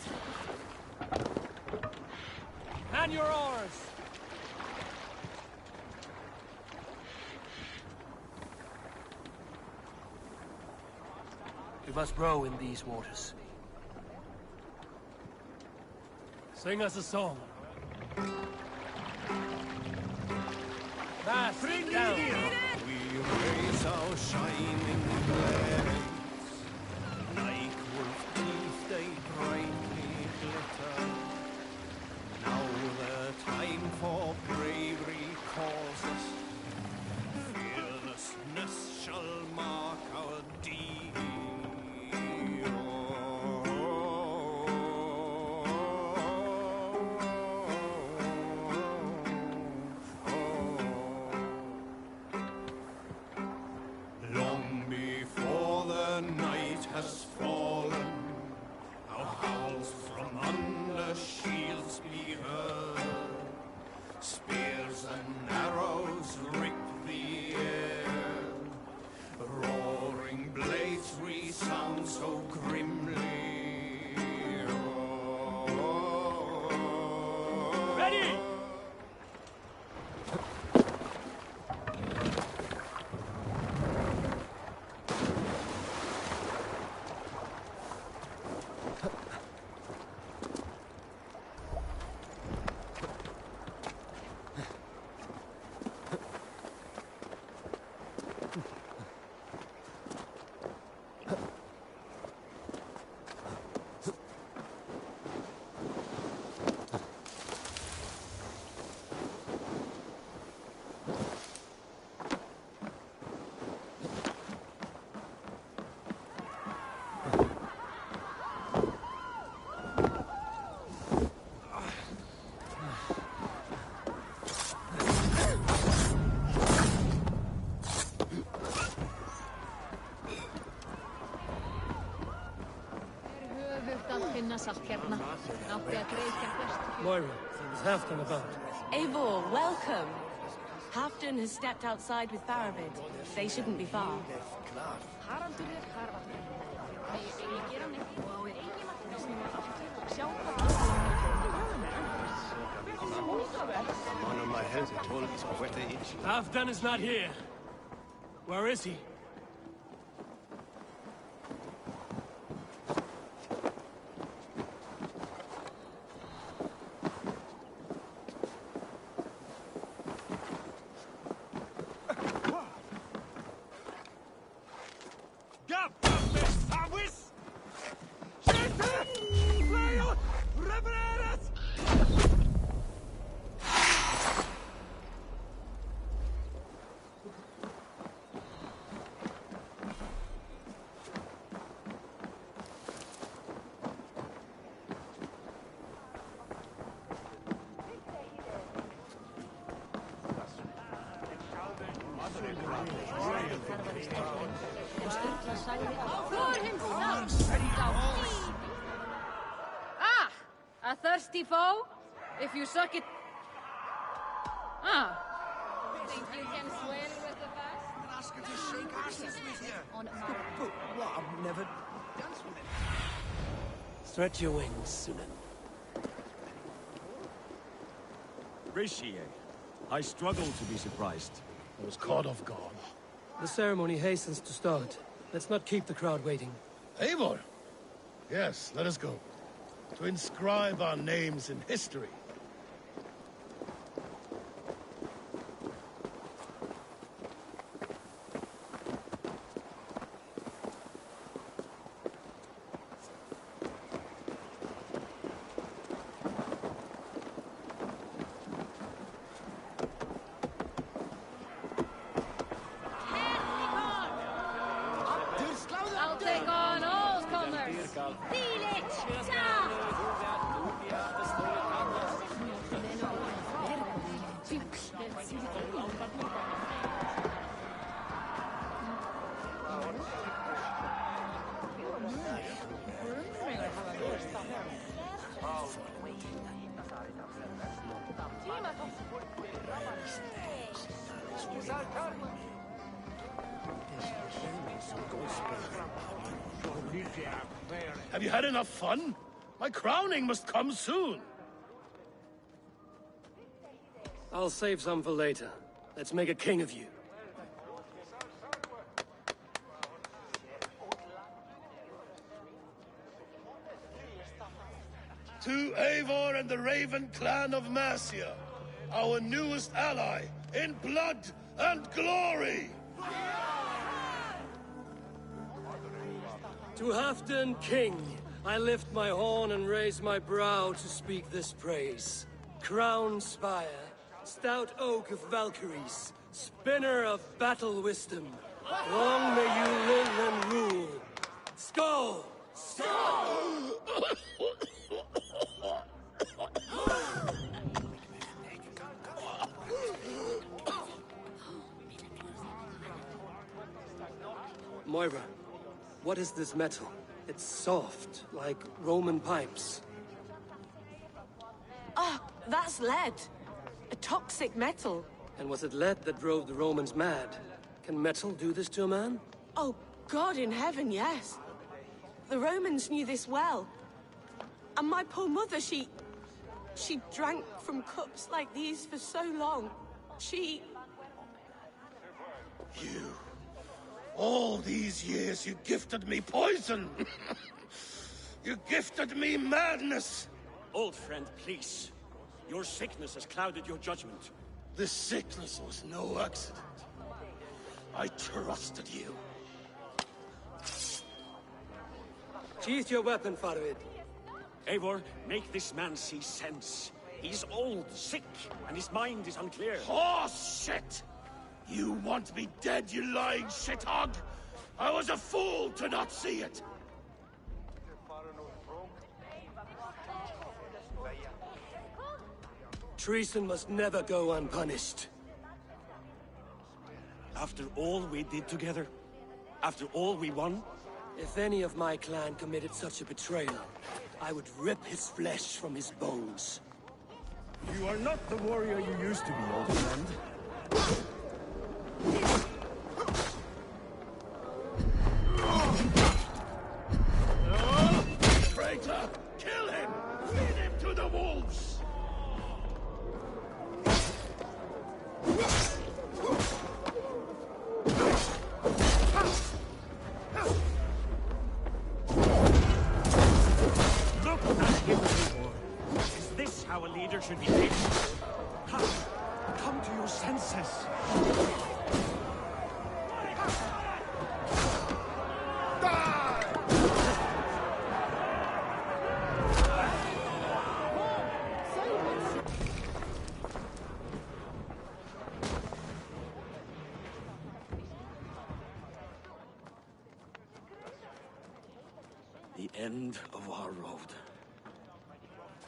Man your oars! We must row in these waters. Sing us a song. Fast, bring down! We raise our shining blades, like wolf teeth they brightly glitter. Now the time for bravery calls us. Fearlessness shall mark our deed. Long before the night has fallen, our howls from under shields be heard. Spears and arrows rip the air. Roaring blades resound so grimly. Ready! Moira, is Halfdan about? Eivor, welcome. Halfdan has stepped outside with Faravid. They shouldn't be far. Halfdan is not here. Where is he? Ah! A thirsty foe? If you suck it... Ah! Think you can swim with the best? Ask her to shake asses with you. On But what? I've never danced with him. Stretch your wings, Sunan. Rishi, I struggle to be surprised. I was caught off guard. The ceremony hastens to start. Let's not keep the crowd waiting. Eivor! Yes, let us go. To inscribe our names in history. I'll take on all comers! Feel it! Have you had enough fun? My crowning must come soon. I'll save some for later. Let's make a king of you. To Eivor and the Raven clan of Mercia, our newest ally in blood and glory! To Halfdan, king, I lift my horn and raise my brow to speak this praise. Crown spire, stout oak of Valkyries, spinner of battle wisdom, long may you live and rule. Skull! Skull! Moira, what is this metal? It's soft, like Roman pipes. Ah, that's lead. A toxic metal. And was it lead that drove the Romans mad? Can metal do this to a man? Oh, God in heaven, yes. The Romans knew this well. And my poor mother, she drank from cups like these for so long. She... You... All these years you gifted me poison! You gifted me madness! Old friend, please. Your sickness has clouded your judgment. This sickness was no accident. I trusted you. Sheath your weapon, Farvid. Eivor, make this man see sense. He's old, sick, and his mind is unclear. Horse shit! You want me dead, you lying shithog? I was a fool to not see it! Treason must never go unpunished. After all we did together? After all we won? If any of my clan committed such a betrayal, I would rip his flesh from his bones. You are not the warrior you used to be, old friend. Traitor! Kill him! Feed him to the wolves! Look at him, Eivor. Is this how a leader should be treated? Come to your senses. The end of our road.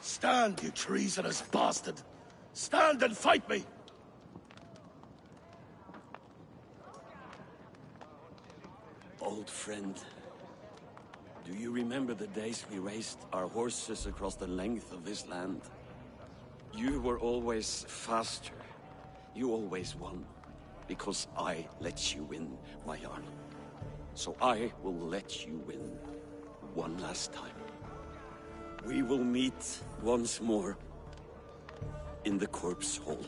Stand, you treasonous bastard! Stand and fight me! Old friend, do you remember the days we raced our horses across the length of this land? You were always faster. You always won. Because I let you win, my Jarl. So I will let you win one last time. We will meet once more in the corpse hall.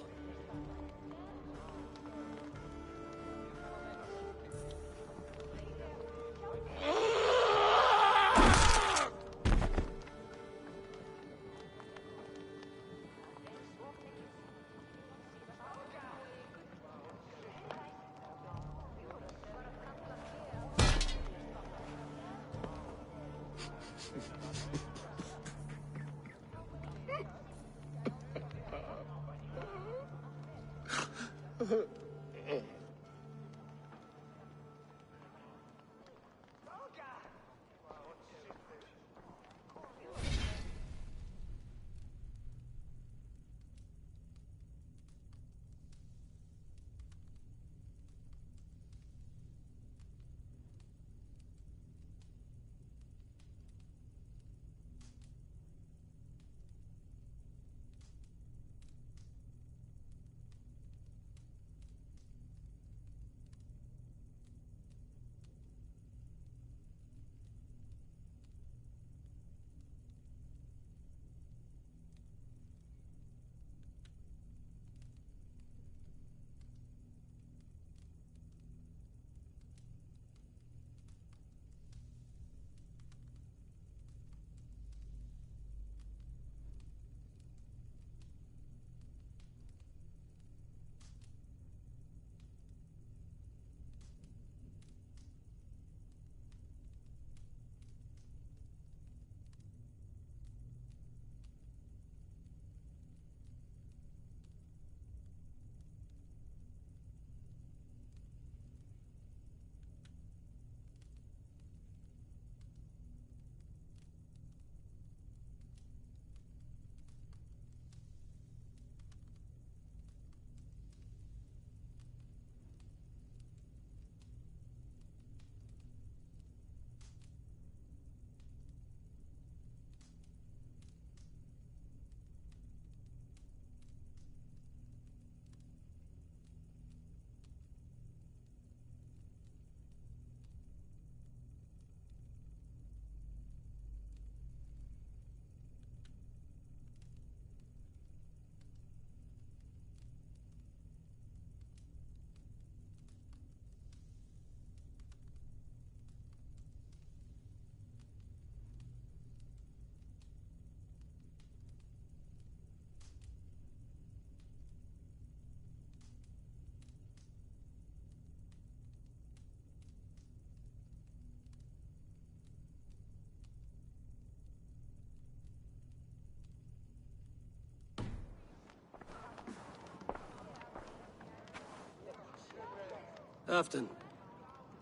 Afton,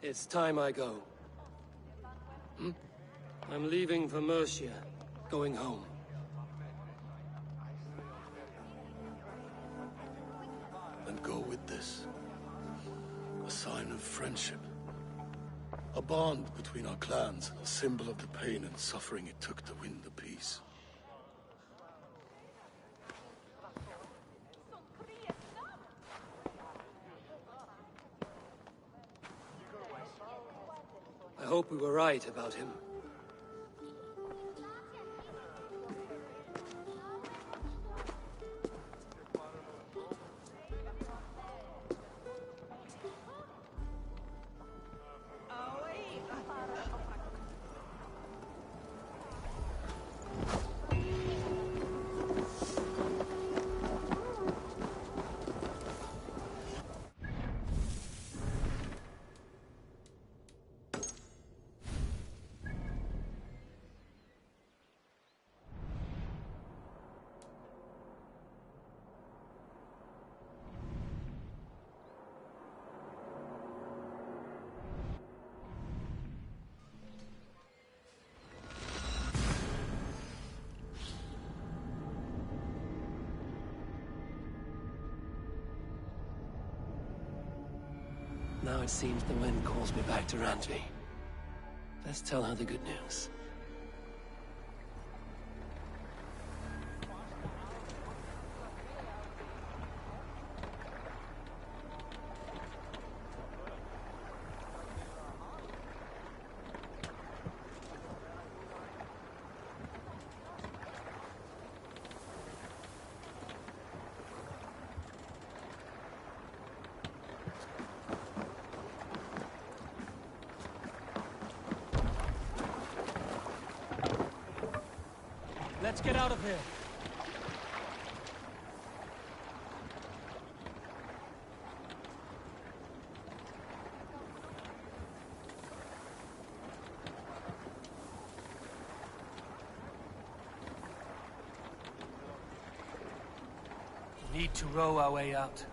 it's time I go. I'm leaving for Mercia, going home. And go with this. A sign of friendship. A bond between our clans, a symbol of the pain and suffering it took to win the peace. I hope we were right about him. Now it seems the wind calls me back to Randvi. Let's tell her the good news. Let's get out of here. We need to row our way out.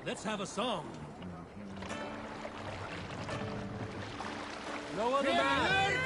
Let's have a song. Lower the man!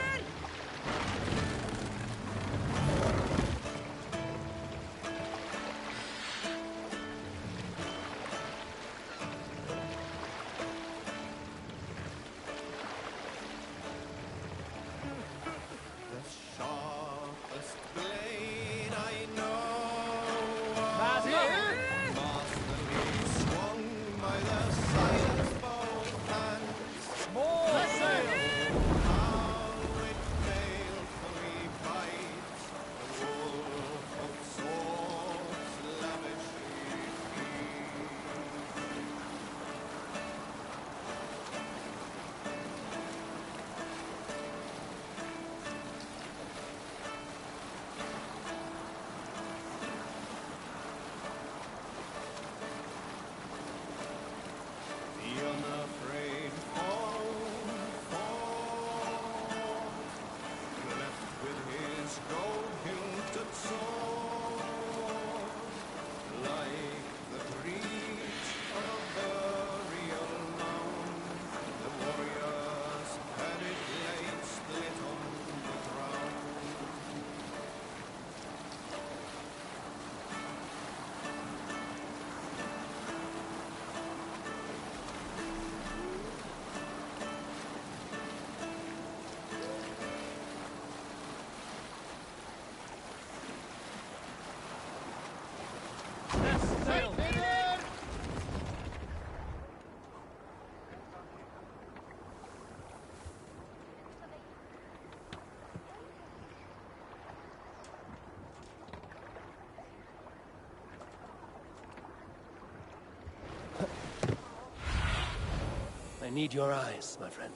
I need your eyes, my friend.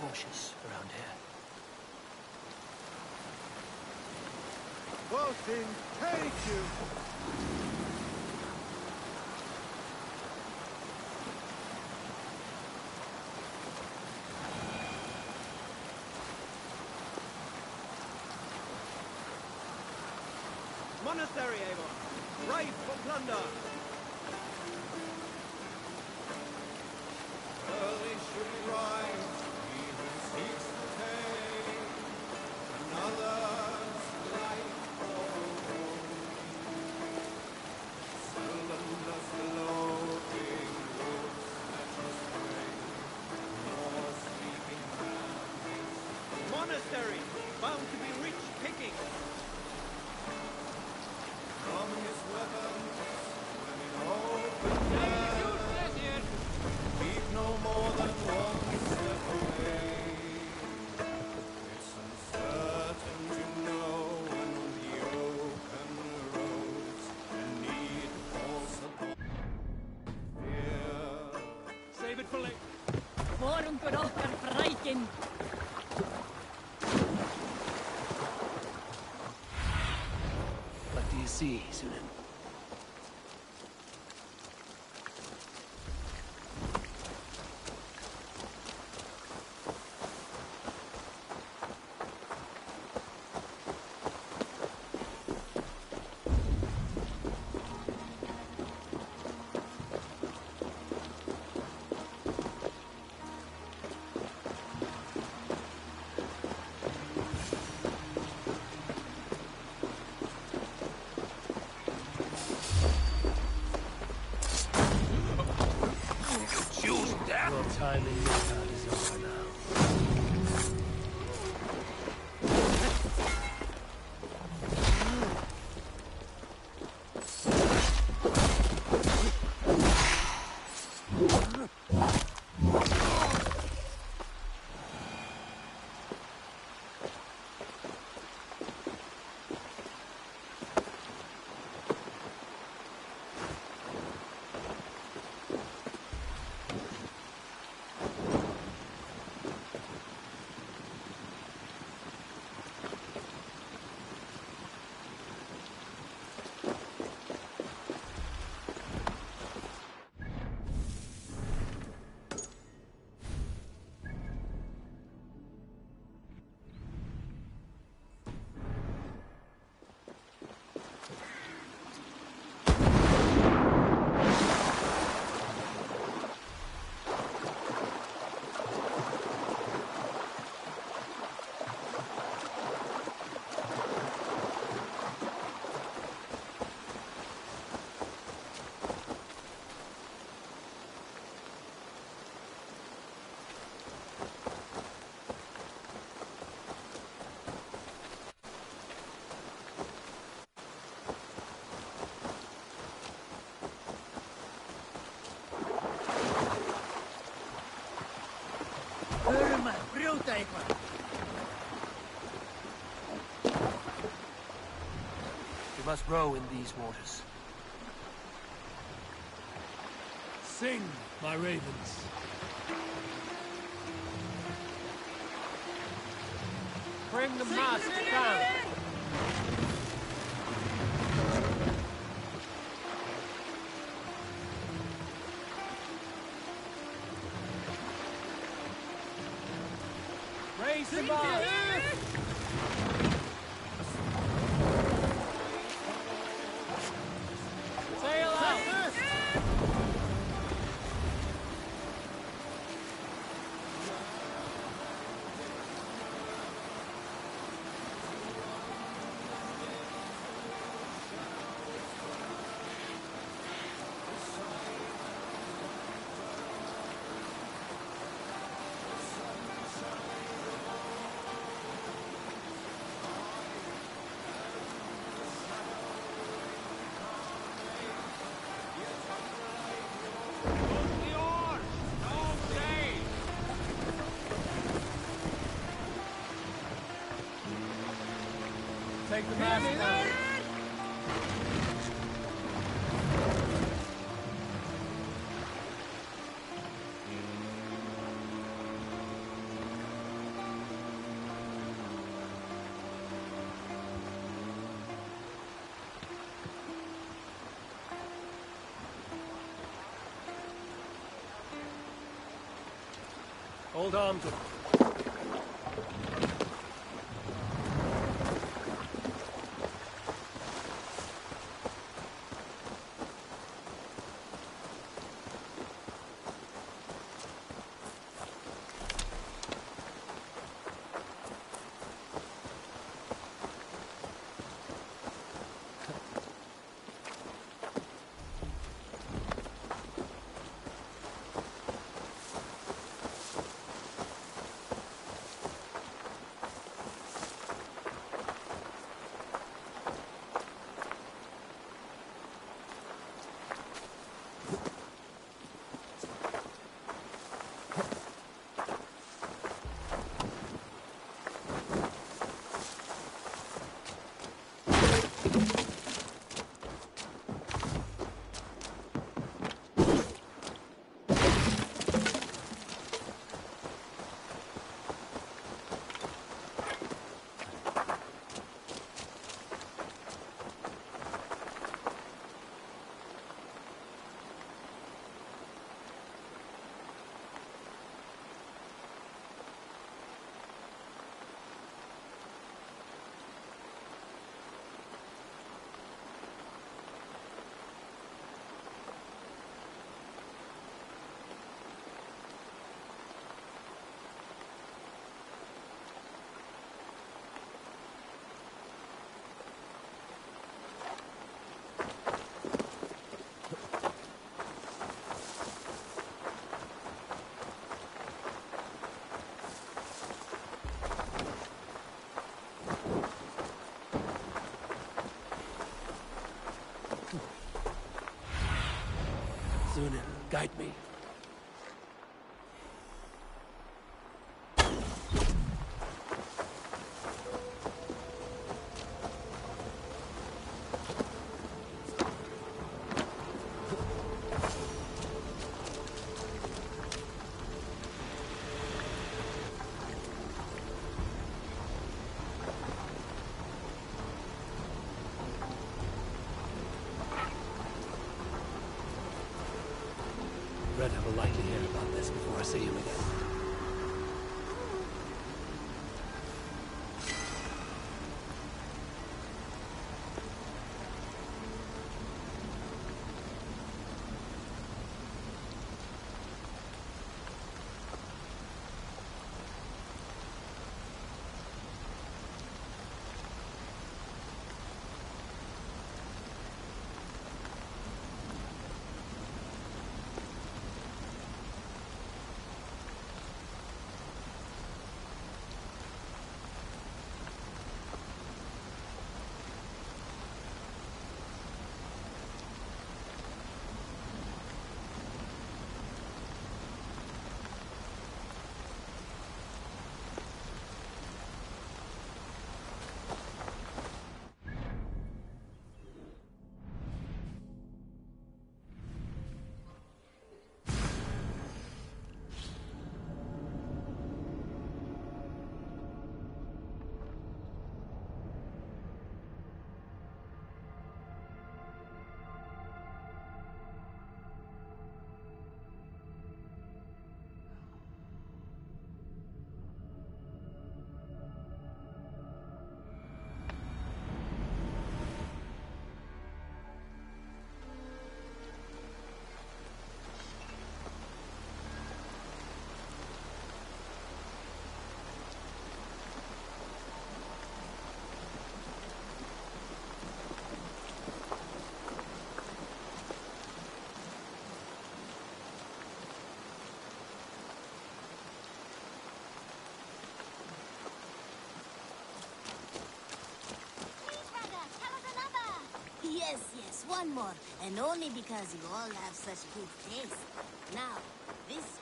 cautious around here. Boasting, take you! Monastery, Avon! Ripe for plunder! Early should rise, he who seeks to take another's life for seldom does the loading roots that his prey, nor sleeping man Monastery! Bound to be rich picking! from his weapons when in open air. Keep no more than one step away. It's uncertain to know when the open roads and need falls upon fear. Save it for later. Vorum for okkar frækin. What do you see, Sunan? Your time in Midgard is over now. Brjóta eitthvað! We must row in these waters. Sing, my ravens. Bring the mast down! Raise the mast! Sail out! Take the mast down. Hold on to... Sunan, guide me. Red will likely hear about this before I see him again. Yes, yes, one more. And only because you all have such good taste. Now, this...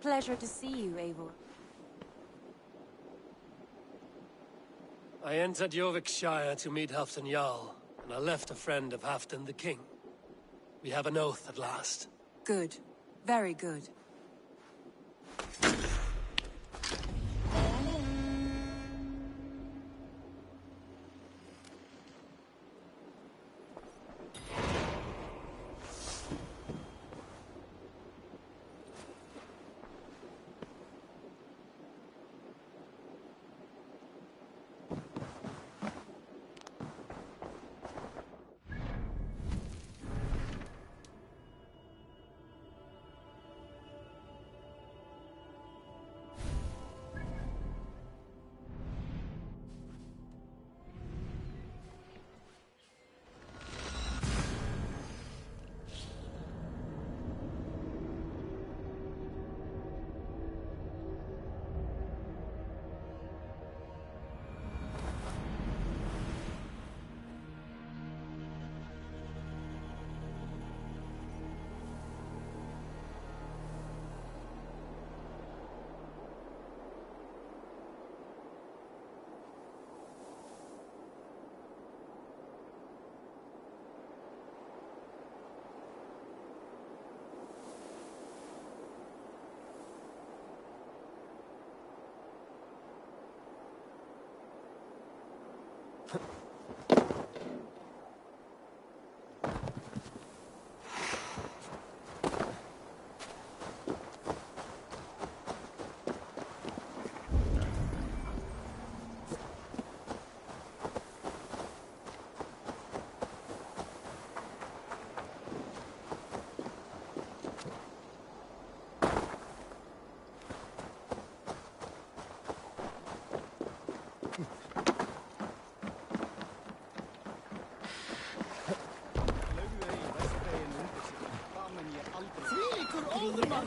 Pleasure to see you, Eivor. I entered Jorvikshire to meet Halfdan Jarl, and I left a friend of Halfdan the King. We have an oath at last. Good. Very good.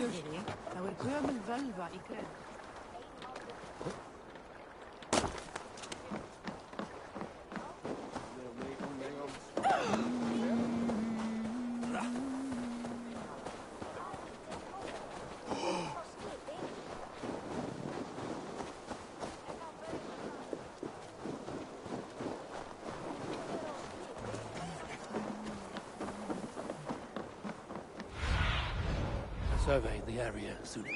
Surgery, þá gömul völva í grein. Survey the area soon.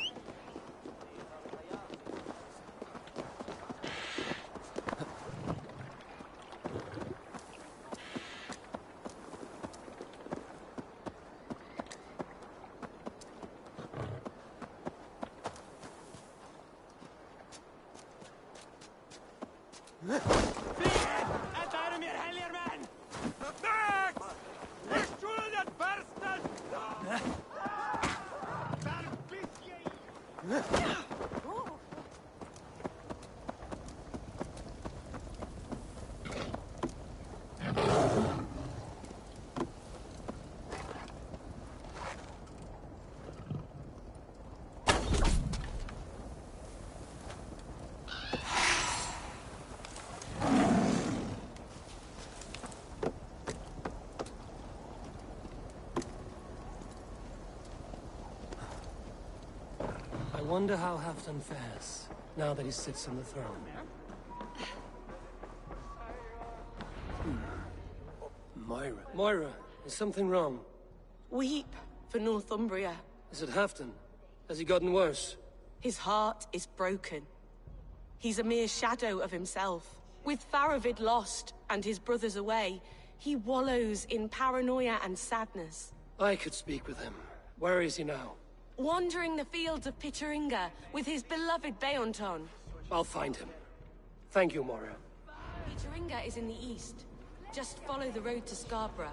I wonder how Halfdan fares, now that he sits on the throne. Moira. Moira, is something wrong? Weep for Northumbria. Is it Halfdan? Has he gotten worse? His heart is broken. He's a mere shadow of himself. With Faravid lost and his brothers away, he wallows in paranoia and sadness. I could speak with him. Where is he now? Wandering the fields of Pittaringa with his beloved Beonton. I'll find him. Thank you, Moira. Pittaringa is in the east. Just follow the road to Scarborough.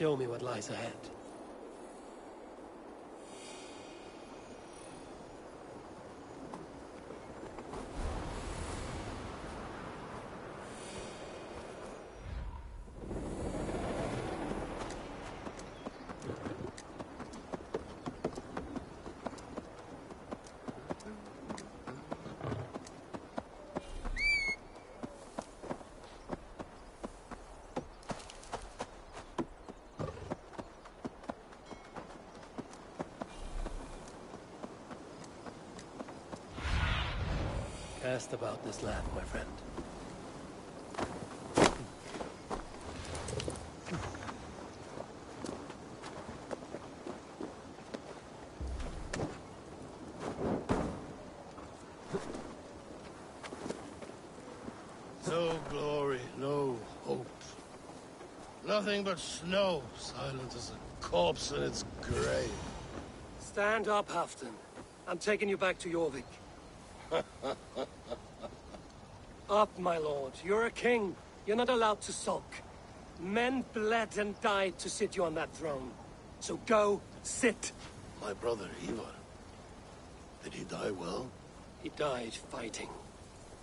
Show me what lies ahead. Cast about this land, my friend. No glory, no hope. Nothing but snow, silent as a corpse in its grave. Stand up, Halfdan. I'm taking you back to Jorvik. Up, my lord. You're a king. You're not allowed to sulk. Men bled and died to sit you on that throne. So go, sit. My brother, Ivar. Did he die well? He died fighting.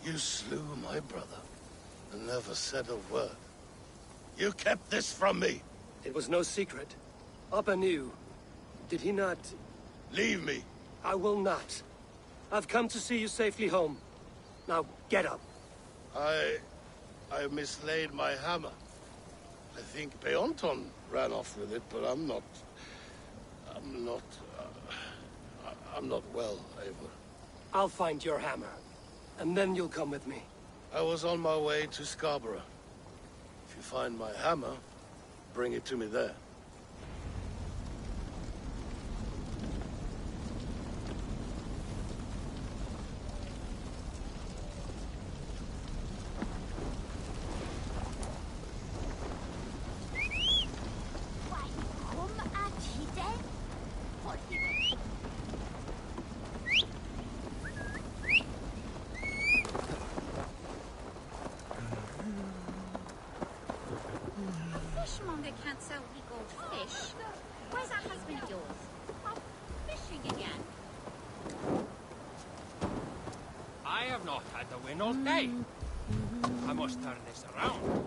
You slew my brother and never said a word. You kept this from me. It was no secret. Appa knew. Did he not? Leave me. I will not. I've come to see you safely home. Now, get up. I mislaid my hammer. I think Beonton ran off with it, but I'm not well, Eivor. I'll find your hammer, and then you'll come with me. I was on my way to Scarborough. If you find my hammer, bring it to me there. Fishmonger can't sell legal fish. Where's that husband of yours? Off fishing again. I have not had the wind all day. I must turn this around.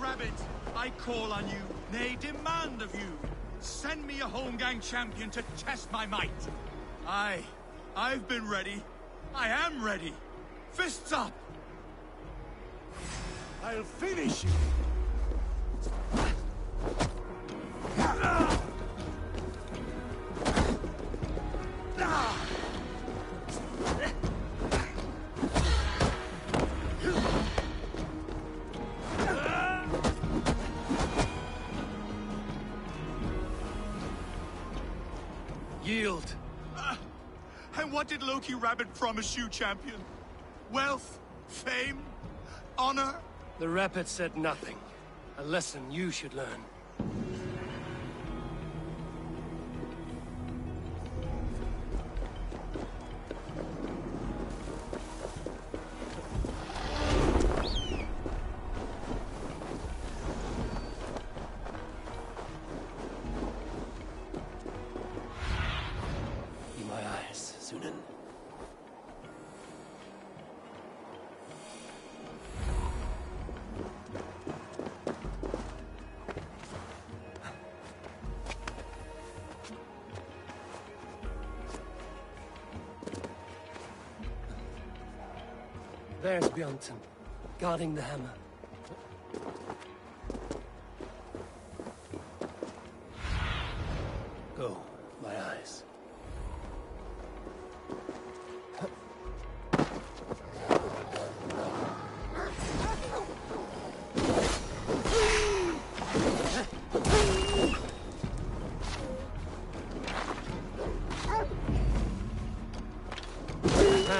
Rabbit, I call on you, nay, demand of you. Send me a Holmgang champion to test my might. I've been ready. I am ready. Fists up! I'll finish you! Yield. And what did Loki Rabbit promise you, champion? Wealth? Fame? Honor? The Rabbit said nothing. A lesson you should learn. There's Bjornson, guarding the hammer.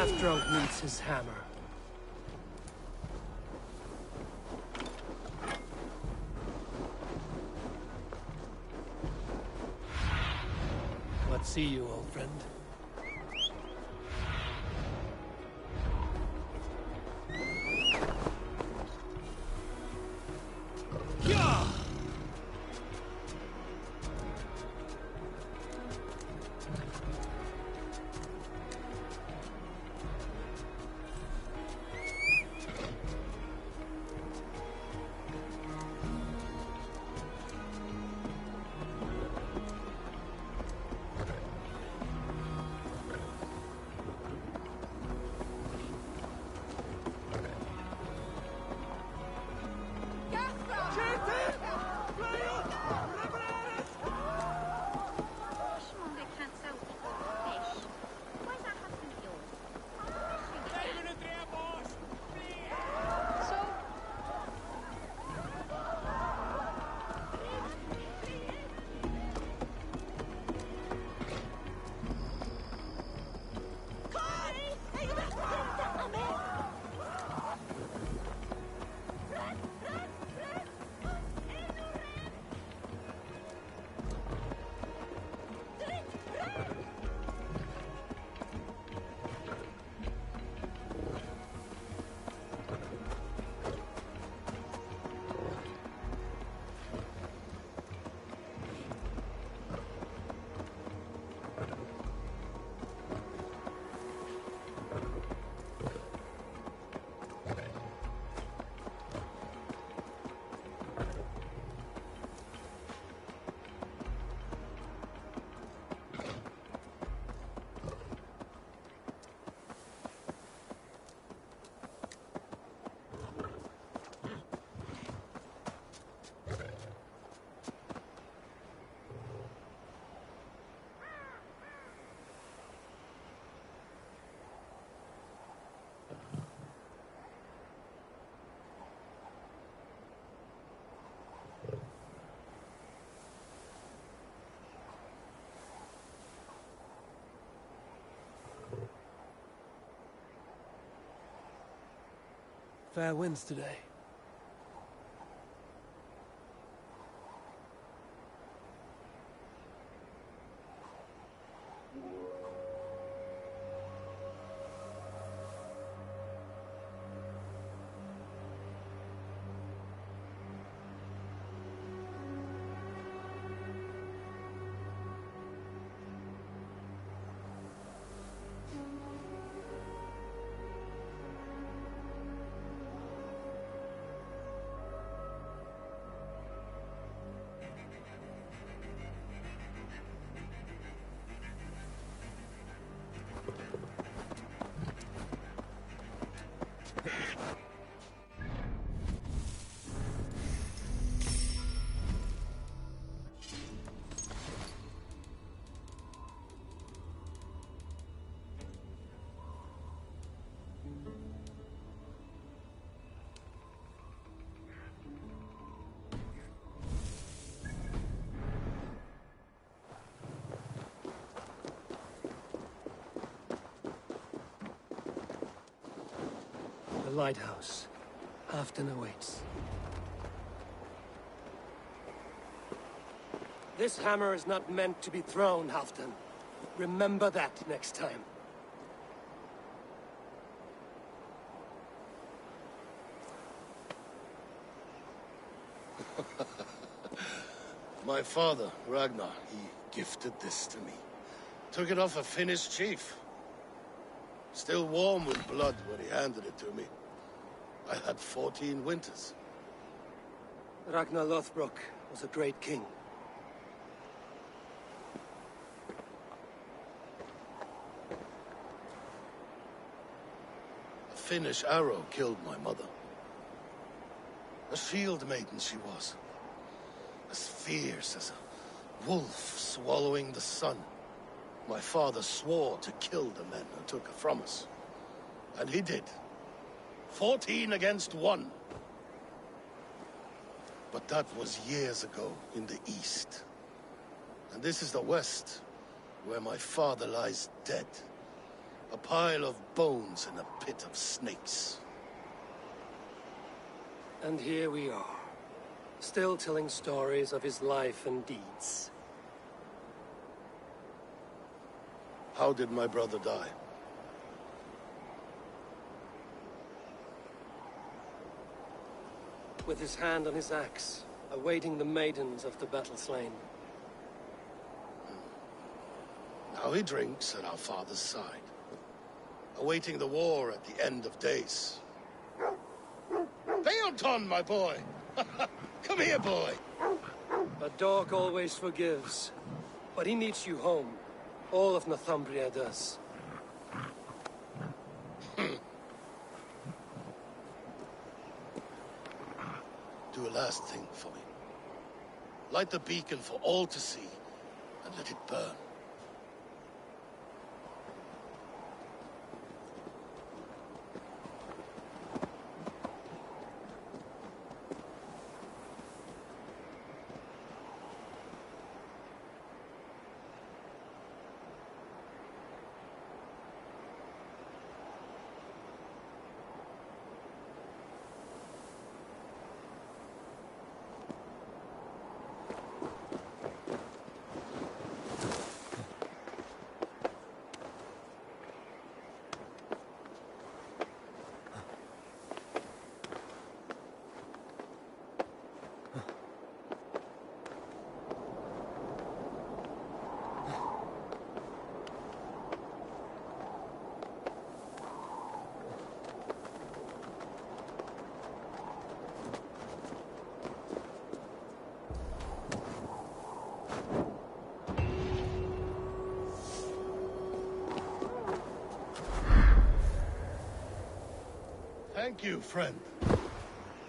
half-drunk needs his hammer. What see you, old friend? Fair winds today. The lighthouse. Halfton awaits. This hammer is not meant to be thrown, Halfton. Remember that next time. My father, Ragnar, he gifted this to me. Took it off a Finnish chief. Still warm with blood when he handed it to me. I had 14 winters. Ragnar Lothbrok was a great king. A Finnish arrow killed my mother. A shield maiden she was. As fierce as a wolf swallowing the sun. My father swore to kill the men who took her from us. And he did. 14 against 1. But that was years ago in the east. And this is the west, where my father lies dead. A pile of bones in a pit of snakes. And here we are, still telling stories of his life and deeds. How did my brother die? With his hand on his axe, awaiting the maidens of the battle slain. Now he drinks at our father's side, awaiting the war at the end of days. Beoton, my boy! Come here, boy! A dog always forgives, but he needs you home. All of Northumbria does. Do a last thing for me. Light the beacon for all to see, and let it burn. Thank you, friend.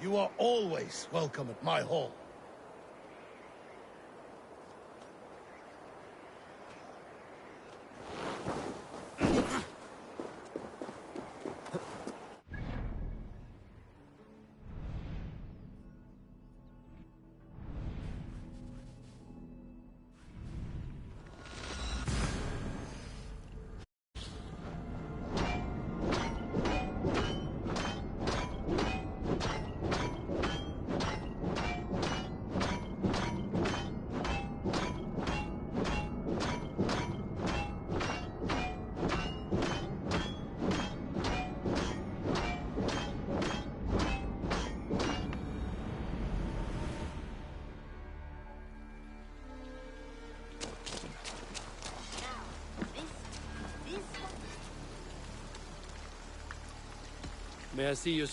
You are always welcome at my hall. May I see you?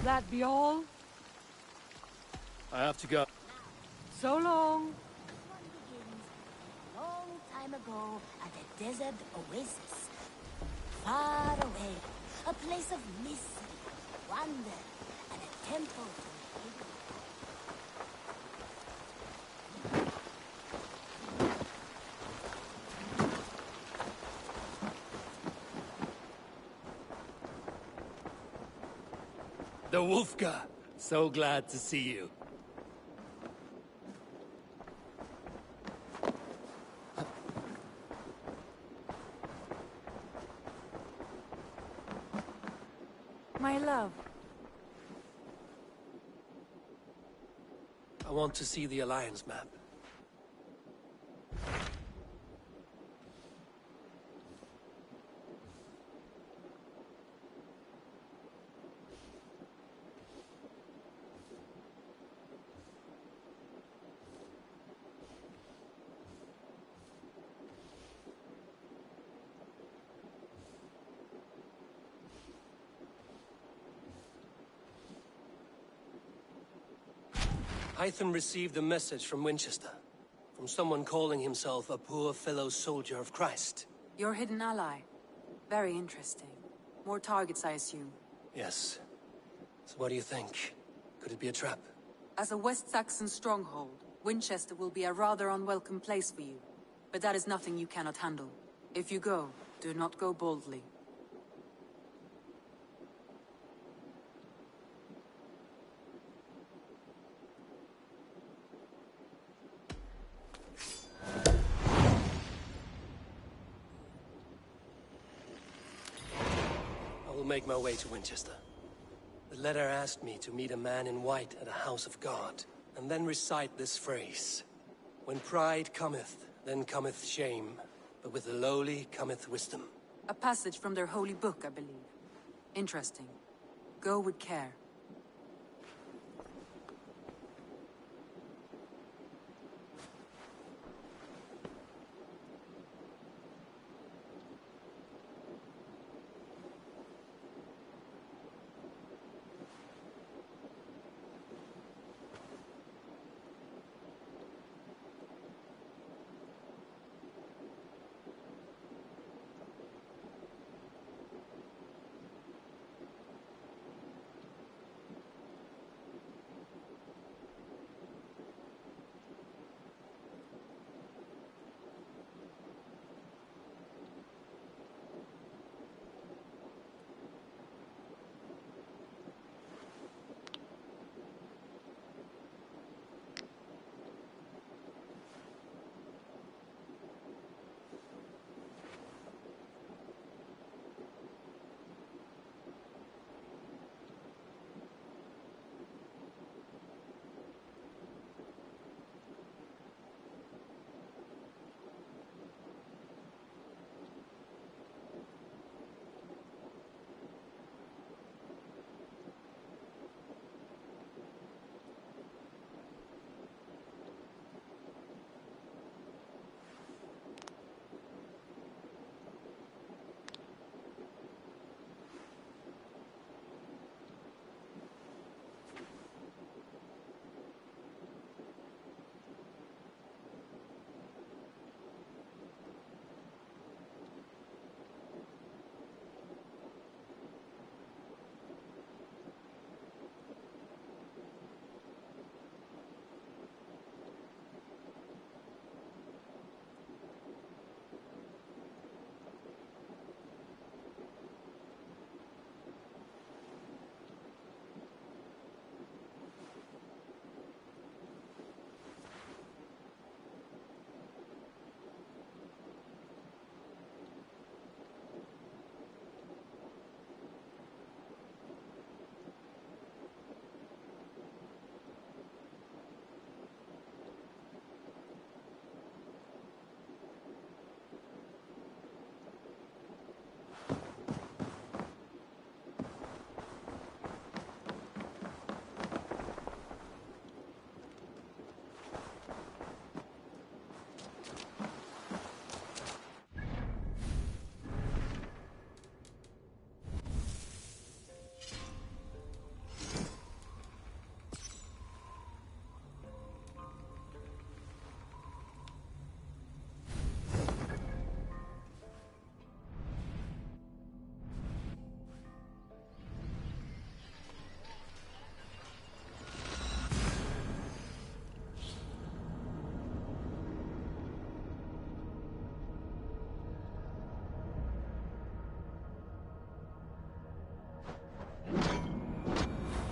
That be all? I have to go. So long. Long time ago at a desert oasis. Far away. A place of mystery, wonder, and a temple. The Wolfka! So glad to see you. My love. I want to see the Alliance map. Hytham received a message from Winchester. From someone calling himself a poor fellow soldier of Christ. Your hidden ally. Very interesting. More targets, I assume. Yes. So what do you think? Could it be a trap? As a West Saxon stronghold, Winchester will be a rather unwelcome place for you. But that is nothing you cannot handle. If you go, do not go boldly. I will make my way to Winchester. The letter asked me to meet a man in white at a house of God, and then recite this phrase. When pride cometh, then cometh shame, but with the lowly cometh wisdom. A passage from their holy book, I believe. Interesting. Go with care.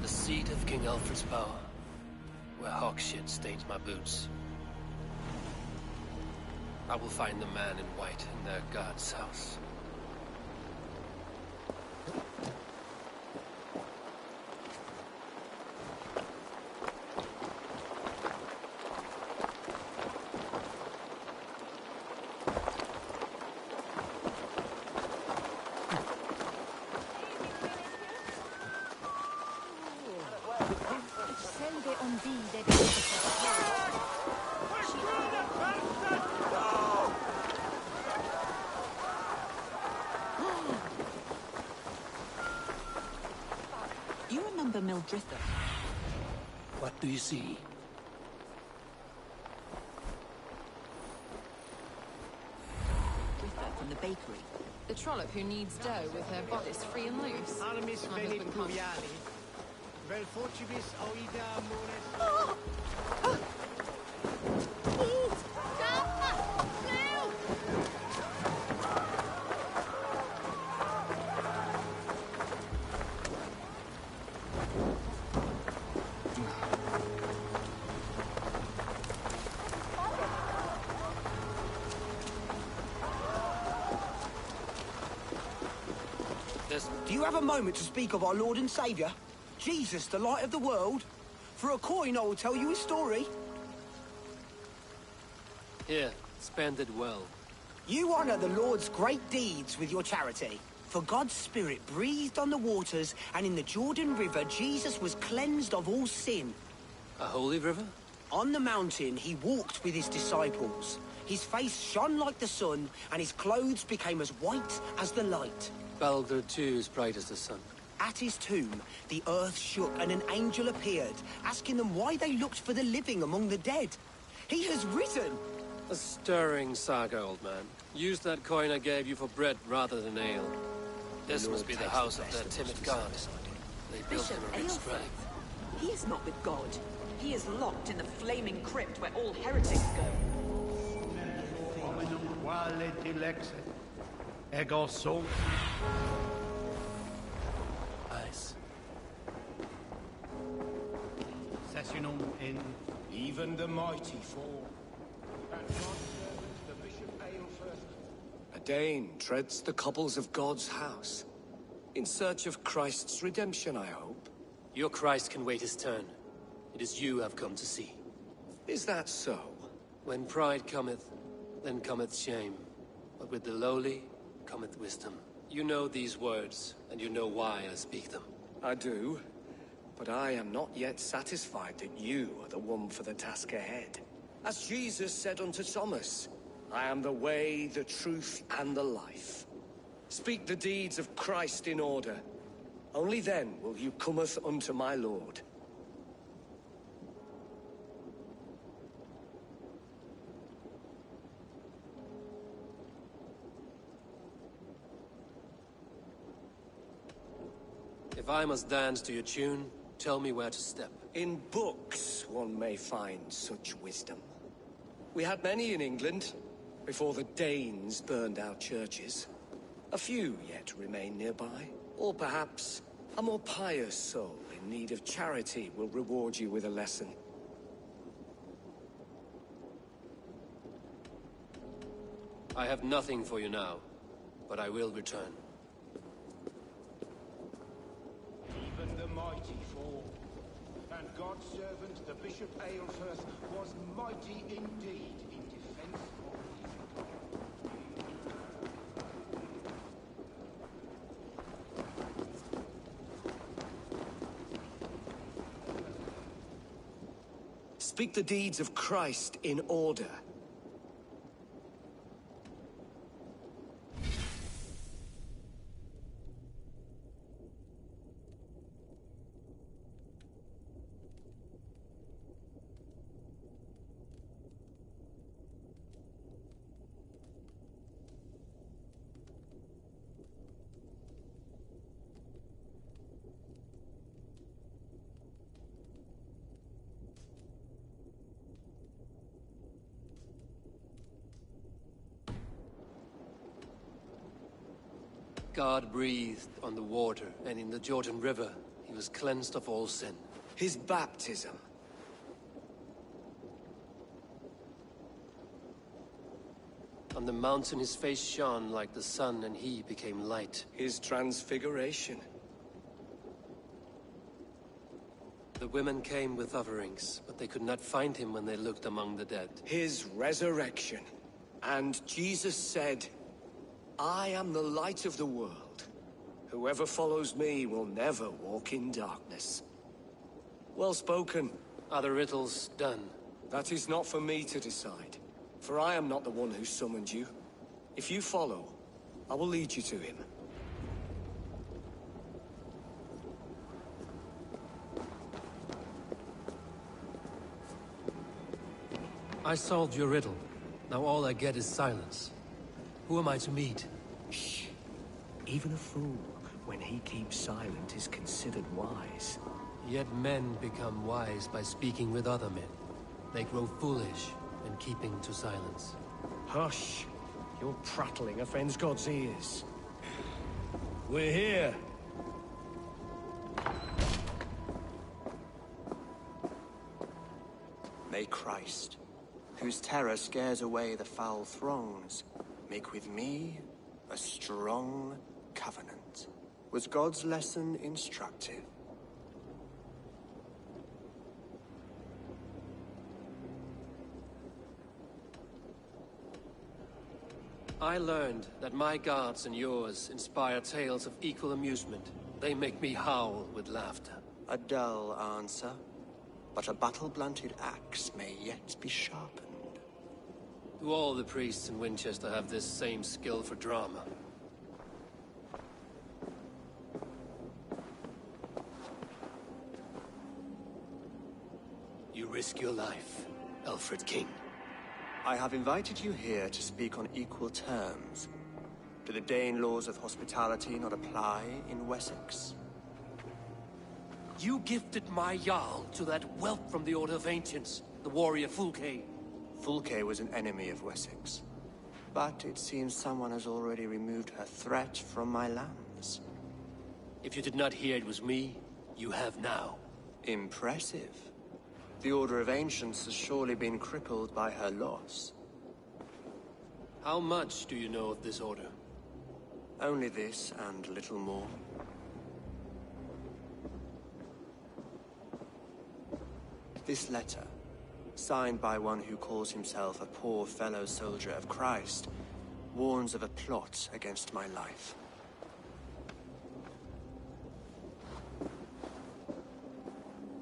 The seat of King Alfred's power, where hawkshit stains my boots. I will find the man in white in their god's house. You remember Mildritha? What do you see? Dritha from the bakery. The trollop who needs dough with her bodice free and loose. Armis My venit husband can't- pluviali. Vel fortibus oida amores. Do you have a moment to speak of our Lord and Saviour? Jesus, the light of the world? For a coin, I will tell you his story. Here, spend it well. You honour the Lord's great deeds with your charity. For God's Spirit breathed on the waters, and in the Jordan River, Jesus was cleansed of all sin. A holy river? On the mountain, he walked with his disciples. His face shone like the sun, and his clothes became as white as the light. Balder too is bright as the sun. At his tomb, the earth shook and an angel appeared, asking them why they looked for the living among the dead. He has risen! A stirring saga, old man. Use that coin I gave you for bread rather than ale. This must be the house of their timid god. They built him a rich grave. He is not with God. He is locked in the flaming crypt where all heretics go. Quale dilexit. Ego sum. Nice. Sessionum in. Even the mighty fall. And God's servant, the Bishop Aelfirst. A Dane treads the cobbles of God's house. In search of Christ's redemption, I hope. Your Christ can wait his turn. It is you I've come to see. Is that so? When pride cometh, then cometh shame. But with the lowly cometh wisdom. You know these words, and you know why I speak them. I do. But I am not yet satisfied that you are the one for the task ahead. As Jesus said unto Thomas, I am the way, the truth, and the life. Speak the deeds of Christ in order. Only then will you cometh unto my Lord. If I must dance to your tune, tell me where to step. In books one may find such wisdom. We had many in England, before the Danes burned our churches. A few yet remain nearby. Or perhaps a more pious soul in need of charity will reward you with a lesson. I have nothing for you now, but I will return. Even the mighty fall. And God's servant, the Bishop Aelfirst, was mighty indeed in defense of Speak the deeds of Christ in order. God breathed on the water, and in the Jordan River, he was cleansed of all sin. His baptism. On the mountain his face shone like the sun, and he became light. His transfiguration. The women came with offerings, but they could not find him when they looked among the dead. His resurrection. And Jesus said, I am the light of the world. Whoever follows me will never walk in darkness. Well spoken. Are the riddles done? That is not for me to decide. For I am not the one who summoned you. If you follow, I will lead you to him. I solved your riddle. Now all I get is silence. Who am I to meet? Shh. Even a fool, when he keeps silent, is considered wise. Yet men become wise by speaking with other men. They grow foolish when keeping to silence. Hush! Your prattling offends God's ears. We're here. May Christ, whose terror scares away the foul thrones, make with me a strong covenant. Was God's lesson instructive? I learned that my gods and yours inspire tales of equal amusement. They make me howl with laughter. A dull answer, but a battle-blunted axe may yet be sharpened. Do all the priests in Winchester have this same skill for drama? You risk your life, Alfred King. I have invited you here to speak on equal terms. Do the Dane laws of hospitality not apply in Wessex? You gifted my Jarl to that whelp from the Order of Ancients, the warrior Fulke. Fulke was an enemy of Wessex. But it seems someone has already removed her threat from my lands. If you did not hear it was me, you have now. Impressive. The Order of Ancients has surely been crippled by her loss. How much do you know of this order? Only this and little more. This letter, signed by one who calls himself a poor fellow soldier of Christ, warns of a plot against my life.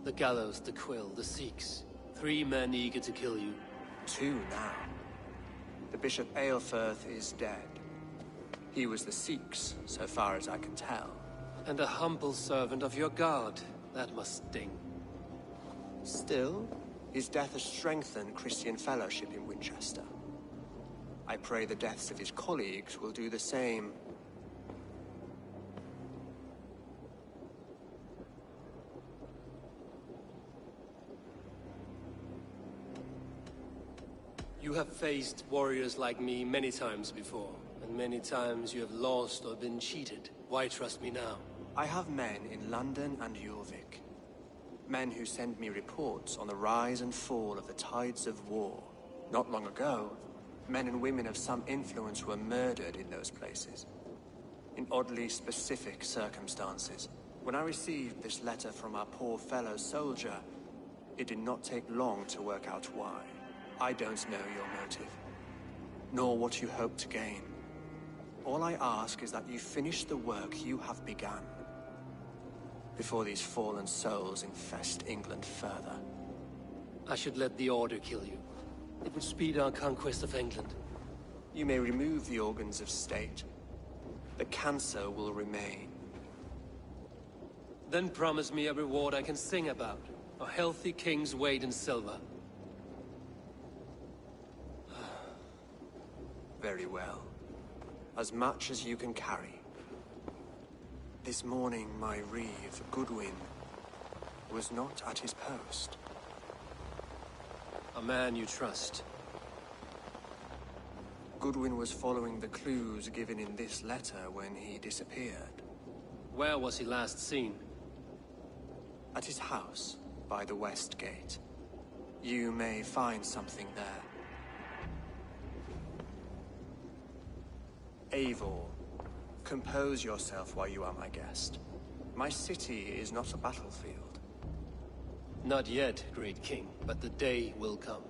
The gallows, the quill, the Sikhs. 3 men eager to kill you. 2 now. The Bishop Aelfirth is dead. He was the Sikhs, so far as I can tell. And a humble servant of your god. That must sting. Still, his death has strengthened Christian fellowship in Winchester. I pray the deaths of his colleagues will do the same. You have faced warriors like me many times before, and many times you have lost or been cheated. Why trust me now? I have men in London and Jorvik. Men who send me reports on the rise and fall of the tides of war. Not long ago, men and women of some influence were murdered in those places. In oddly specific circumstances. When I received this letter from our poor fellow soldier, it did not take long to work out why. I don't know your motive, nor what you hope to gain. All I ask is that you finish the work you have begun, before these fallen souls infest England further. I should let the Order kill you. It would speed our conquest of England. You may remove the organs of state. The cancer will remain. Then promise me a reward I can sing about. A healthy king's weight in silver. Very well. As much as you can carry. This morning, my reeve, Goodwin, was not at his post. A man you trust. Goodwin was following the clues given in this letter when he disappeared. Where was he last seen? At his house, by the West Gate. You may find something there. Eivor, compose yourself while you are my guest. My city is not a battlefield. Not yet, great king, but the day will come.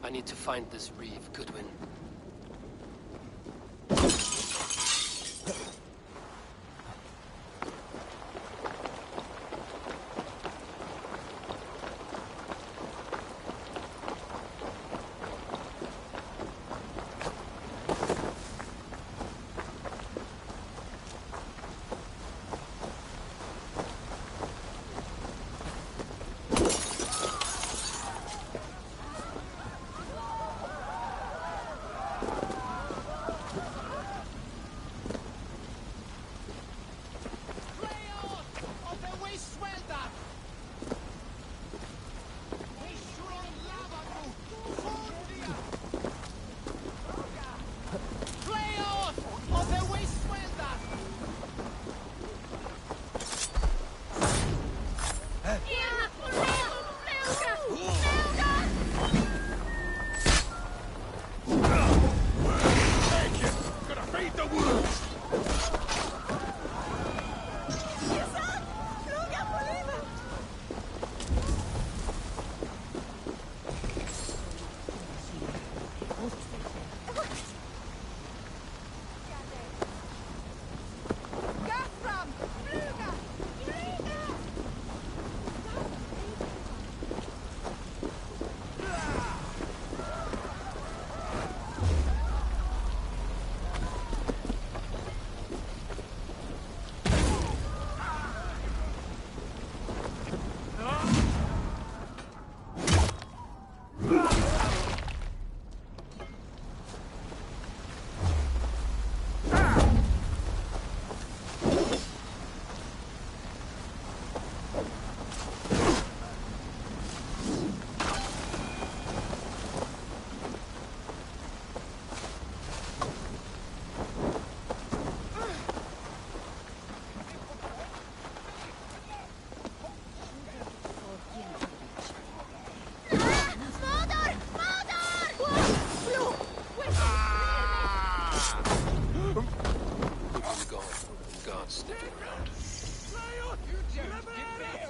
I need to find this reeve, Goodwin.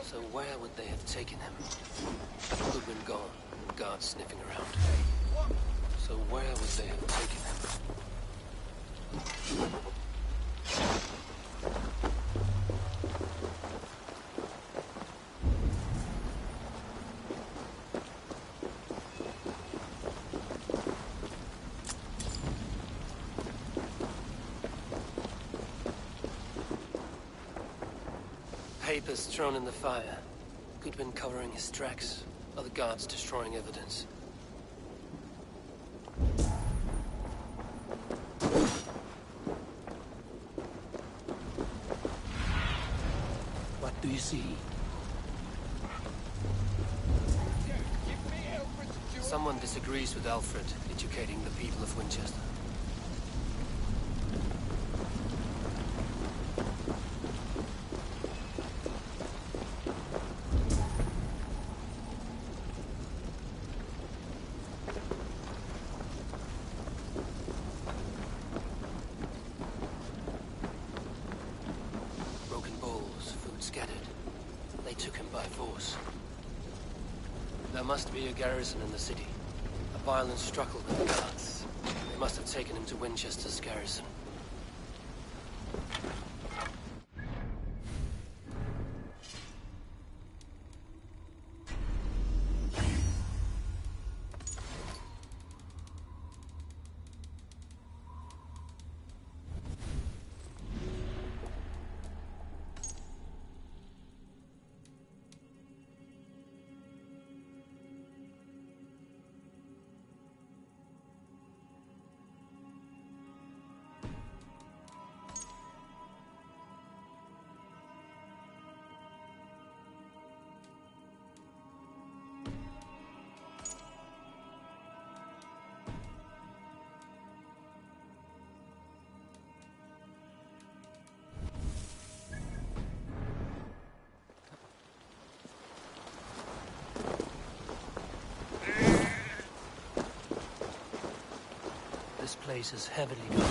So where would they have taken him? Goodwin gone, and guards sniffing around. So where would they have taken him? Papers thrown in the fire. Goodwin covering his tracks. Other guards destroying evidence. What do you see? Someone disagrees with Alfred educating the people of Winchester. There must be a garrison in the city. A violent struggle with the guards. They must have taken him to Winchester's garrison. This place is heavily guarded.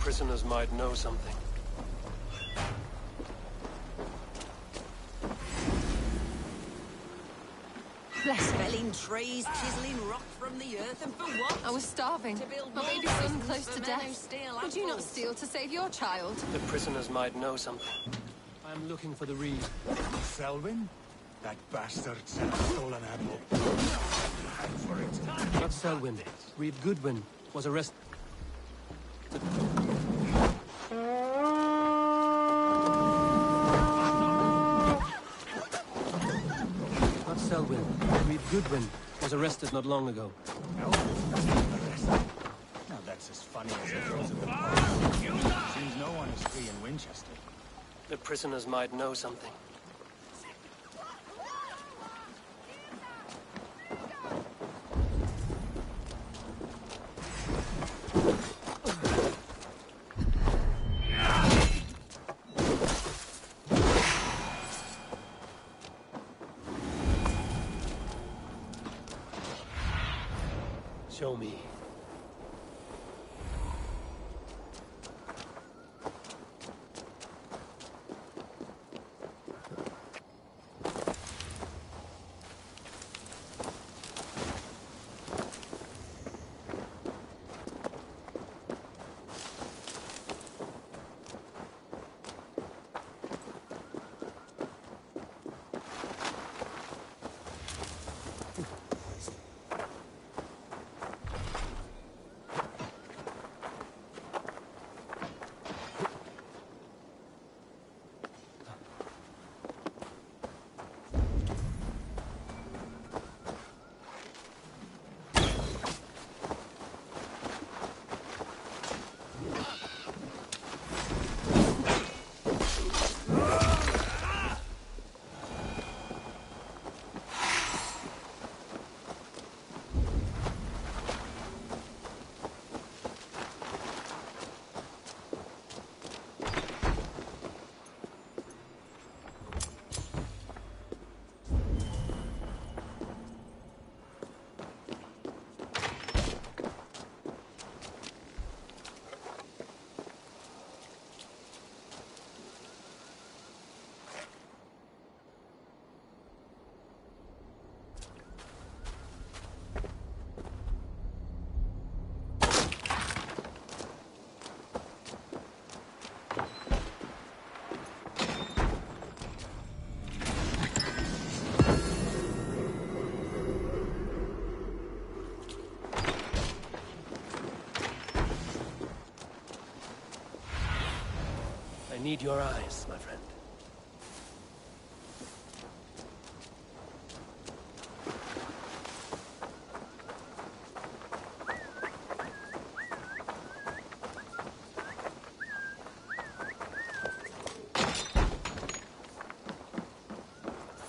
prisoners might know something. Bless me. Felling trees, chiseling rock from the earth, and for what? I was starving. To build My more baby son prisons close for to men who death. steal Would you not apples. steal to save your child? The prisoners might know something. I'm looking for the reed. Selwyn? That bastard sent a stolen apple. And for it. Not Selwyn. Reed Goodwin was arrested. Not Selwyn. Reed Goodwin was arrested not long ago. No, that's not arrested. Now that's as funny as it goes in the park. Seems no one is free in Winchester. The prisoners might know something. Show me. I need your eyes, my friend.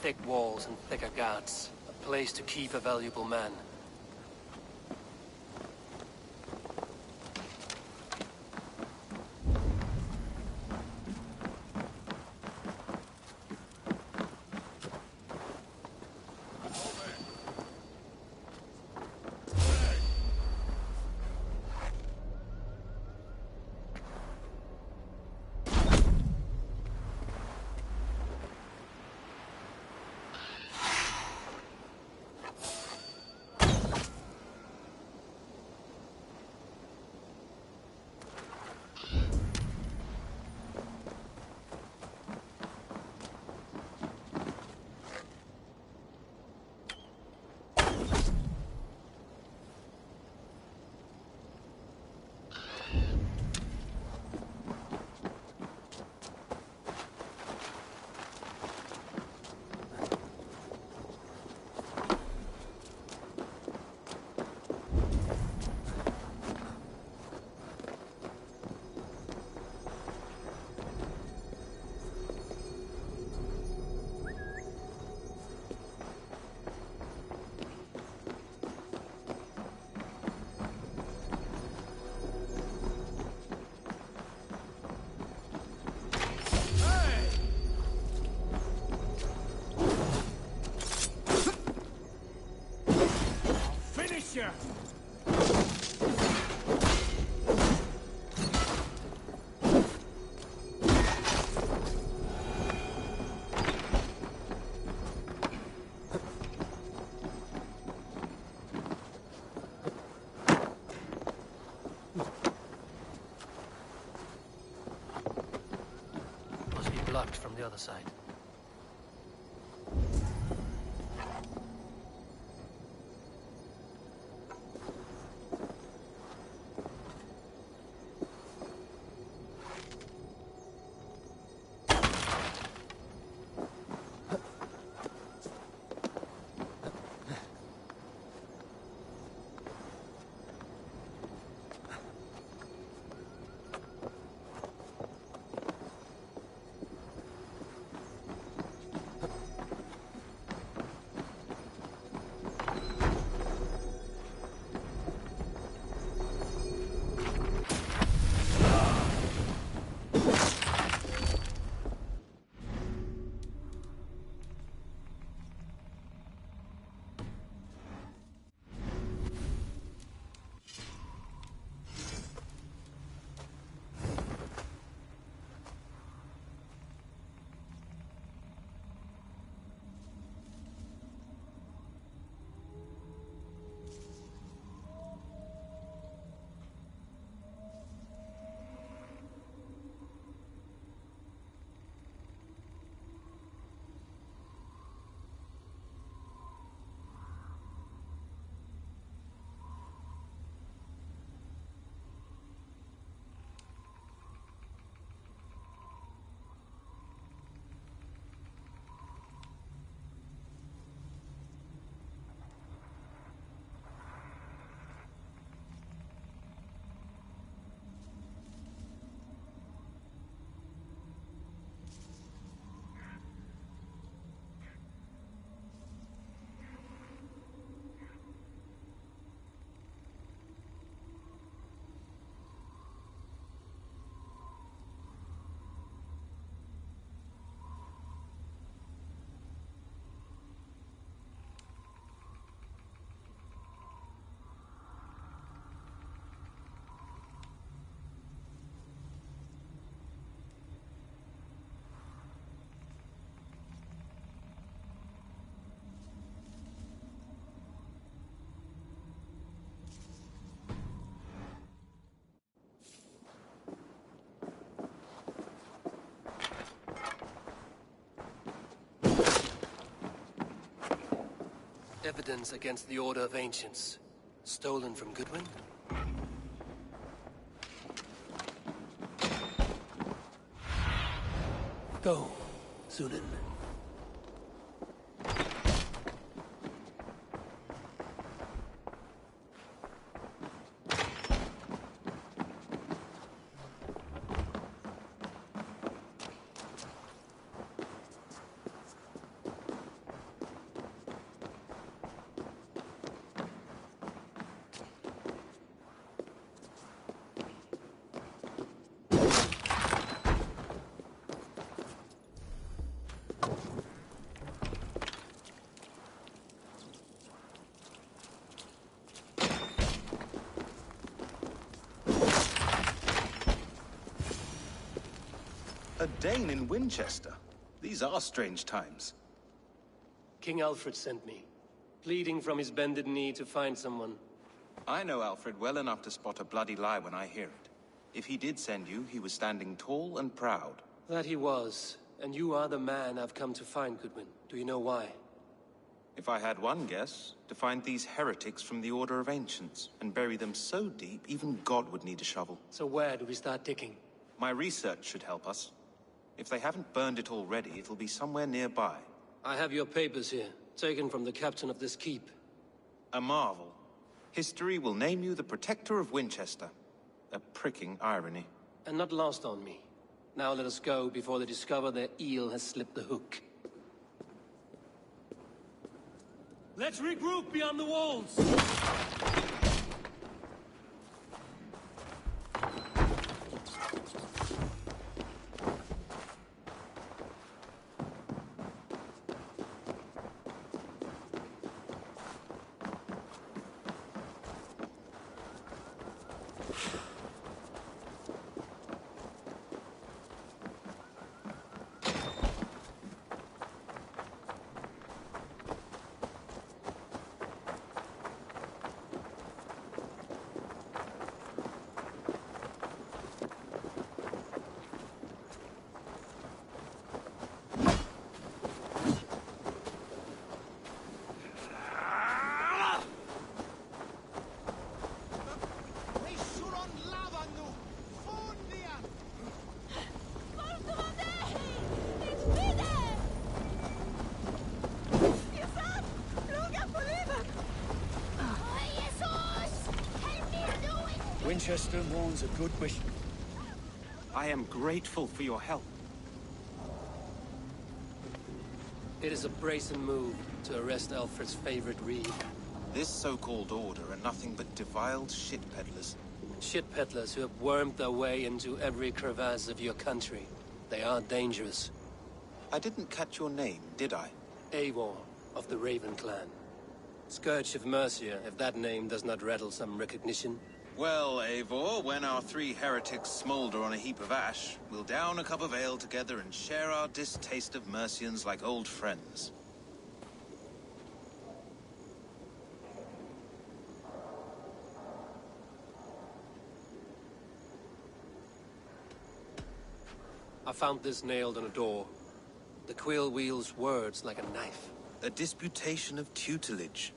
Thick walls and thicker guards. A place to keep a valuable man. locked from the other side. Evidence against the Order of Ancients. Stolen from Goodwin? Go, Sunan. A Dane in Winchester? These are strange times. King Alfred sent me, pleading from his bended knee to find someone. I know Alfred well enough to spot a bloody lie when I hear it. If he did send you, he was standing tall and proud. That he was, and you are the man I've come to find, Goodwin. Do you know why? If I had one guess, to find these heretics from the Order of Ancients, and bury them so deep, even God would need a shovel. So where do we start digging? My research should help us. If they haven't burned it already, it'll be somewhere nearby. I have your papers here, taken from the captain of this keep. A marvel. History will name you the Protector of Winchester. A pricking irony. And not lost on me. Now let us go before they discover their eel has slipped the hook. Let's regroup beyond the walls! Winchester warns a good wish. I am grateful for your help. It is a brazen move to arrest Alfred's favorite reeve. This so-called order are nothing but defiled shit peddlers. Shit peddlers who have wormed their way into every crevasse of your country. They are dangerous. I didn't catch your name, did I? Eivor, of the Raven clan. Scourge of Mercia, if that name does not rattle some recognition. Well, Eivor, when our three heretics smolder on a heap of ash, we'll down a cup of ale together and share our distaste of Mercians like old friends. I found this nailed on a door. The quill wields words like a knife. A disputation of tutelage.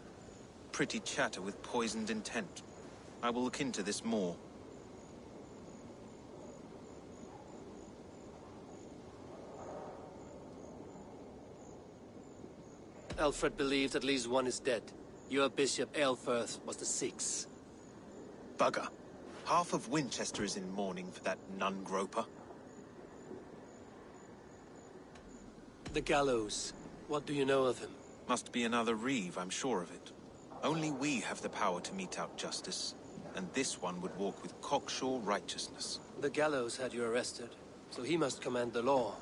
Pretty chatter with poisoned intent. I will look into this more. Alfred believed at least one is dead. Your Bishop Aelfirth was the sixth. Bugger. Half of Winchester is in mourning for that nun-groper. The gallows. What do you know of him? Must be another reeve, I'm sure of it. Only we have the power to mete out justice. And this one would walk with cocksure righteousness. The gallows had you arrested, so he must command the law.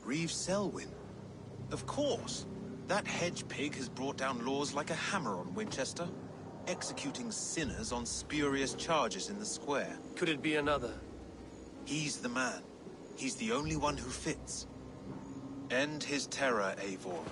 Reeve Selwyn? Of course. That hedge pig has brought down laws like a hammer on Winchester, executing sinners on spurious charges in the square. Could it be another? He's the man. He's the only one who fits. End his terror, Eivor.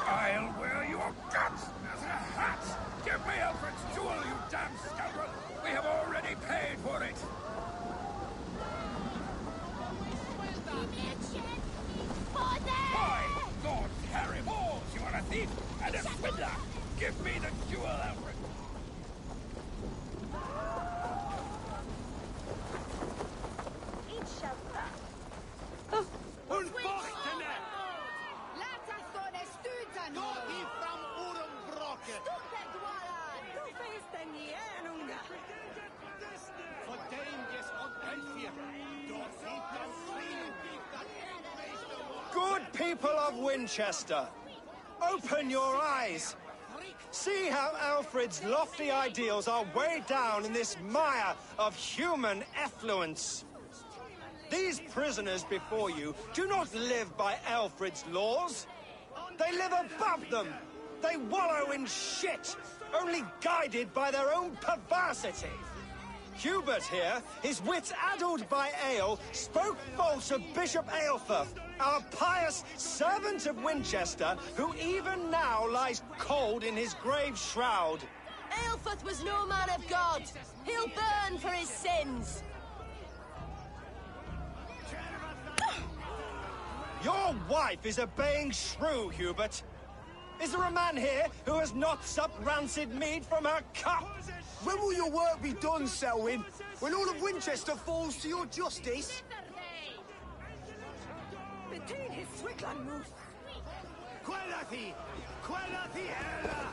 I'll wear your guts as a hat! Give me Alfred's jewel, you damn scoundrel! We have already paid for it! Why, Lord Harry Balls, you are a thief and a swindler! Give me the jewel, Alfred! Good people of Winchester, open your eyes. See how Alfred's lofty ideals are weighed down in this mire of human effluence. These prisoners before you do not live by Alfred's laws. They live above them. They wallow in shit, only guided by their own perversity. Hubert here, his wits addled by ale, spoke false of Bishop Aelfirth, our pious servant of Winchester, who even now lies cold in his grave shroud. Aelfirth was no man of God. He'll burn for his sins. Your wife is a baying shrew, Hubert. Is there a man here who has not supped rancid mead from her cup? When will your work be done, Selwyn? When all of Winchester falls to your justice? Between his Swickland moose. Quellati! Quellati ella!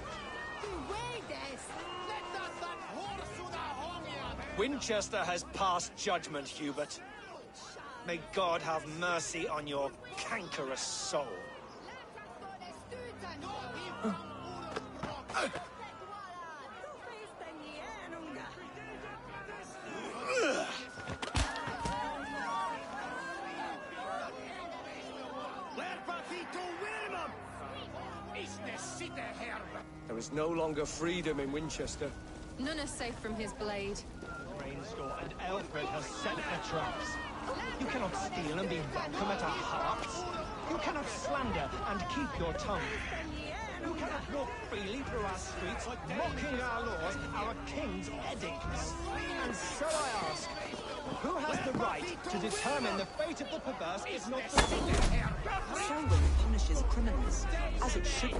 Winchester has passed judgment, Hubert. May God have mercy on your cankerous soul. There is no longer freedom in Winchester. None are safe from his blade. Rainscore and Alfred has set their traps. You cannot steal and be welcome at our hearts. You cannot slander and keep your tongue. You cannot walk freely through our streets, mocking our laws, our king's edicts. And so I ask, who has the right to determine the fate of the perverse if not the Selwyn punishes criminals, as it should be.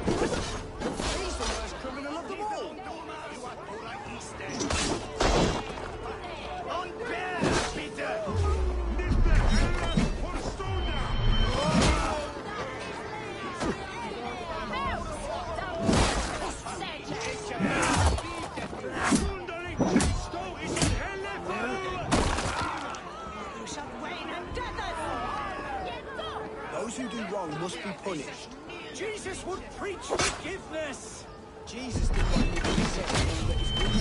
He's the worst criminal of them all! Those who do wrong must be punished. Jesus would preach forgiveness! Jesus did what he said, that is good.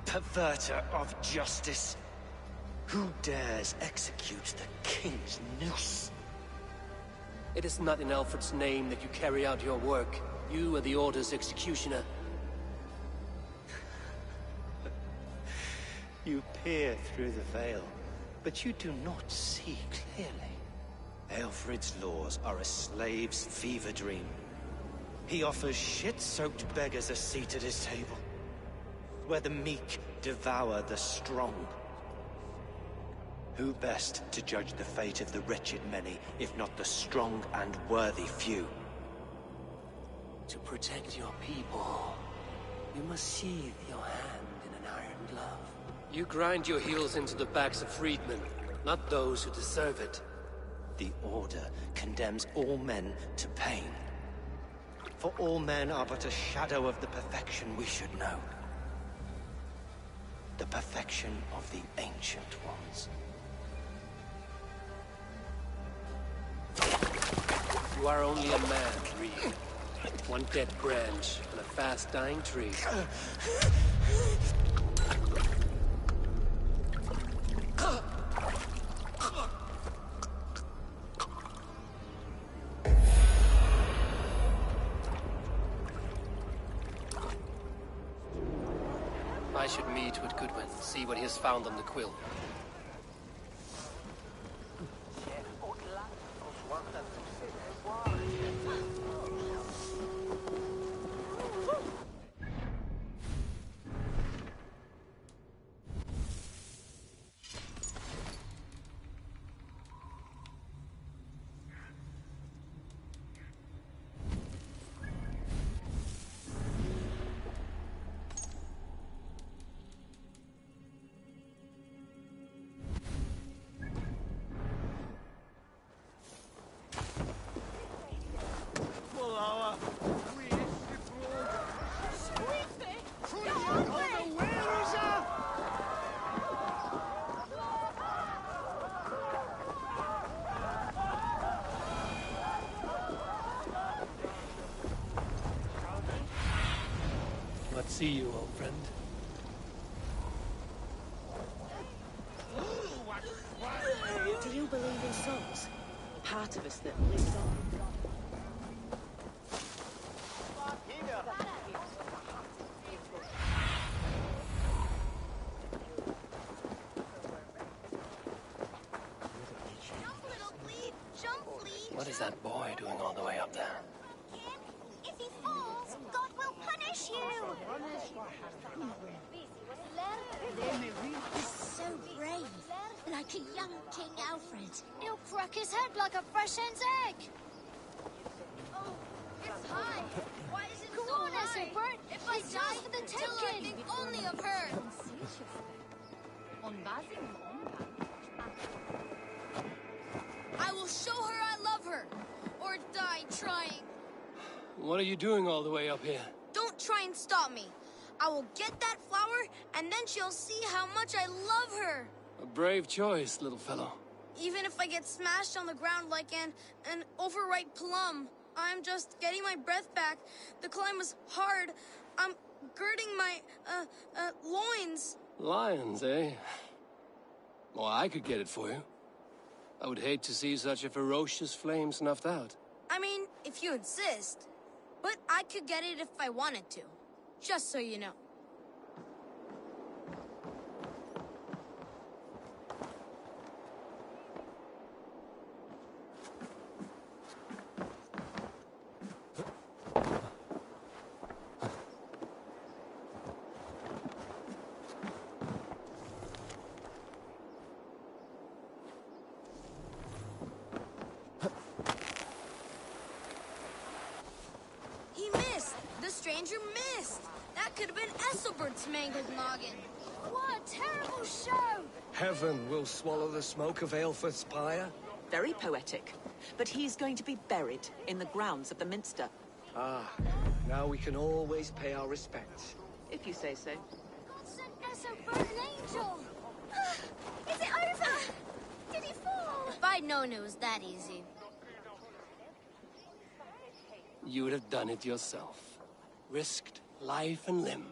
Perverter of justice. Who dares execute the king's noose? It is not in Alfred's name that you carry out your work. You are the Order's executioner. You peer through the veil, but you do not see clearly. Alfred's laws are a slave's fever dream. He offers shit-soaked beggars a seat at his table, where the meek devour the strong. Who best to judge the fate of the wretched many, if not the strong and worthy few? To protect your people, you must sheathe your hand in an iron glove. You grind your heels into the backs of freedmen, not those who deserve it. The Order condemns all men to pain. For all men are but a shadow of the perfection we should know. The perfection of the Ancient Ones. You are only a man, Reed. One dead branch on a fast-dying tree. I should meet with Goodwin, see what he has found on the quill. See you, old friend. Do you believe in souls? Part of us that lives on. What is that boy doing all the way up there? If he falls, God will punish you! He's so brave, like a young King Alfred. He'll crack his head like a fresh hen's egg! Oh, it's high! Why is it Come so on, high? Ethelbert! If I die for the till I taking! think only of her! I will show her I love her, or die trying. What are you doing all the way up here? Don't try and stop me. I will get that flower, and then she'll see how much I love her. A brave choice, little fellow. Even if I get smashed on the ground like an overripe plum, I'm just getting my breath back. The climb was hard. I'm girding my, loins. Lions, eh? Well, I could get it for you. I would hate to see such a ferocious flame snuffed out. I mean, if you insist. But I could get it if I wanted to. Just so you know. He missed! The stranger missed! That could have been Esselbert's mangled noggin. What a terrible show! Heaven will swallow the smoke of Aelfred's pyre. Very poetic. But he's going to be buried in the grounds of the Minster. Ah, now we can always pay our respects. If you say so. God sent Ethelbert an angel! Is it over? Did he fall? If I'd known it was that easy. You would have done it yourself. Risked life and limb.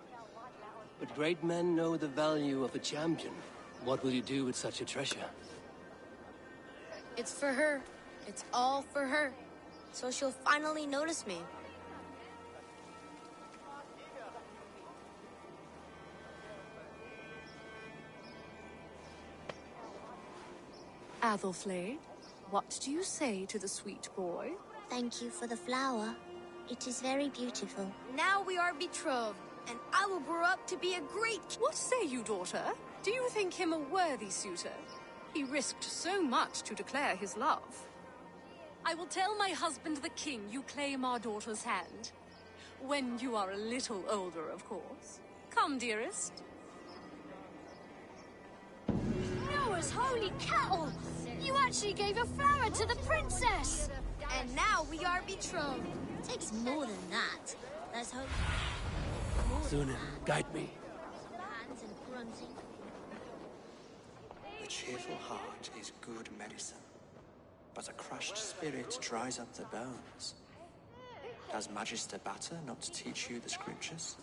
But great men know the value of a champion. What will you do with such a treasure? It's for her. It's all for her. So she'll finally notice me. Athelflaed, what do you say to the sweet boy? Thank you for the flower. It is very beautiful. Now we are betrothed, and I will grow up to be a great... What say you, daughter? Do you think him a worthy suitor? He risked so much to declare his love. I will tell my husband the king you claim our daughter's hand. When you are a little older, of course. Come, dearest. Noah's holy cattle! You actually gave a flower to the princess! And now we are betrothed. Takes more than that. Let's hope... Sunan, guide me. Hands and grunting. A cheerful heart is good medicine, but a crushed spirit dries up the bones. Does Magister Batter not teach you the scriptures?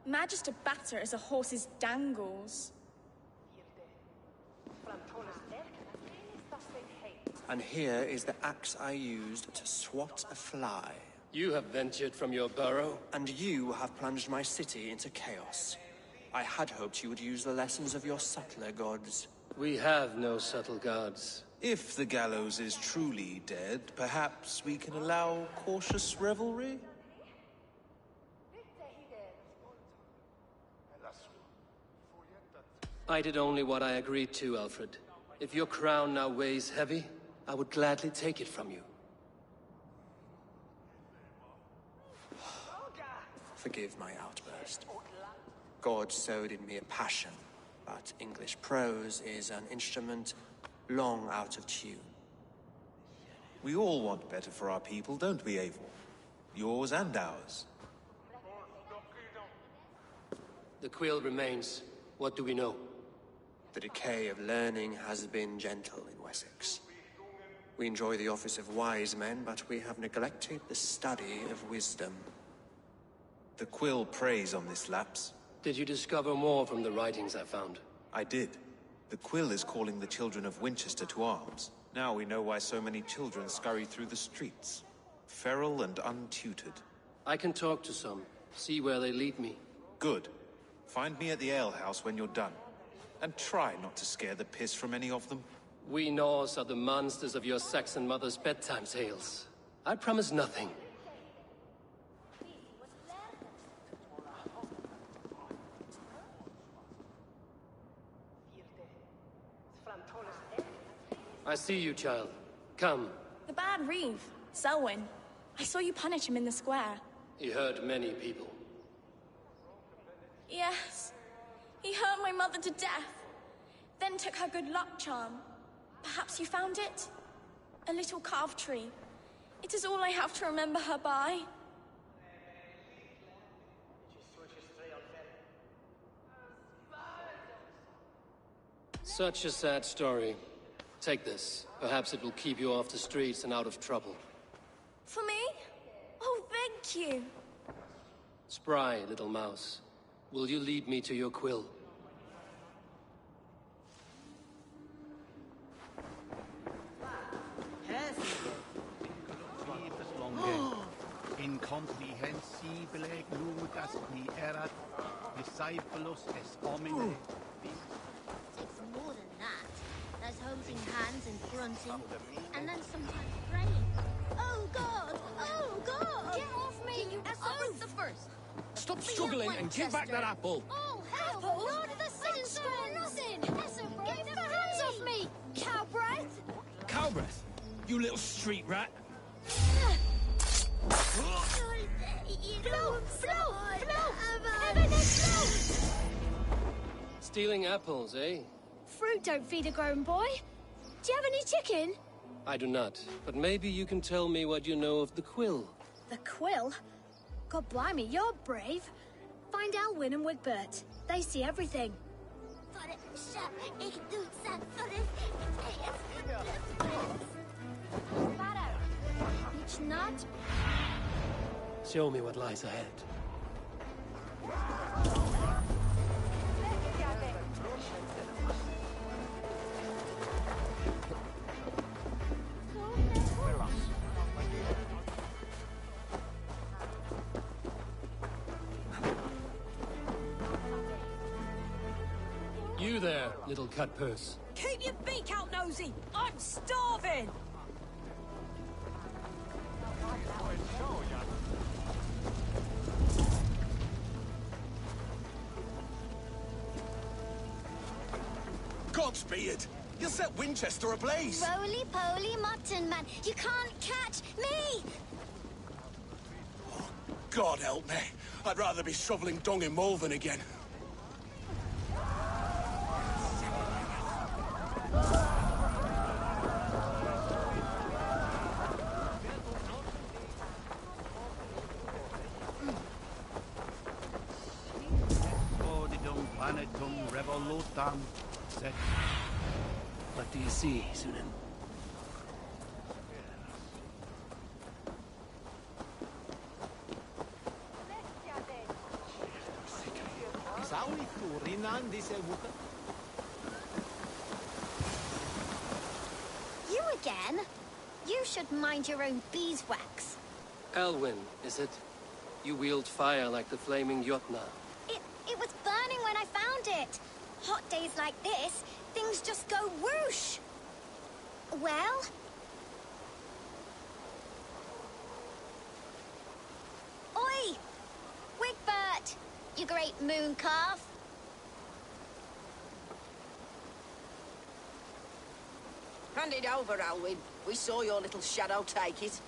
Magister Batter is a horse's dangles. And here is the axe I used to swat a fly. You have ventured from your burrow. And you have plunged my city into chaos. I had hoped you would use the lessons of your subtler gods. We have no subtle gods. If the gallows is truly dead, perhaps we can allow cautious revelry? I did only what I agreed to, Alfred. If your crown now weighs heavy, I would gladly take it from you. Forgive my outburst. God sowed in me a passion, but English prose is an instrument long out of tune. We all want better for our people, don't we, Eivor? Yours and ours. The quill remains. What do we know? The decay of learning has been gentle in Wessex. We enjoy the office of wise men, but we have neglected the study of wisdom. The quill preys on this lapse. Did you discover more from the writings I found? I did. The quill is calling the children of Winchester to arms. Now we know why so many children scurry through the streets. Feral and untutored. I can talk to some. See where they lead me. Good. Find me at the alehouse when you're done. And try not to scare the piss from any of them. We Norse are the monsters of your Saxon mother's bedtime tales. I promise nothing. I see you, child. Come. The bad Reeve, Selwyn. I saw you punish him in the square. He hurt many people. Yes. He hurt my mother to death. Then took her good luck charm. Perhaps you found it? A little carved tree. It is all I have to remember her by. Such a sad story. Take this. Perhaps it will keep you off the streets and out of trouble. For me? Oh, thank you. Spry, little mouse. Will you lead me to your quill? Incomprehensibile gludas qui erat, discipulus es homine. Takes more than that. There's holding hands and grunting, and then sometimes praying. Oh God! Oh God! Get off me! You Ethelbert the First! Stop struggling and give back that apple! Oh, hell! Lord of the Sun score nothing! Get the hands off me! Cow breath! Cow breath? You little street rat! Stealing apples, eh? Fruit don't feed a grown boy. Do you have any chicken? I do not, but maybe you can tell me what you know of the quill. The quill? God blimey, you're brave. Find Alwyn and Wigbert. They see everything. It's not. Show me what lies ahead. You there, little cut purse. Keep your beak out, Nosy! I'm starving! Godspeed! You set Winchester ablaze! Roly-poly mutton man, you can't catch me! God help me. I'd rather be shoveling dung in Malvern again. Ordidum planetum revolutam, set. What do you see, Sunan? You again? You should mind your own beeswax. Elwyn, is it? You wield fire like the flaming Jotna. It was burning when I found it. Hot days like this, things just go whoosh. Well? Oi! Wigbert! You great moon calf. Hand it over, Alwyn. We saw your little shadow take it.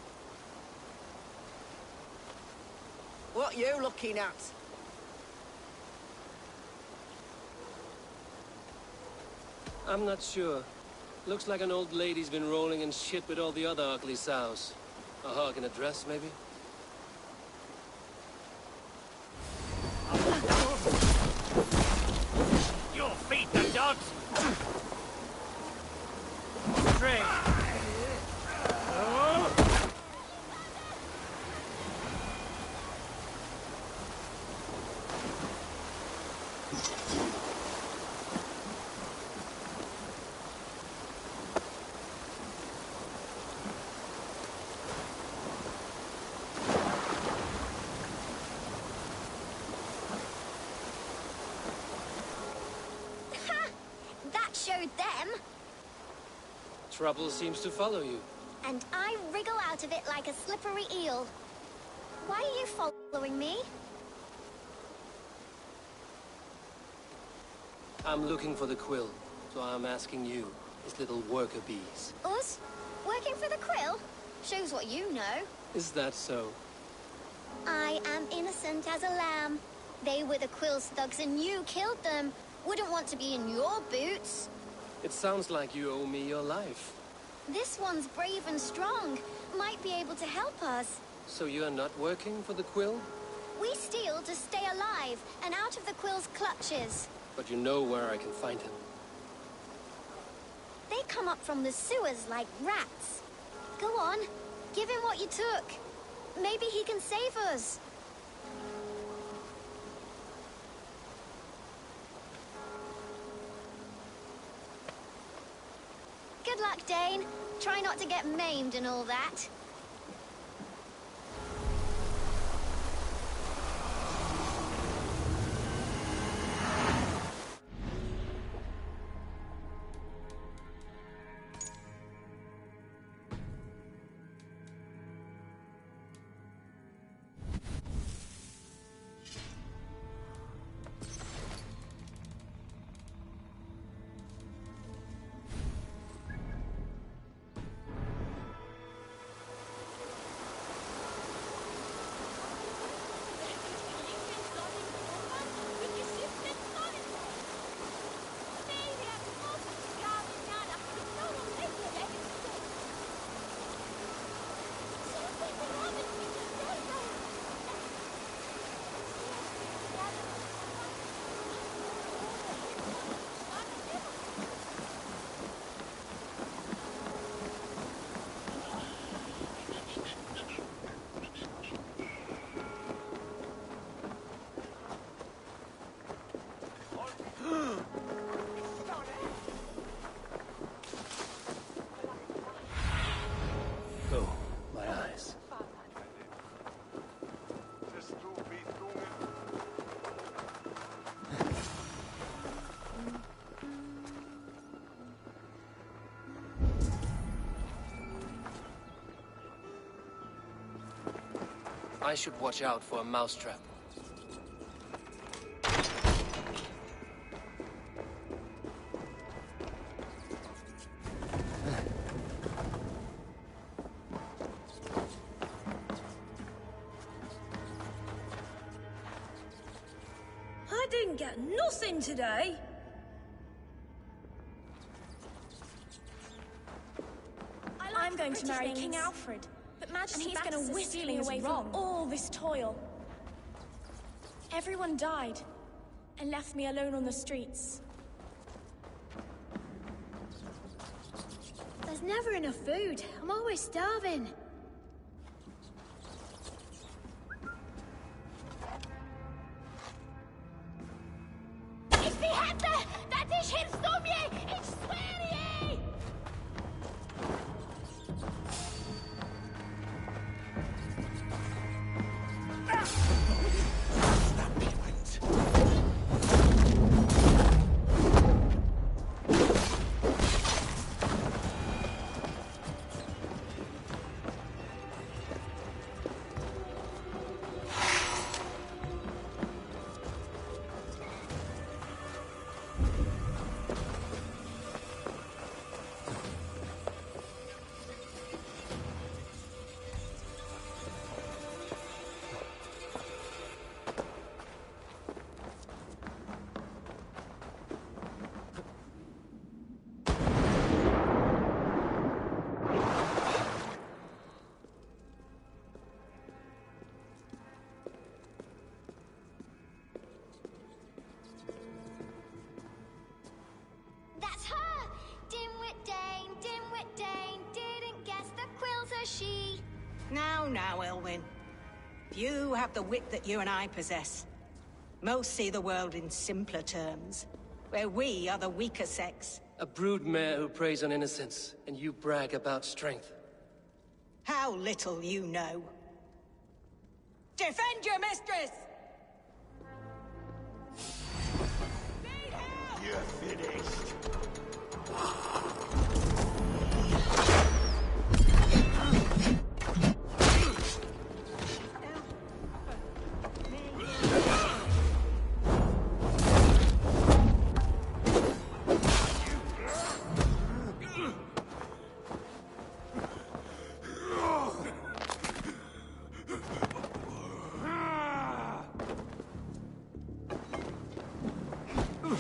What you looking at? I'm not sure. Looks like an old lady's been rolling in shit with all the other ugly sows. A hog and a dress, maybe? Your feet, the dogs! Straight! That showed them. Trouble seems to follow you. And I wriggle out of it like a slippery eel. Why are you following me? I'm looking for the quill, so I'm asking you, his little worker bees. Us? Working for the quill? Shows what you know. Is that so? I am innocent as a lamb. They were the quill's thugs and you killed them. Wouldn't want to be in your boots. It sounds like you owe me your life. This one's brave and strong. Might be able to help us. So you are not working for the quill? We steal to stay alive and out of the quill's clutches. But you know where I can find him. They come up from the sewers like rats. Go on, give him what you took. Maybe he can save us. Good luck, Dane. Try not to get maimed and all that. I should watch out for a mousetrap. I didn't get nothing today. I'm going to marry King Alfred. But And he's going to whisk me away from all this toil. Everyone died and left me alone on the streets. There's never enough food. I'm always starving. Ich behätte, dass ich hilfst du mir! Ich schwöre! That's her! Dimwit Dane, didn't guess the quill's a she. Now, Elwyn. You have the wit that you and I possess. Most see the world in simpler terms, where we are the weaker sex. A broodmare who preys on innocence, and you brag about strength. How little you know. Defend your mistress! You're finished. Put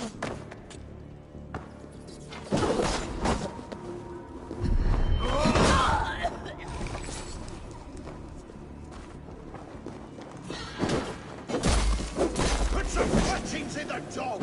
some punchings in the dog!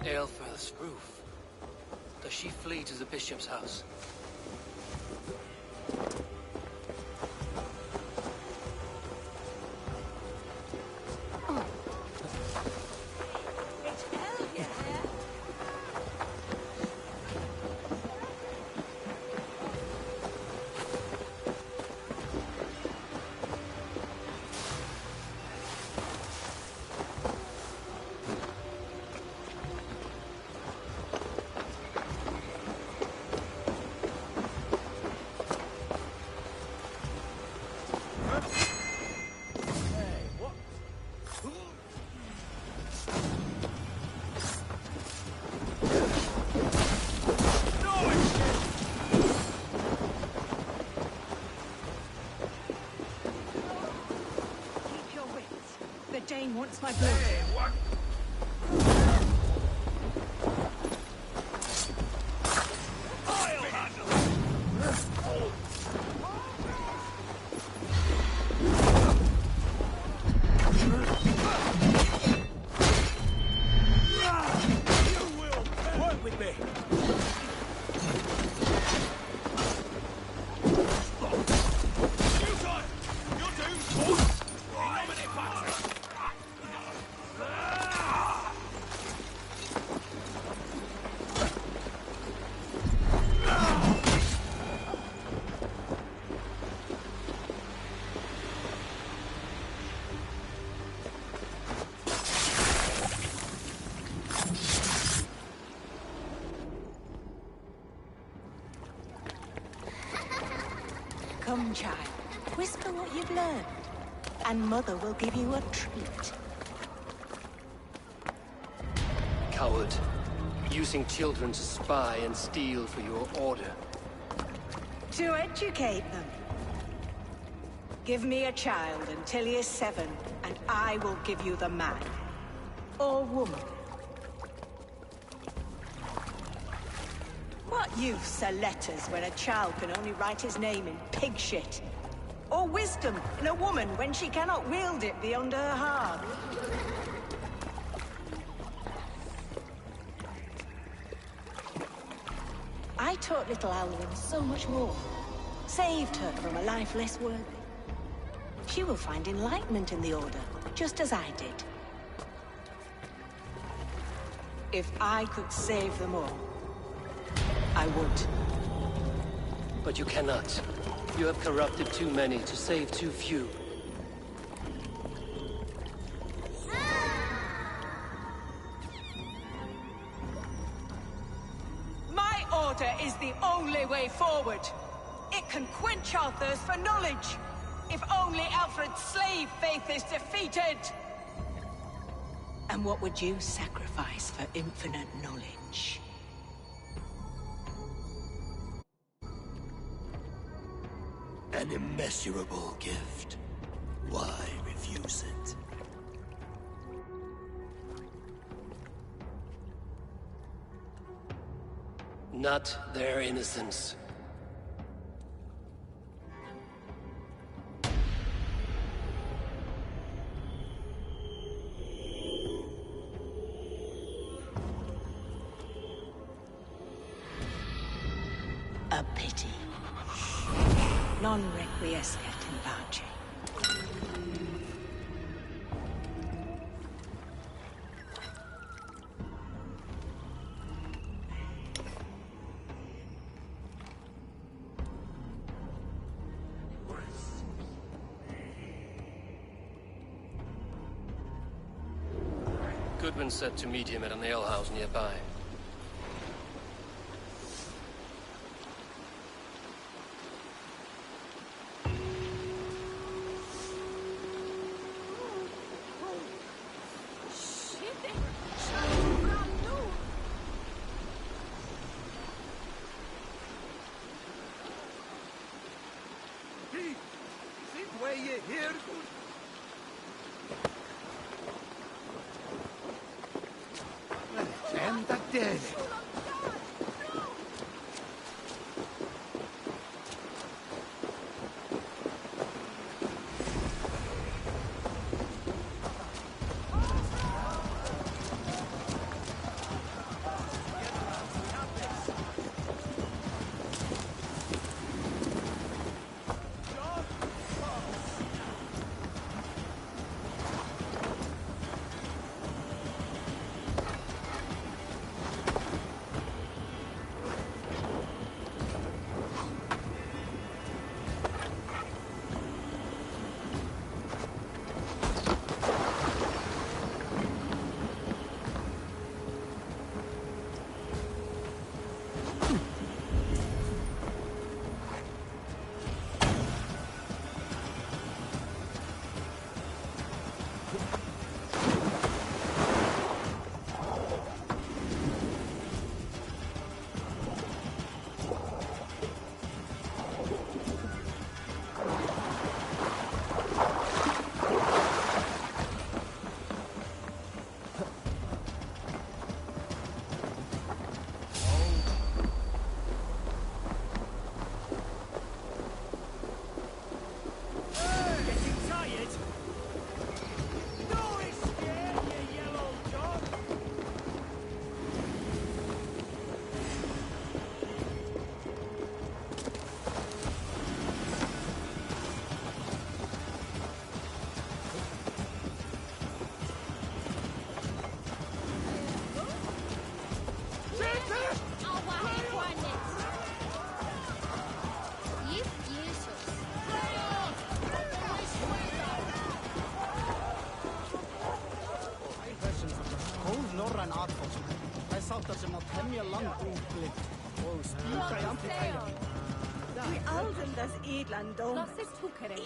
Aelfirth's roof. Does she flee to the bishop's house? Dane wants my blood. Hey, what? I'll handle it! You will work with me! You time! You're doomed, boss! Nominate Patrick! Come, child. Whisper what you've learned, and Mother will give you a treat. Coward. Using children to spy and steal for your order. To educate them. Give me a child until he is 7, and I will give you the man. Or woman. What use are letters when a child can only write his name in pig shit? Or wisdom in a woman when she cannot wield it beyond her heart? I taught little Alwyn so much more. Saved her from a life less worthy. She will find enlightenment in the Order, just as I did. If I could save them all, I would. But you cannot. You have corrupted too many to save too few. My order is the only way forward. It can quench our thirst for knowledge. If only Alfred's slave faith is defeated. And what would you sacrifice for infinite knowledge? An immeasurable gift. Why refuse it? not their innocence. A pity. Non requiescat in pace. Goodwin said to meet him at an alehouse nearby.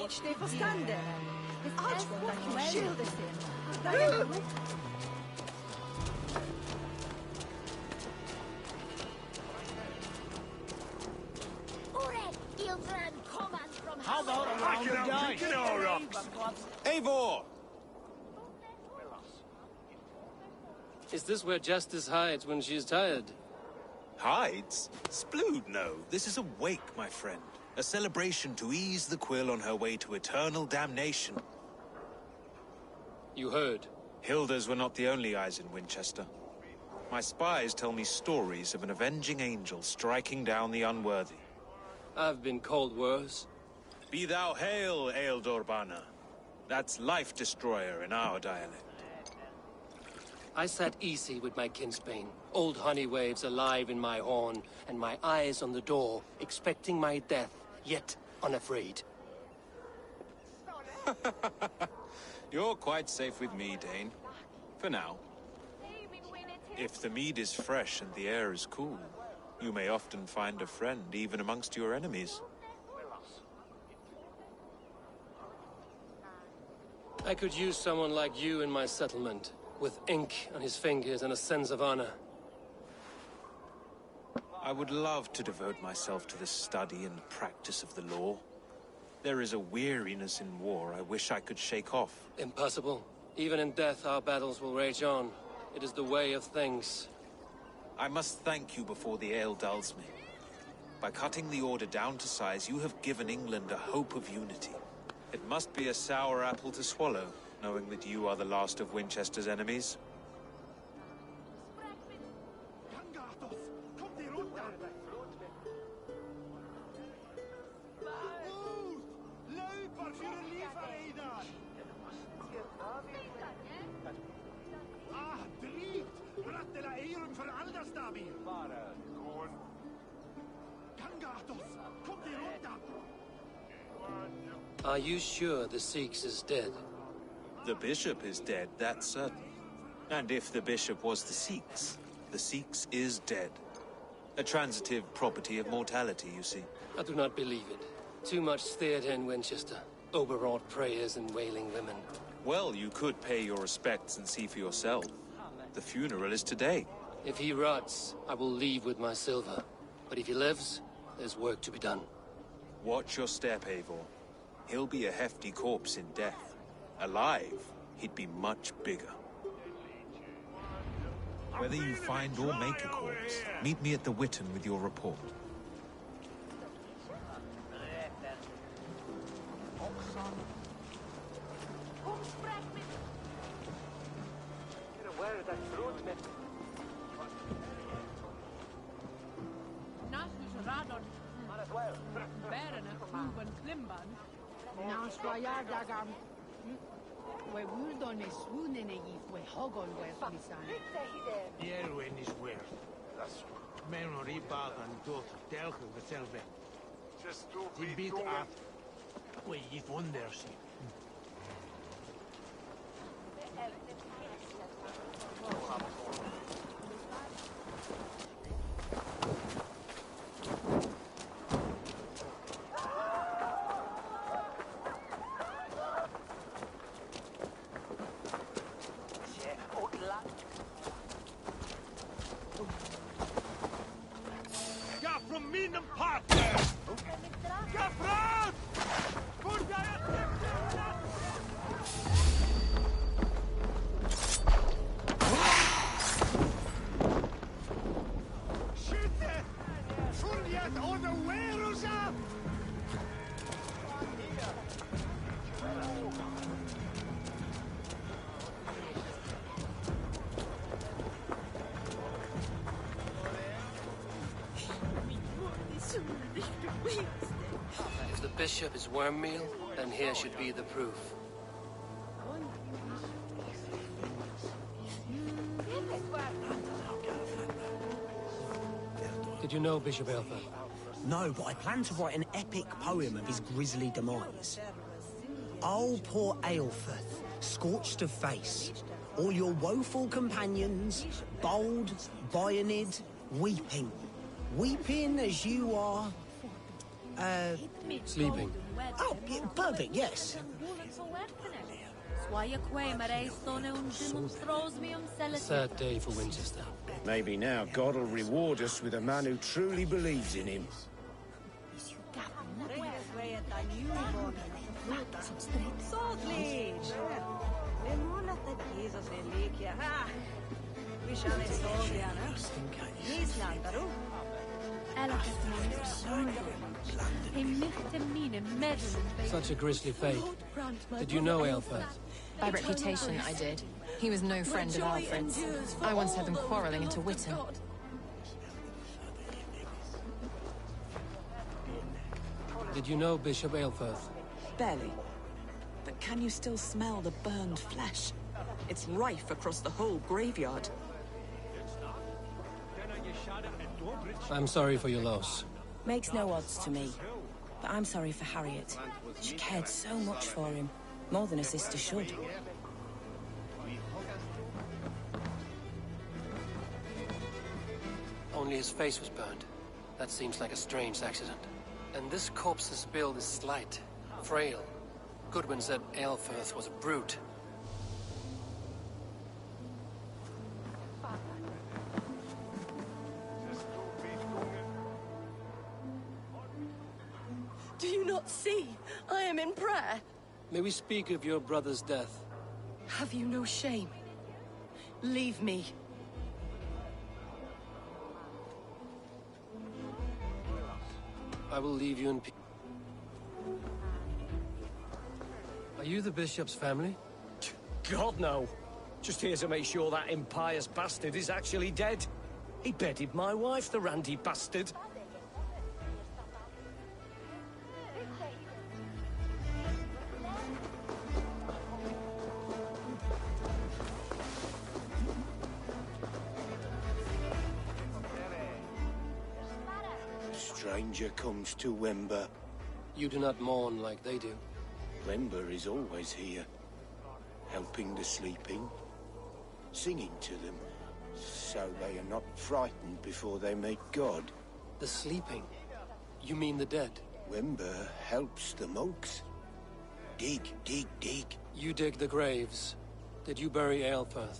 Ich stehe verstanden. How about a round of dice? Eivor! Is this where Justice hides when she's tired? Hides? Splood, no. This is a wake, my friend. A celebration to ease the quill on her way to eternal damnation. You heard. Hilda's were not the only eyes in Winchester. My spies tell me stories of an avenging angel striking down the unworthy. I've been called worse. Be thou hail, Ealdor. That's Life Destroyer in our dialect. I sat easy with my kinsbane, old honey waves alive in my horn, and my eyes on the door, expecting my death, yet unafraid. You're quite safe with me, Dane. For now. If the mead is fresh and the air is cool, you may often find a friend even amongst your enemies. I could use someone like you in my settlement, with ink on his fingers and a sense of honor. I would love to devote myself to the study and practice of the law. There is a weariness in war I wish I could shake off. Impossible. Even in death, our battles will rage on. It is the way of things. I must thank you before the ale dulls me. By cutting the Order down to size, you have given England a hope of unity. It must be a sour apple to swallow, knowing that you are the last of Winchester's enemies. Are you sure the Sikhs is dead? The bishop is dead, that's certain. And if the bishop was the Sikhs is dead. A transitive property of mortality, you see. I do not believe it. Too much theatre in Winchester. Overwrought prayers and wailing women. Well, you could pay your respects and see for yourself. The funeral is today. If he rots, I will leave with my silver. But if he lives, there's work to be done. Watch your step, Eivor. He'll be a hefty corpse in death. Alive, he'd be much bigger. Whether you find or make a corpse, meet me at the Witten with your report. Erwin is where. Men are ribad and dot delgen hetzelfde. Die biedt af. Wait, je wonders. If the bishop is worm meal, then here should be the proof. Did you know Bishop Aelfir? No, but I plan to write an epic poem of his grisly demise. Oh, poor Aelfirth, scorched of face. All your woeful companions, bold, Bionid, weeping. Weeping as you are... Sleeping. Oh, yeah, perfect, yes. A sad day for Winchester. Maybe now God will reward us with a man who truly believes in him. Such a grisly fate. Did you know Aelfir? By reputation, I did. He was no friend of Alfred's. I once had them quarrelling into Witten. Did you know Bishop Aelfir? Barely. But can you still smell the burned flesh? It's rife across the whole graveyard. I'm sorry for your loss. Makes no odds to me. But I'm sorry for Harriet. She cared so much for him. More than a sister should. Only his face was burned. That seems like a strange accident. And this corpse's build is slight, frail. Goodwin said Aelfirth was a brute. Do you not see? I am in prayer. May we speak of your brother's death? Have you no shame? Leave me. I will leave you in peace. Are you the bishop's family? God, no. Just here to make sure that impious bastard is actually dead. He bedded my wife, the randy bastard. Stranger comes to Wember. You do not mourn like they do. Wember is always here, helping the sleeping, singing to them, so they are not frightened before they meet God. The sleeping? You mean the dead? Wember helps the monks. Dig, dig, dig. You dig the graves. Did you bury Aelfirth?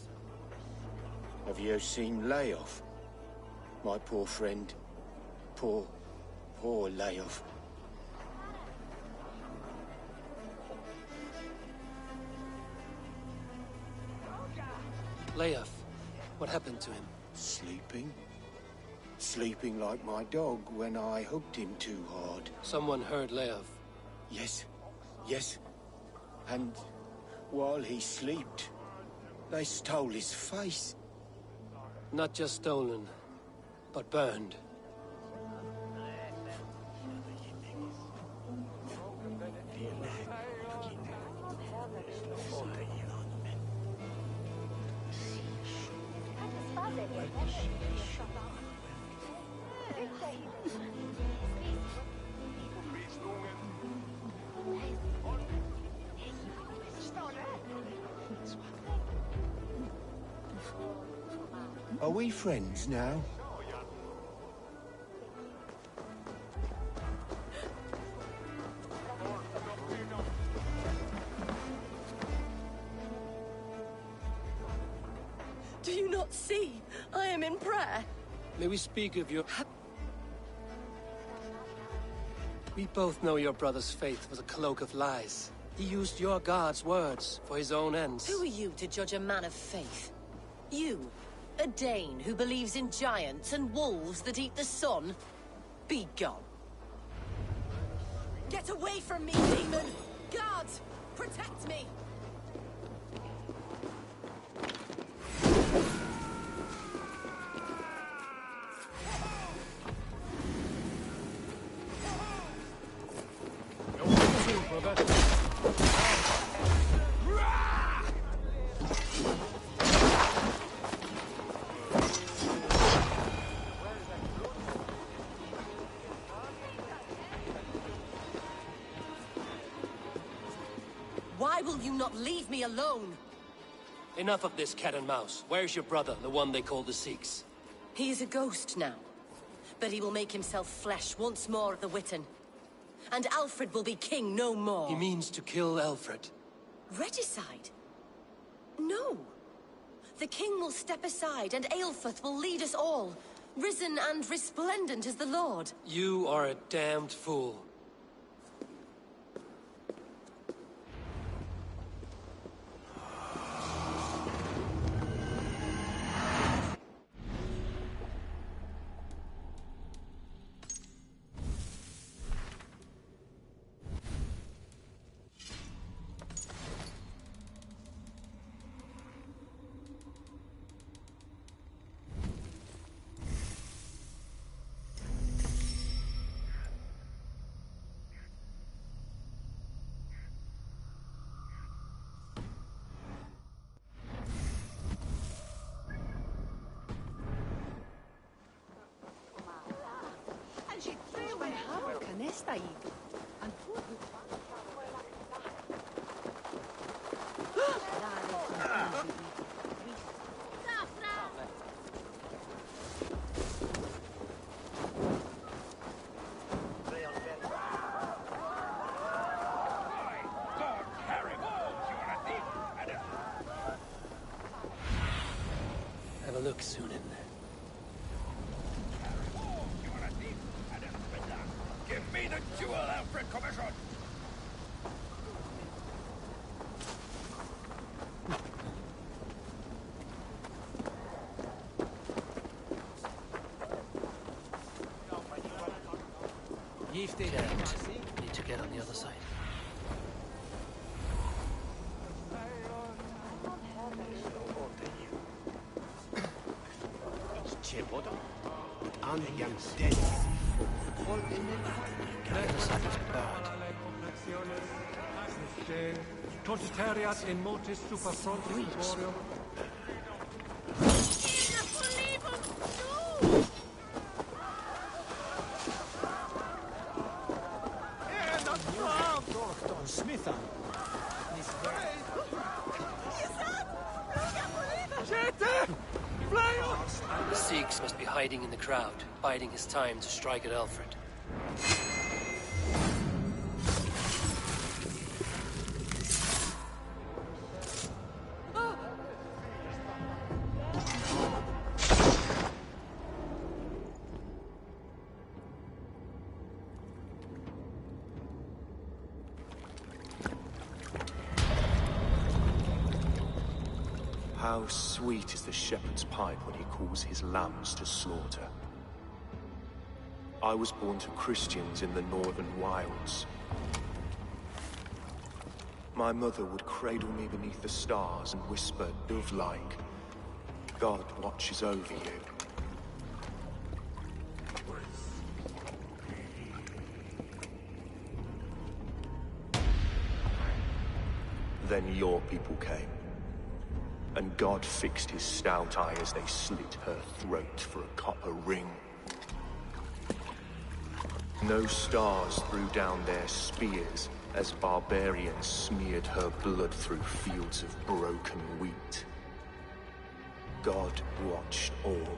Have you seen Leof? My poor friend. Poor Leof. Leof, what happened to him? Sleeping? Sleeping like my dog when I hooked him too hard. Someone heard Leof. Yes. And while he slept, they stole his face. Not just stolen, but burned. Are we friends now? Do you not see? I am in prayer. May we speak of your... We both know your brother's faith was a cloak of lies. He used your God's words for his own ends. Who are you to judge a man of faith? You, a Dane who believes in giants and wolves that eat the sun? Be gone. Get away from me, demon! Guards, protect me! Why will you not leave me alone? Enough of this cat and mouse. Where's your brother, the one they call the Sikhs? He is a ghost now. But he will make himself flesh once more at the Witten. And Alfred will be king no more. He means to kill Alfred. Regicide? No. The king will step aside and Aelfirth will lead us all. Risen and resplendent as the Lord. You are a damned fool. Have a look, Sunan. Give me the jewel, Alfred Commission! Can't. Need to get on the other side. Totiteriat in motis super frontis glorium. The Sikhs must be hiding in the crowd, biding his time to strike at Alfred. How sweet is the shepherd's pipe when he calls his lambs to slaughter. I was born to Christians in the northern wilds. My mother would cradle me beneath the stars and whisper, dove-like, God watches over you. Then your people came. And God fixed his stout eye as they slit her throat for a copper ring. No stars threw down their spears as barbarians smeared her blood through fields of broken wheat. God watched all,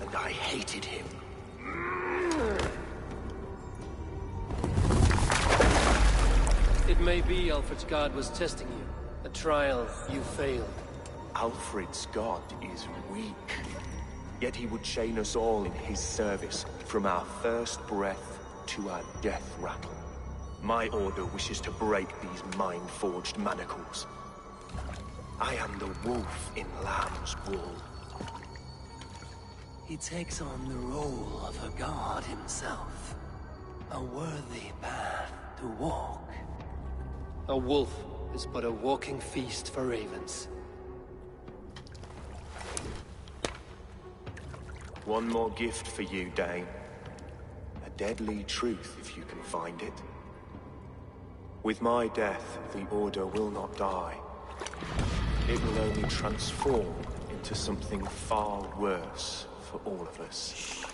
and I hated him. It may be Alfred's God was testing you. A trial you failed. Alfred's God is weak. Yet he would chain us all in his service, from our first breath to our death rattle. My order wishes to break these mind-forged manacles. I am the wolf in lamb's wool. He takes on the role of a god himself. A worthy path to walk. A wolf is but a walking feast for ravens. One more gift for you, Dane. A deadly truth, if you can find it. With my death, the Order will not die. It will only transform into something far worse for all of us.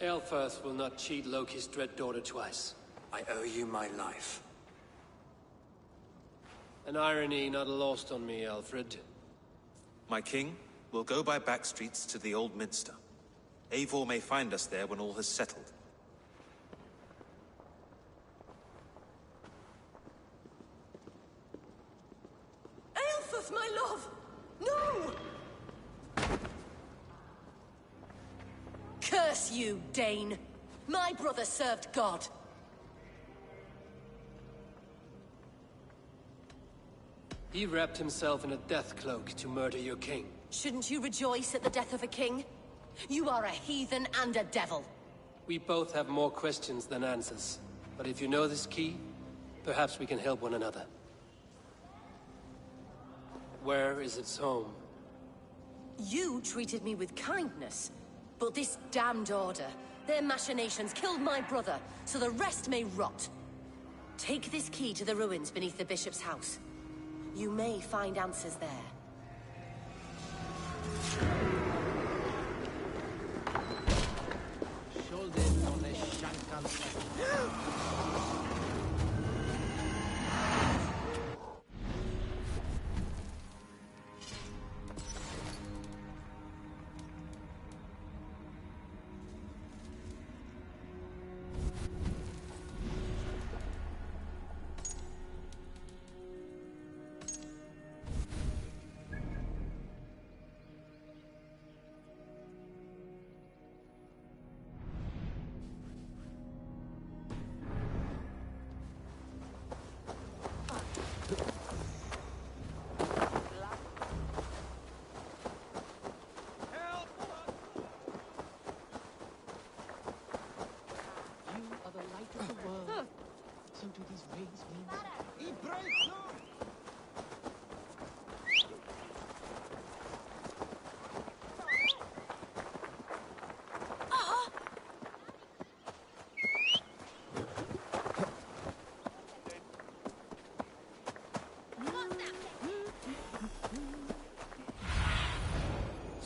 Aelfirth will not cheat Loki's dread daughter twice. I owe you my life. An irony not lost on me, Alfred. My king, we'll go by back streets to the Old Minster. Eivor may find us there when all has settled. Aelfirth, my love! No! Curse you, Dane! My brother served God. He wrapped himself in a death cloak to murder your king. Shouldn't you rejoice at the death of a king? You are a heathen and a devil. We both have more questions than answers. But if you know this key, perhaps we can help one another. Where is its home? You treated me with kindness. But this damned Order, their machinations killed my brother, so the rest may rot. Take this key to the ruins beneath the bishop's house. You may find answers there.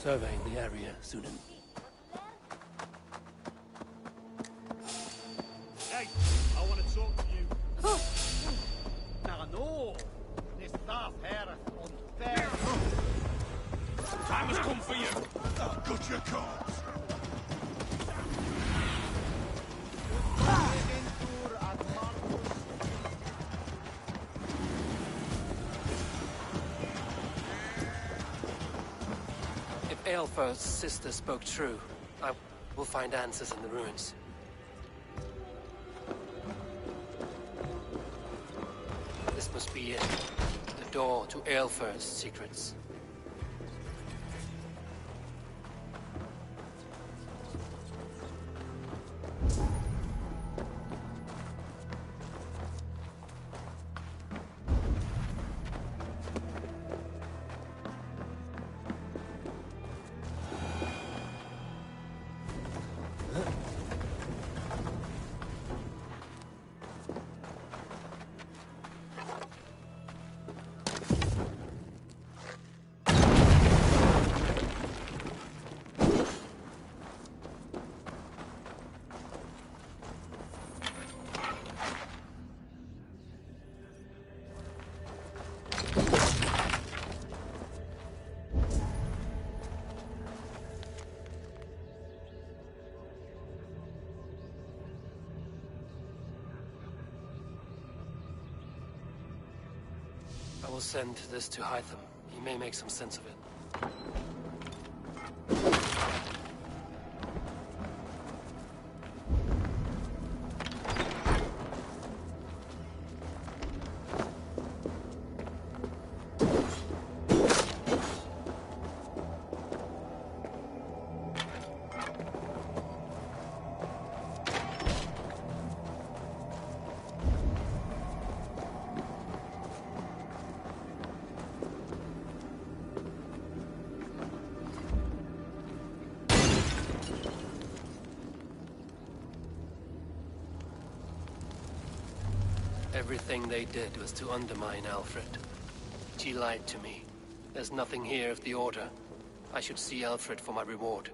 surveying the area, Sunan. Hey, I want to talk to you. No, this staff here on fair. Time has come for you. Oh, got your cards. If Aelfir's sister spoke true, I will find answers in the ruins. This must be it. The door to Aelfir's secrets. I will send this to Hytham. He may make some sense of it. Everything they did was to undermine Alfred. She lied to me. There's nothing here of the Order. I should see Alfred for my reward.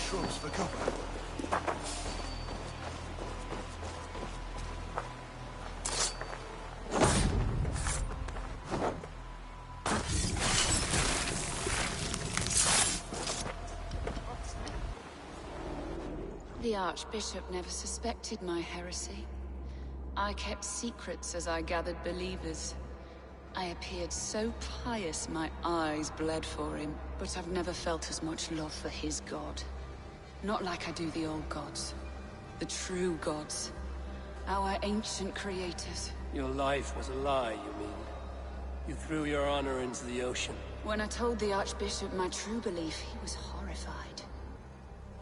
shrubs for cover. The Archbishop never suspected my heresy. I kept secrets as I gathered believers. I appeared so pious my eyes bled for him, but I've never felt as much love for his god. Not like I do the old gods. The true gods. Our ancient creators. Your life was a lie, you mean? You threw your honor into the ocean. When I told the Archbishop my true belief, he was horrified.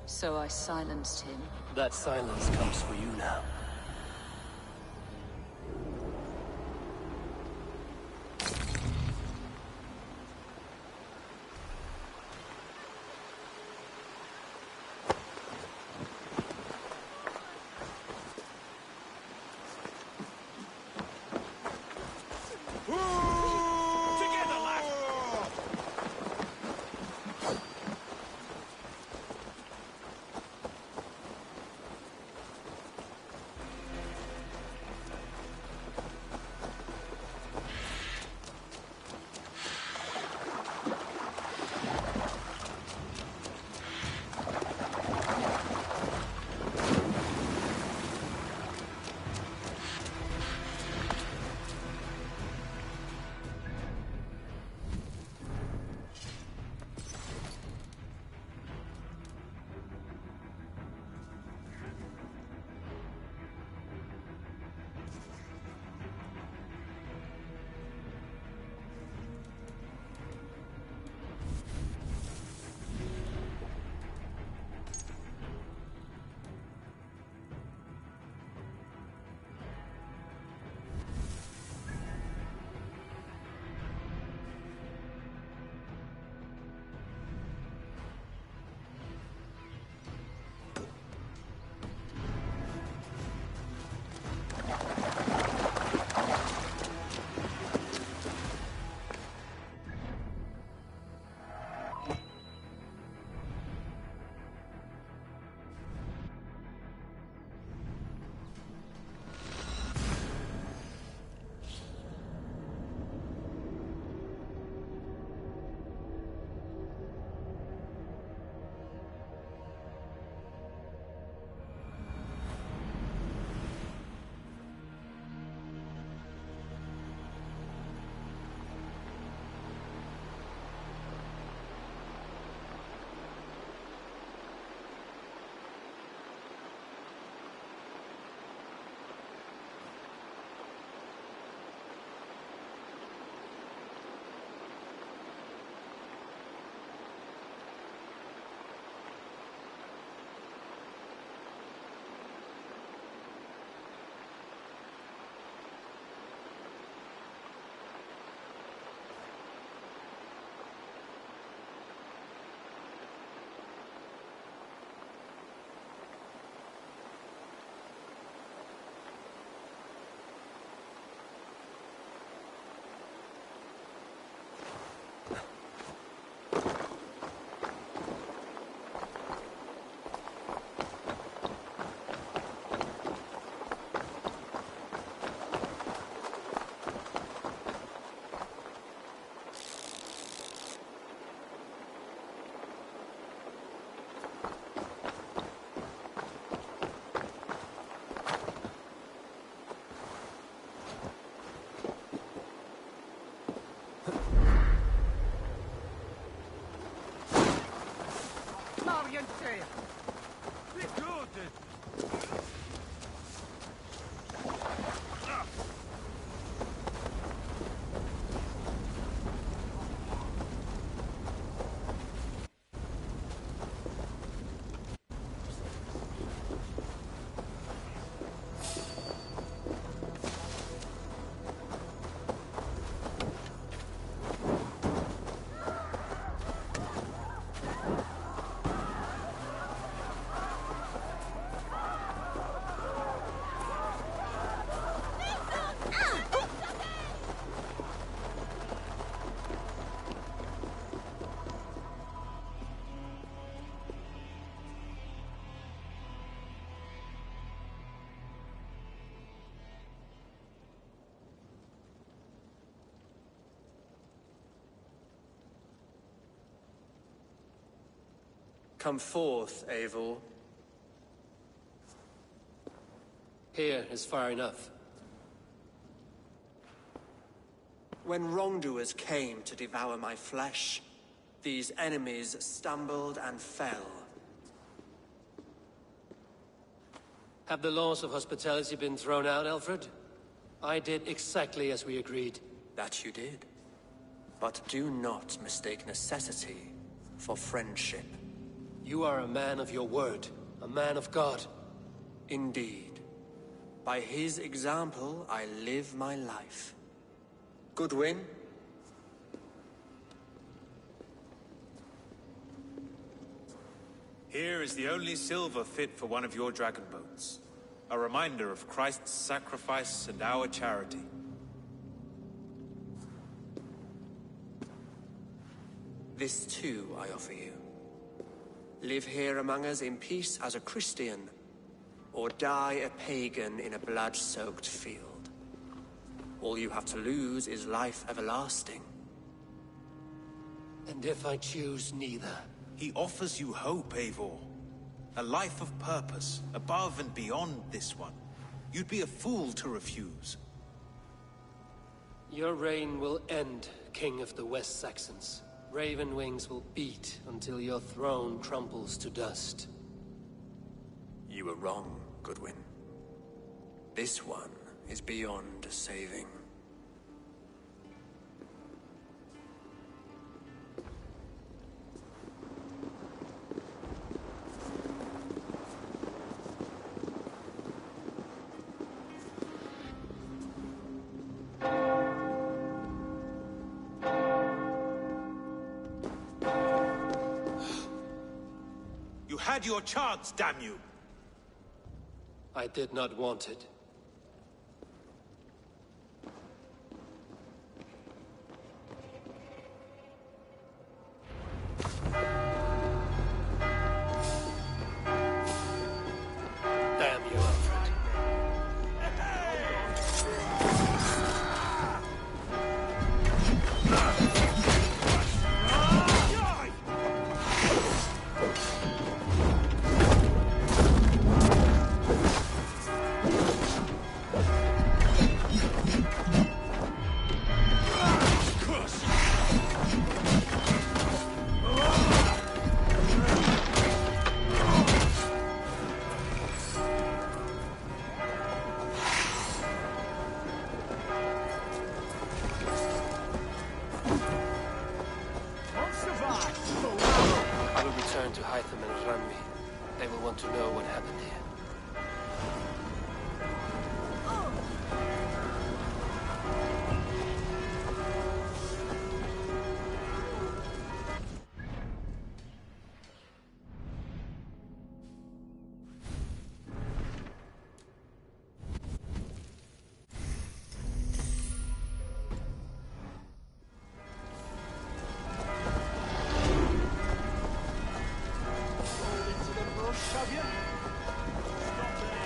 So I silenced him. That silence comes for you now. Come forth, Eivor. Here is far enough. When wrongdoers came to devour my flesh, these enemies stumbled and fell. Have the laws of hospitality been thrown out, Alfred? I did exactly as we agreed. That you did. But do not mistake necessity for friendship. You are a man of your word, a man of God. Indeed. By his example, I live my life. Goodwin? Here is the only silver fit for one of your dragon boats. A reminder of Christ's sacrifice and our charity. This too I offer you. Live here among us in peace as a Christian, or die a pagan in a blood-soaked field. All you have to lose is life everlasting. And if I choose neither? He offers you hope, Eivor. A life of purpose, above and beyond this one. You'd be a fool to refuse. Your reign will end, King of the West Saxons. Raven wings will beat until your throne crumbles to dust. You were wrong, Goodwin. This one is beyond saving. You had your chance, damn you! I did not want it. Damn you, Alfred. I will return to Hytham and Ranmi. They will want to know what happened here. Have you? Stop there.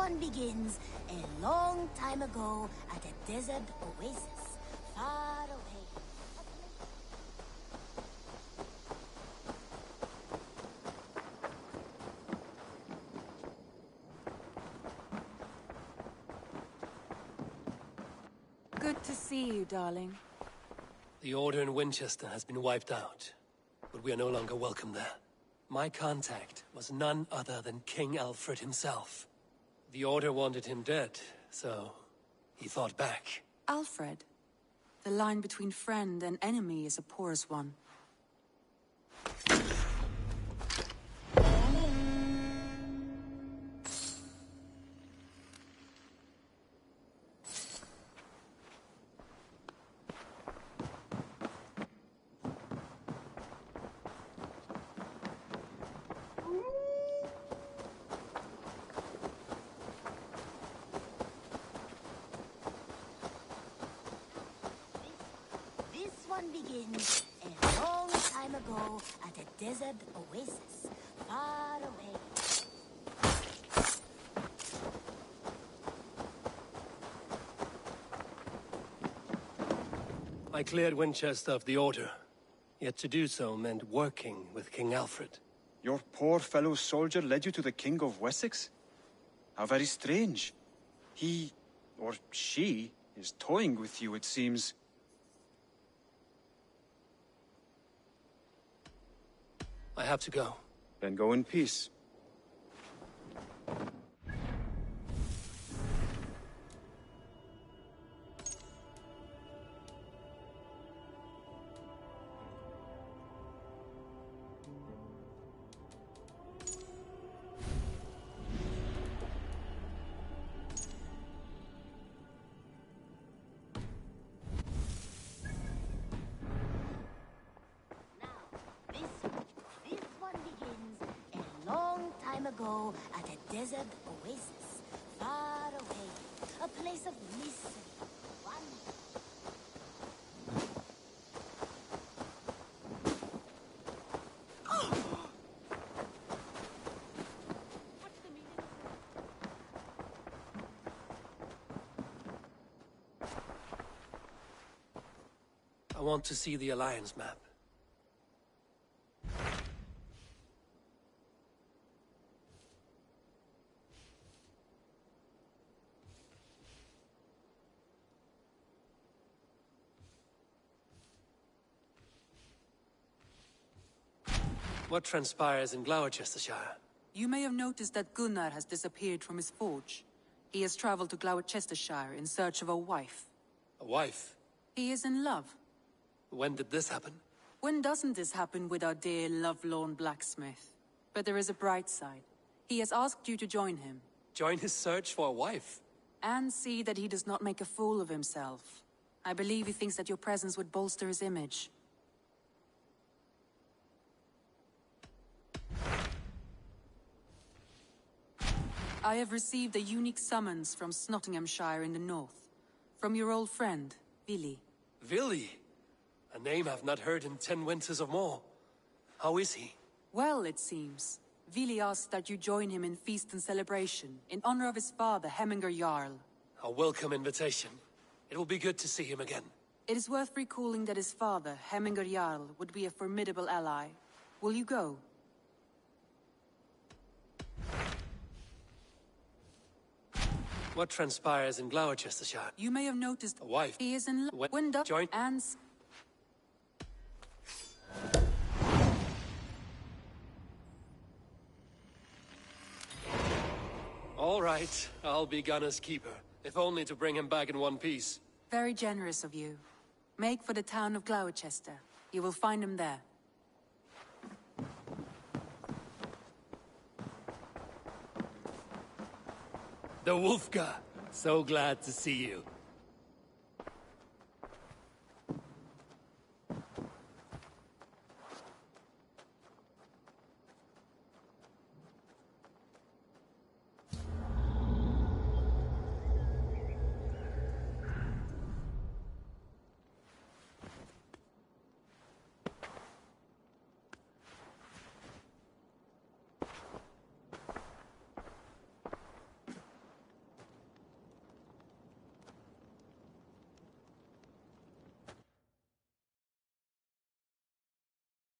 one begins a long time ago at a desert oasis, far away. Good to see you, darling. The Order in Winchester has been wiped out, but we are no longer welcome there. My contact was none other than King Alfred himself. The Order wanted him dead, so he fought back. Alfred? The line between friend and enemy is a porous one. Begins a long time ago at a desert oasis, far away. I cleared Winchester of the Order, yet to do so meant working with King Alfred. Your poor fellow soldier led you to the King of Wessex? How very strange. He, or she, is toying with you, it seems. I have to go. Then go in peace. Ago at a desert oasis, far away, a place of mystery, wonder. I want to see the Alliance map. What transpires in Gloucestershire? You may have noticed that Gunnar has disappeared from his forge. He has traveled to Gloucestershire in search of a wife. A wife? He is in love. When did this happen? When doesn't this happen with our dear, lovelorn blacksmith? But there is a bright side. He has asked you to join him. Join his search for a wife? And see that he does not make a fool of himself. I believe he thinks that your presence would bolster his image. I have received a unique summons from Nottinghamshire in the north. From your old friend, Vili. Vili? A name I've not heard in 10 winters or more. How is he? Well, it seems. Vili asked that you join him in feast and celebration, in honor of his father, Hemminger Jarl. A welcome invitation. It will be good to see him again. It is worth recalling that his father, Hemminger Jarl, would be a formidable ally. Will you go? What transpires in Gloucestershire? You may have noticed a wife. He is in love. Join. And all right, I'll be Gunner's keeper, if only to bring him back in one piece. Very generous of you. Make for the town of Gloucester. You will find him there. The Wolfgar! So glad to see you.